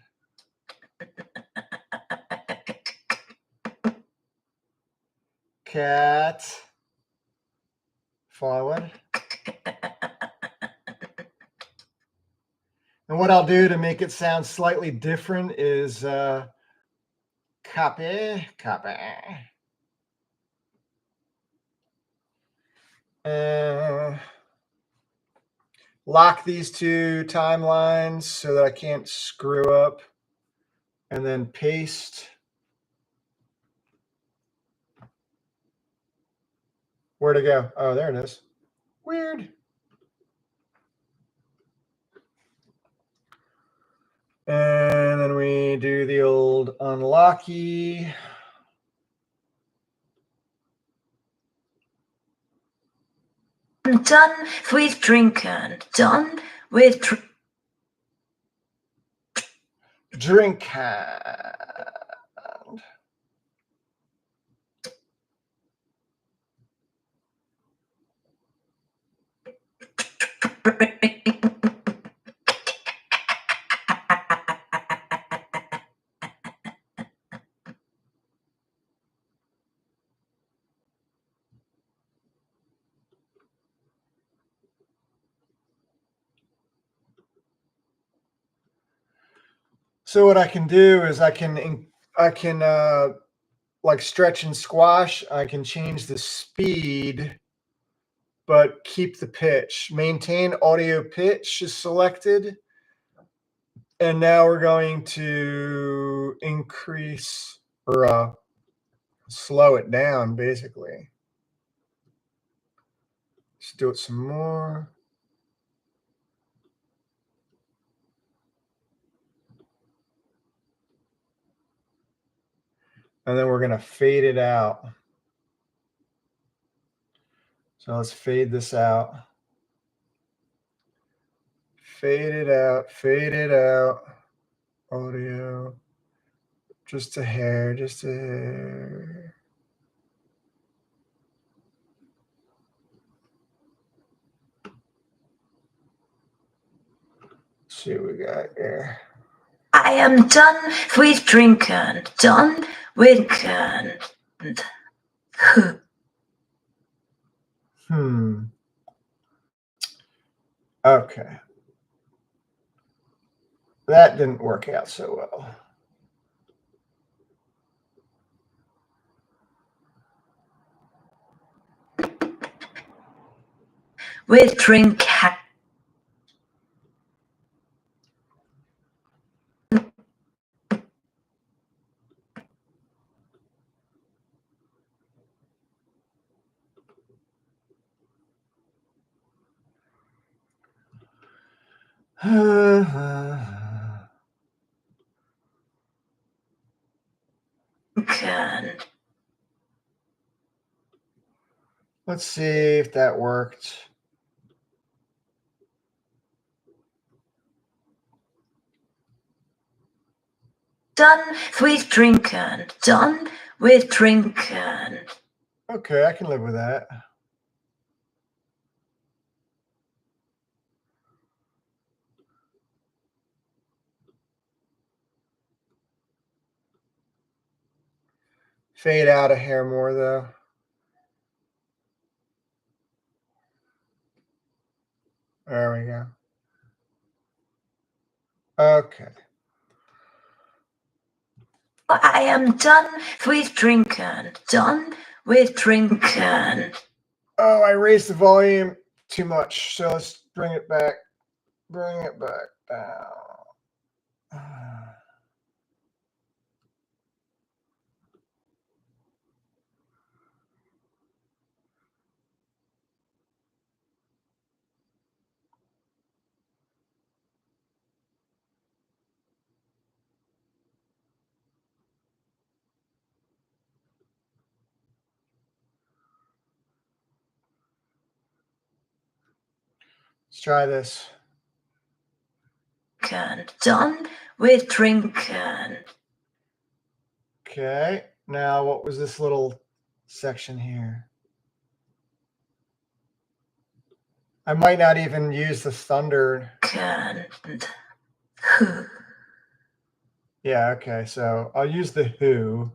Cat forward. And what I'll do to make it sound slightly different is copy. Lock these two timelines so that I can't screw up. And then paste. Where'd it go? Oh, there it is. Weird. And then we do the old unlocky. I'm done with drinking. Done with Drink hand. So what I can do is I can like stretch and squash. I can change the speed, but keep the pitch. Maintain audio pitch is selected. And now we're going to increase or slow it down, basically. Let's do it some more. And then we're going to fade it out. So let's fade this out. Fade it out, fade it out. Audio. Just a hair, just a hair. Let's see what we got here. I am done with drinking. Done with drinking. Okay. That didn't work out so well. With drink Let's see if that worked. Done with drinking. Done with drinking. Okay, I can live with that. Fade out a hair more, though. There we go. Okay. I am done with drinking. Done with drinking. Oh, I raised the volume too much, so let's bring it back. Bring it back down. Let's try this. Done with drinking. Okay. Now, what was this little section here? I might not even use the thunder. Yeah, okay. So I'll use the who.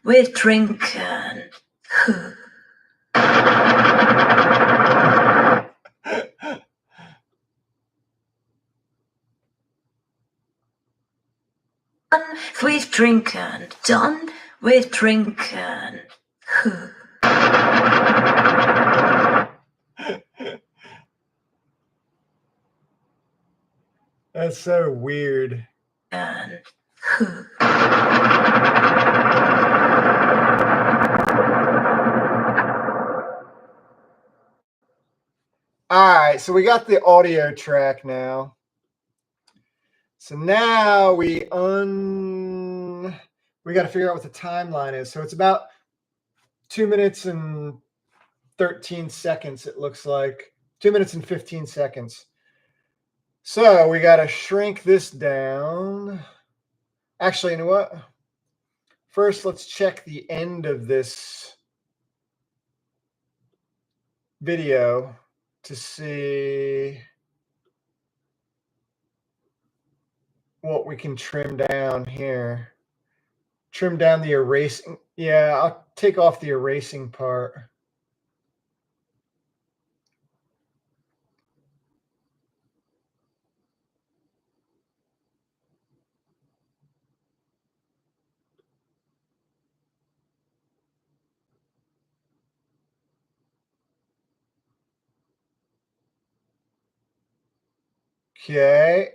With drinking. Done with drinking. Done with drinking. That's so weird. All right, so we got the audio track now. So now we got to figure out what the timeline is. So it's about 2 minutes and 13 seconds, it looks like. 2 minutes and 15 seconds. So we got to shrink this down. Actually, you know what? First, let's check the end of this video to see what we can trim down here. Trim down the erasing. Yeah, I'll take off the erasing part. Okay.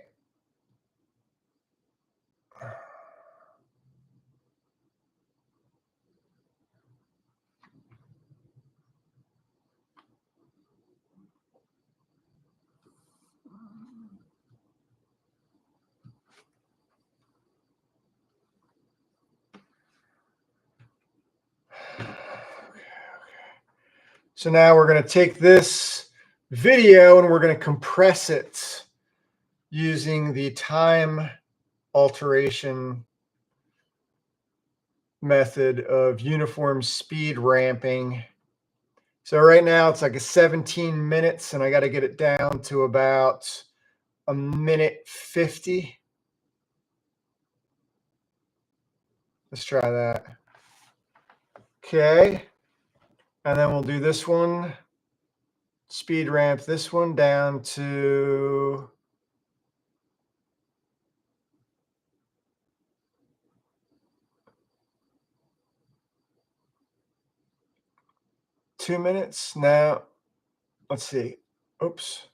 So now we're going to take this video and we're going to compress it using the time alteration method of uniform speed ramping. So right now it's like a 17 minutes and I got to get it down to about a minute 50. Let's try that. Okay. And then we'll do this one. Speed ramp this one down to two minutes. Now, let's see. Oops.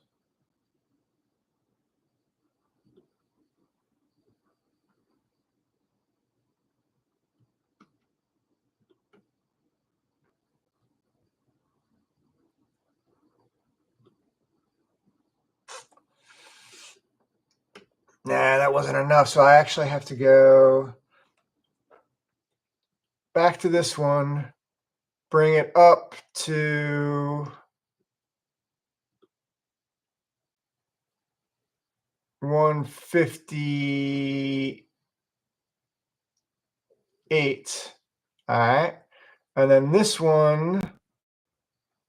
Nah, that wasn't enough. So I actually have to go back to this one, bring it up to 158. All right. And then this one,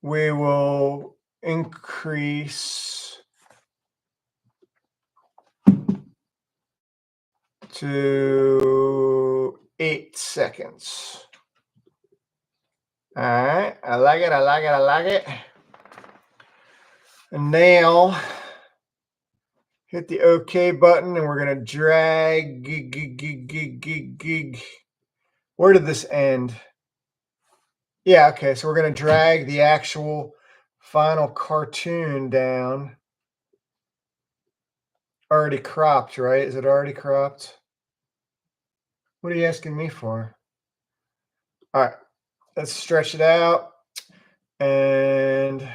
we will increase to 8 seconds. All right, I like it, I like it, I like it. And now hit the OK button and we're going to drag. Where did this end? Yeah, okay, so we're going to drag the actual final cartoon down. Already cropped, right? Is it already cropped? What are you asking me for? All right, let's stretch it out. And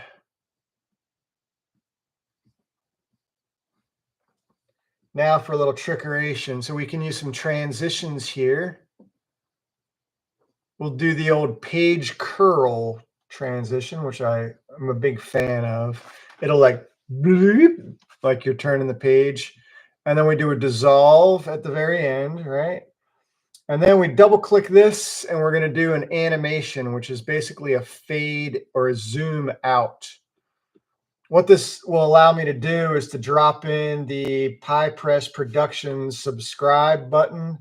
now for a little trickeration. So we can use some transitions here. We'll do the old page curl transition, which I'm a big fan of. It'll like you're turning the page. And then we do a dissolve at the very end, right? And then we double click this and we're going to do an animation, which is basically a fade or a zoom out. What this will allow me to do is to drop in the PiePress Productions subscribe button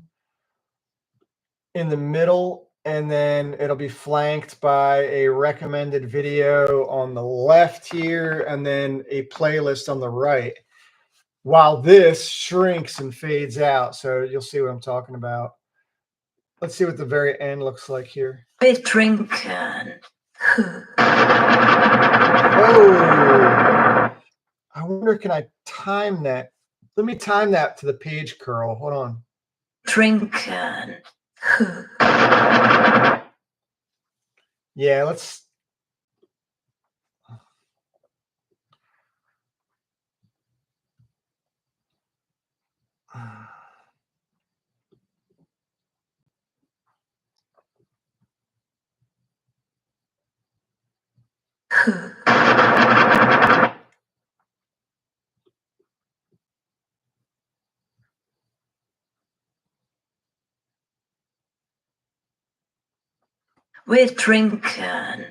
in the middle, and then it'll be flanked by a recommended video on the left here, and then a playlist on the right, while this shrinks and fades out. So you'll see what I'm talking about. Let's see what the very end looks like here. Betrinken. Oh, I wonder, can I time that? Let me time that to the page curl. Hold on. Trinken. Yeah, let's. Wir trinken.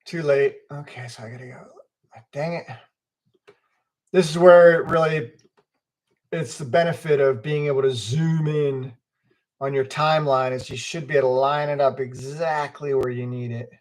Too late. Okay, so I gotta go. Dang it. This is where it really, it's the benefit of being able to zoom in on your timeline, is you should be able to line it up exactly where you need it.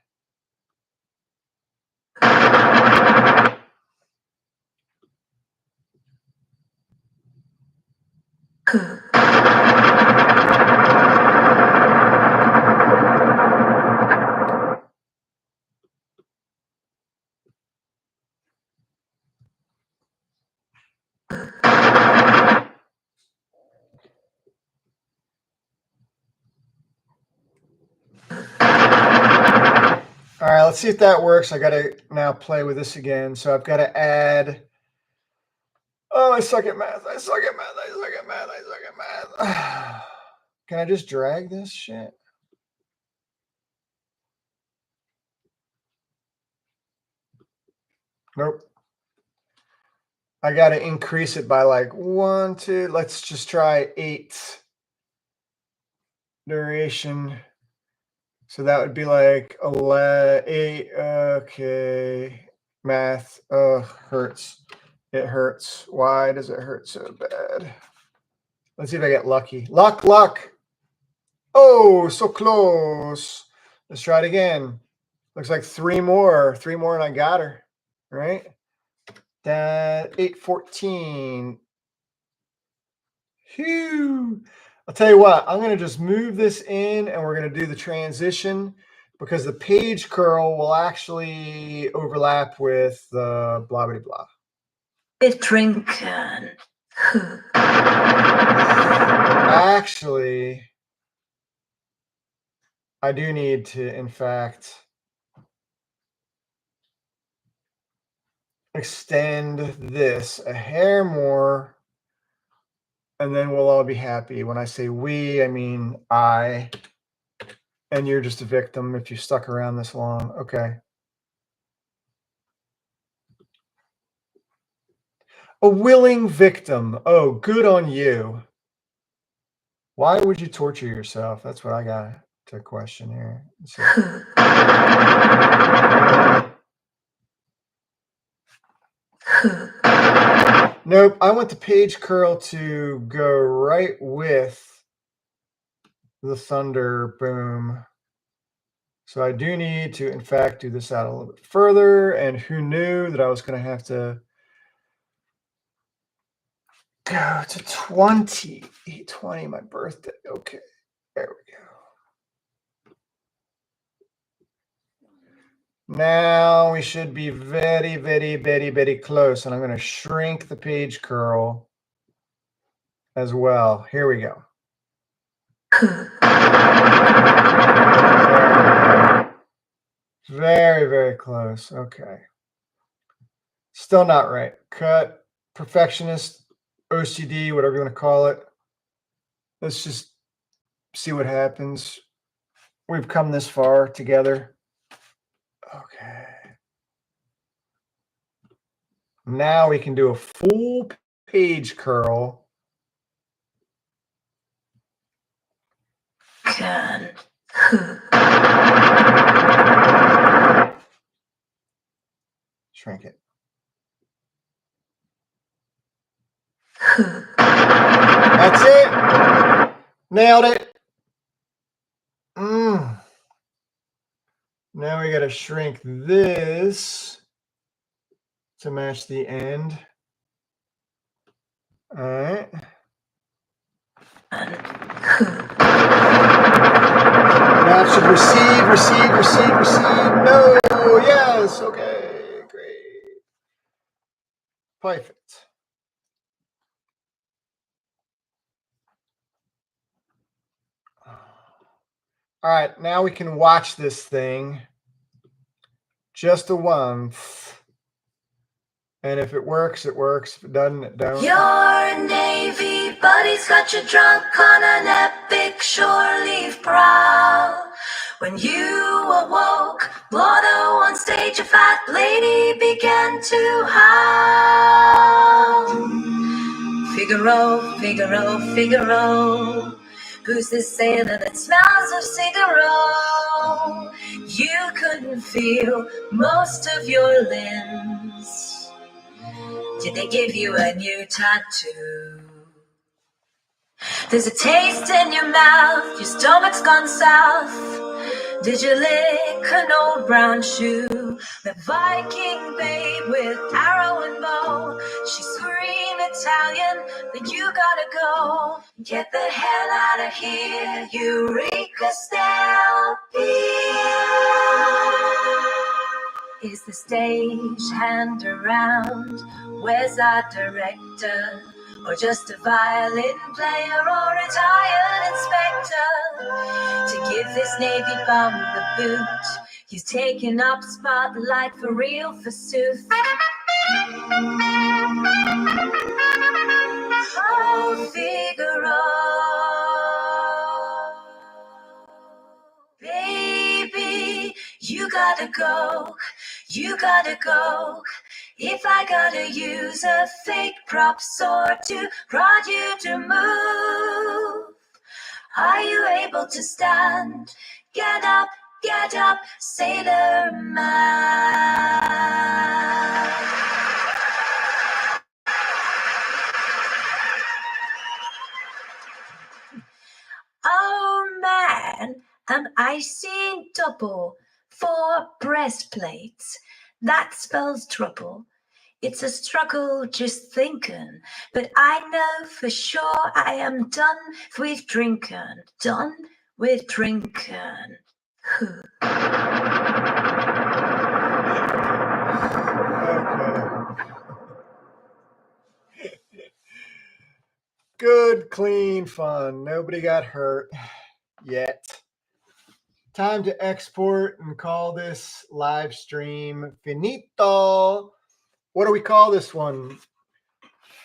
let's see if that works. I got to now play with this again. So I've got to add. Oh, I suck at math. I suck at math. I suck at math. I suck at math. Can I just drag this shit? Nope. I got to increase it by like 1, 2. Let's just try 8 duration. So that would be like 8. Okay. Math. Hurts. It hurts. Why does it hurt so bad? Let's see if I get lucky. Luck. Oh, so close. Let's try it again. Looks like 3 more. 3 more and I got her. Right? That 814. Phew. I'll tell you what, I'm going to just move this in and we're going to do the transition because the page curl will actually overlap with the blah, blah, blah. Trinken. Actually, I do need to, in fact, extend this a hair more, and then we'll all be happy. When I say we, I mean I, and you're just a victim if you stuck around this long. Okay. A willing victim. Oh, good on you. Why would you torture yourself? That's what I got to question here. Nope, I want the page curl to go right with the thunder boom. So I do need to, in fact, do this out a little bit further. And who knew that I was going to have to go to 20, 820, my birthday. Okay, there we go. Now we should be very, very, very, very close. And I'm going to shrink the page curl as well. Here we go. Very, very close. Okay. Still not right. Cut, perfectionist, OCD, whatever you want to call it. Let's just see what happens. We've come this far together. Okay. Now we can do a full page curl. Shrink it. That's it. Nailed it. Now we got to shrink this to match the end. All right. Now it should receive. No, yes, okay, great. Perfect. All right, now we can watch this thing just a once. And if it works, it works. If it doesn't, it don't. Your Navy buddies got you drunk on an epic shore leave prowl. When you awoke, Blotto on stage, a fat lady began to howl. Figaro, Figaro, Figaro. Who's this sailor that smells of cigarette? You couldn't feel most of your limbs. Did they give you a new tattoo? There's a taste in your mouth, your stomach's gone south. Did you lick an old brown shoe? The Viking babe with arrow and bow. She screamed Italian, then you gotta go. Get the hell out of here, Eureka stale beer. Is the stage hand around? Where's our director? Or just a violin player or retired inspector? To give this Navy bum the boot, He's taking up spotlight for real forsooth. Oh, Figaro, baby, you gotta go, you gotta go. If I gotta use a fake prop sword to prod you to move, are you able to stand? Get up, sailor man. Oh man, am I seeing double 4 breastplates? That spells trouble. It's a struggle just thinking, but I know for sure I am done with drinking. Done with drinking. Good, clean fun. Nobody got hurt yet. Time to export and call this live stream finito. What do we call this one?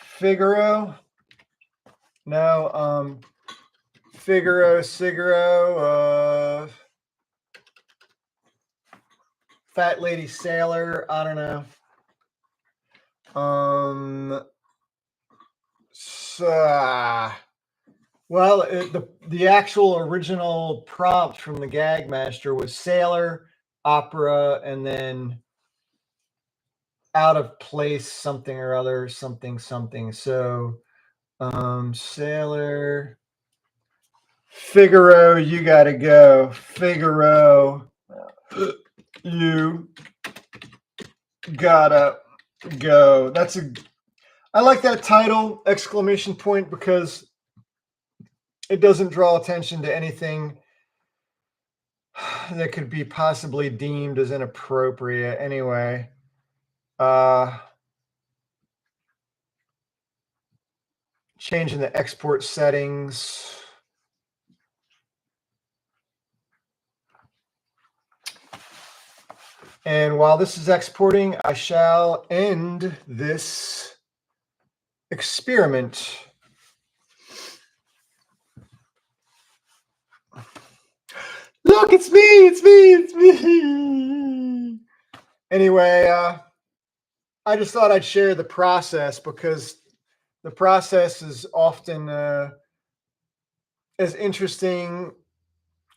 Figaro? No, Figaro, Fat Lady Sailor. I don't know. Well, the actual original prompt from the Gag Master was sailor, opera, and then out of place something or other, something. So, sailor, Figaro, you gotta go. Figaro, you gotta go. I like that title, exclamation point, because it doesn't draw attention to anything that could be possibly deemed as inappropriate anyway. Changing the export settings. And while this is exporting, I shall end this experiment. Look, it's me. Anyway, I just thought I'd share the process because the process is often as interesting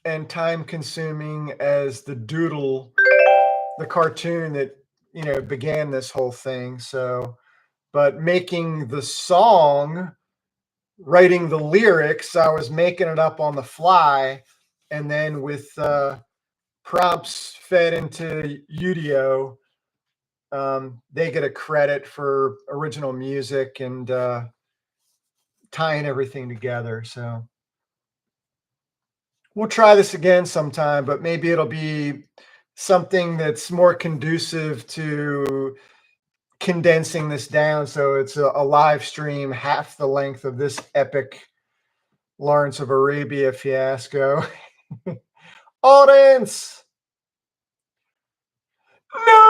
and time-consuming as the doodle, the cartoon that began this whole thing. So, but making the song, writing the lyrics, I was making it up on the fly, and then with prompts fed into Udio, they get a credit for original music and tying everything together. So we'll try this again sometime, but maybe it'll be something that's more conducive to condensing this down so it's a live stream half the length of this epic Lawrence of Arabia fiasco. Audience! No!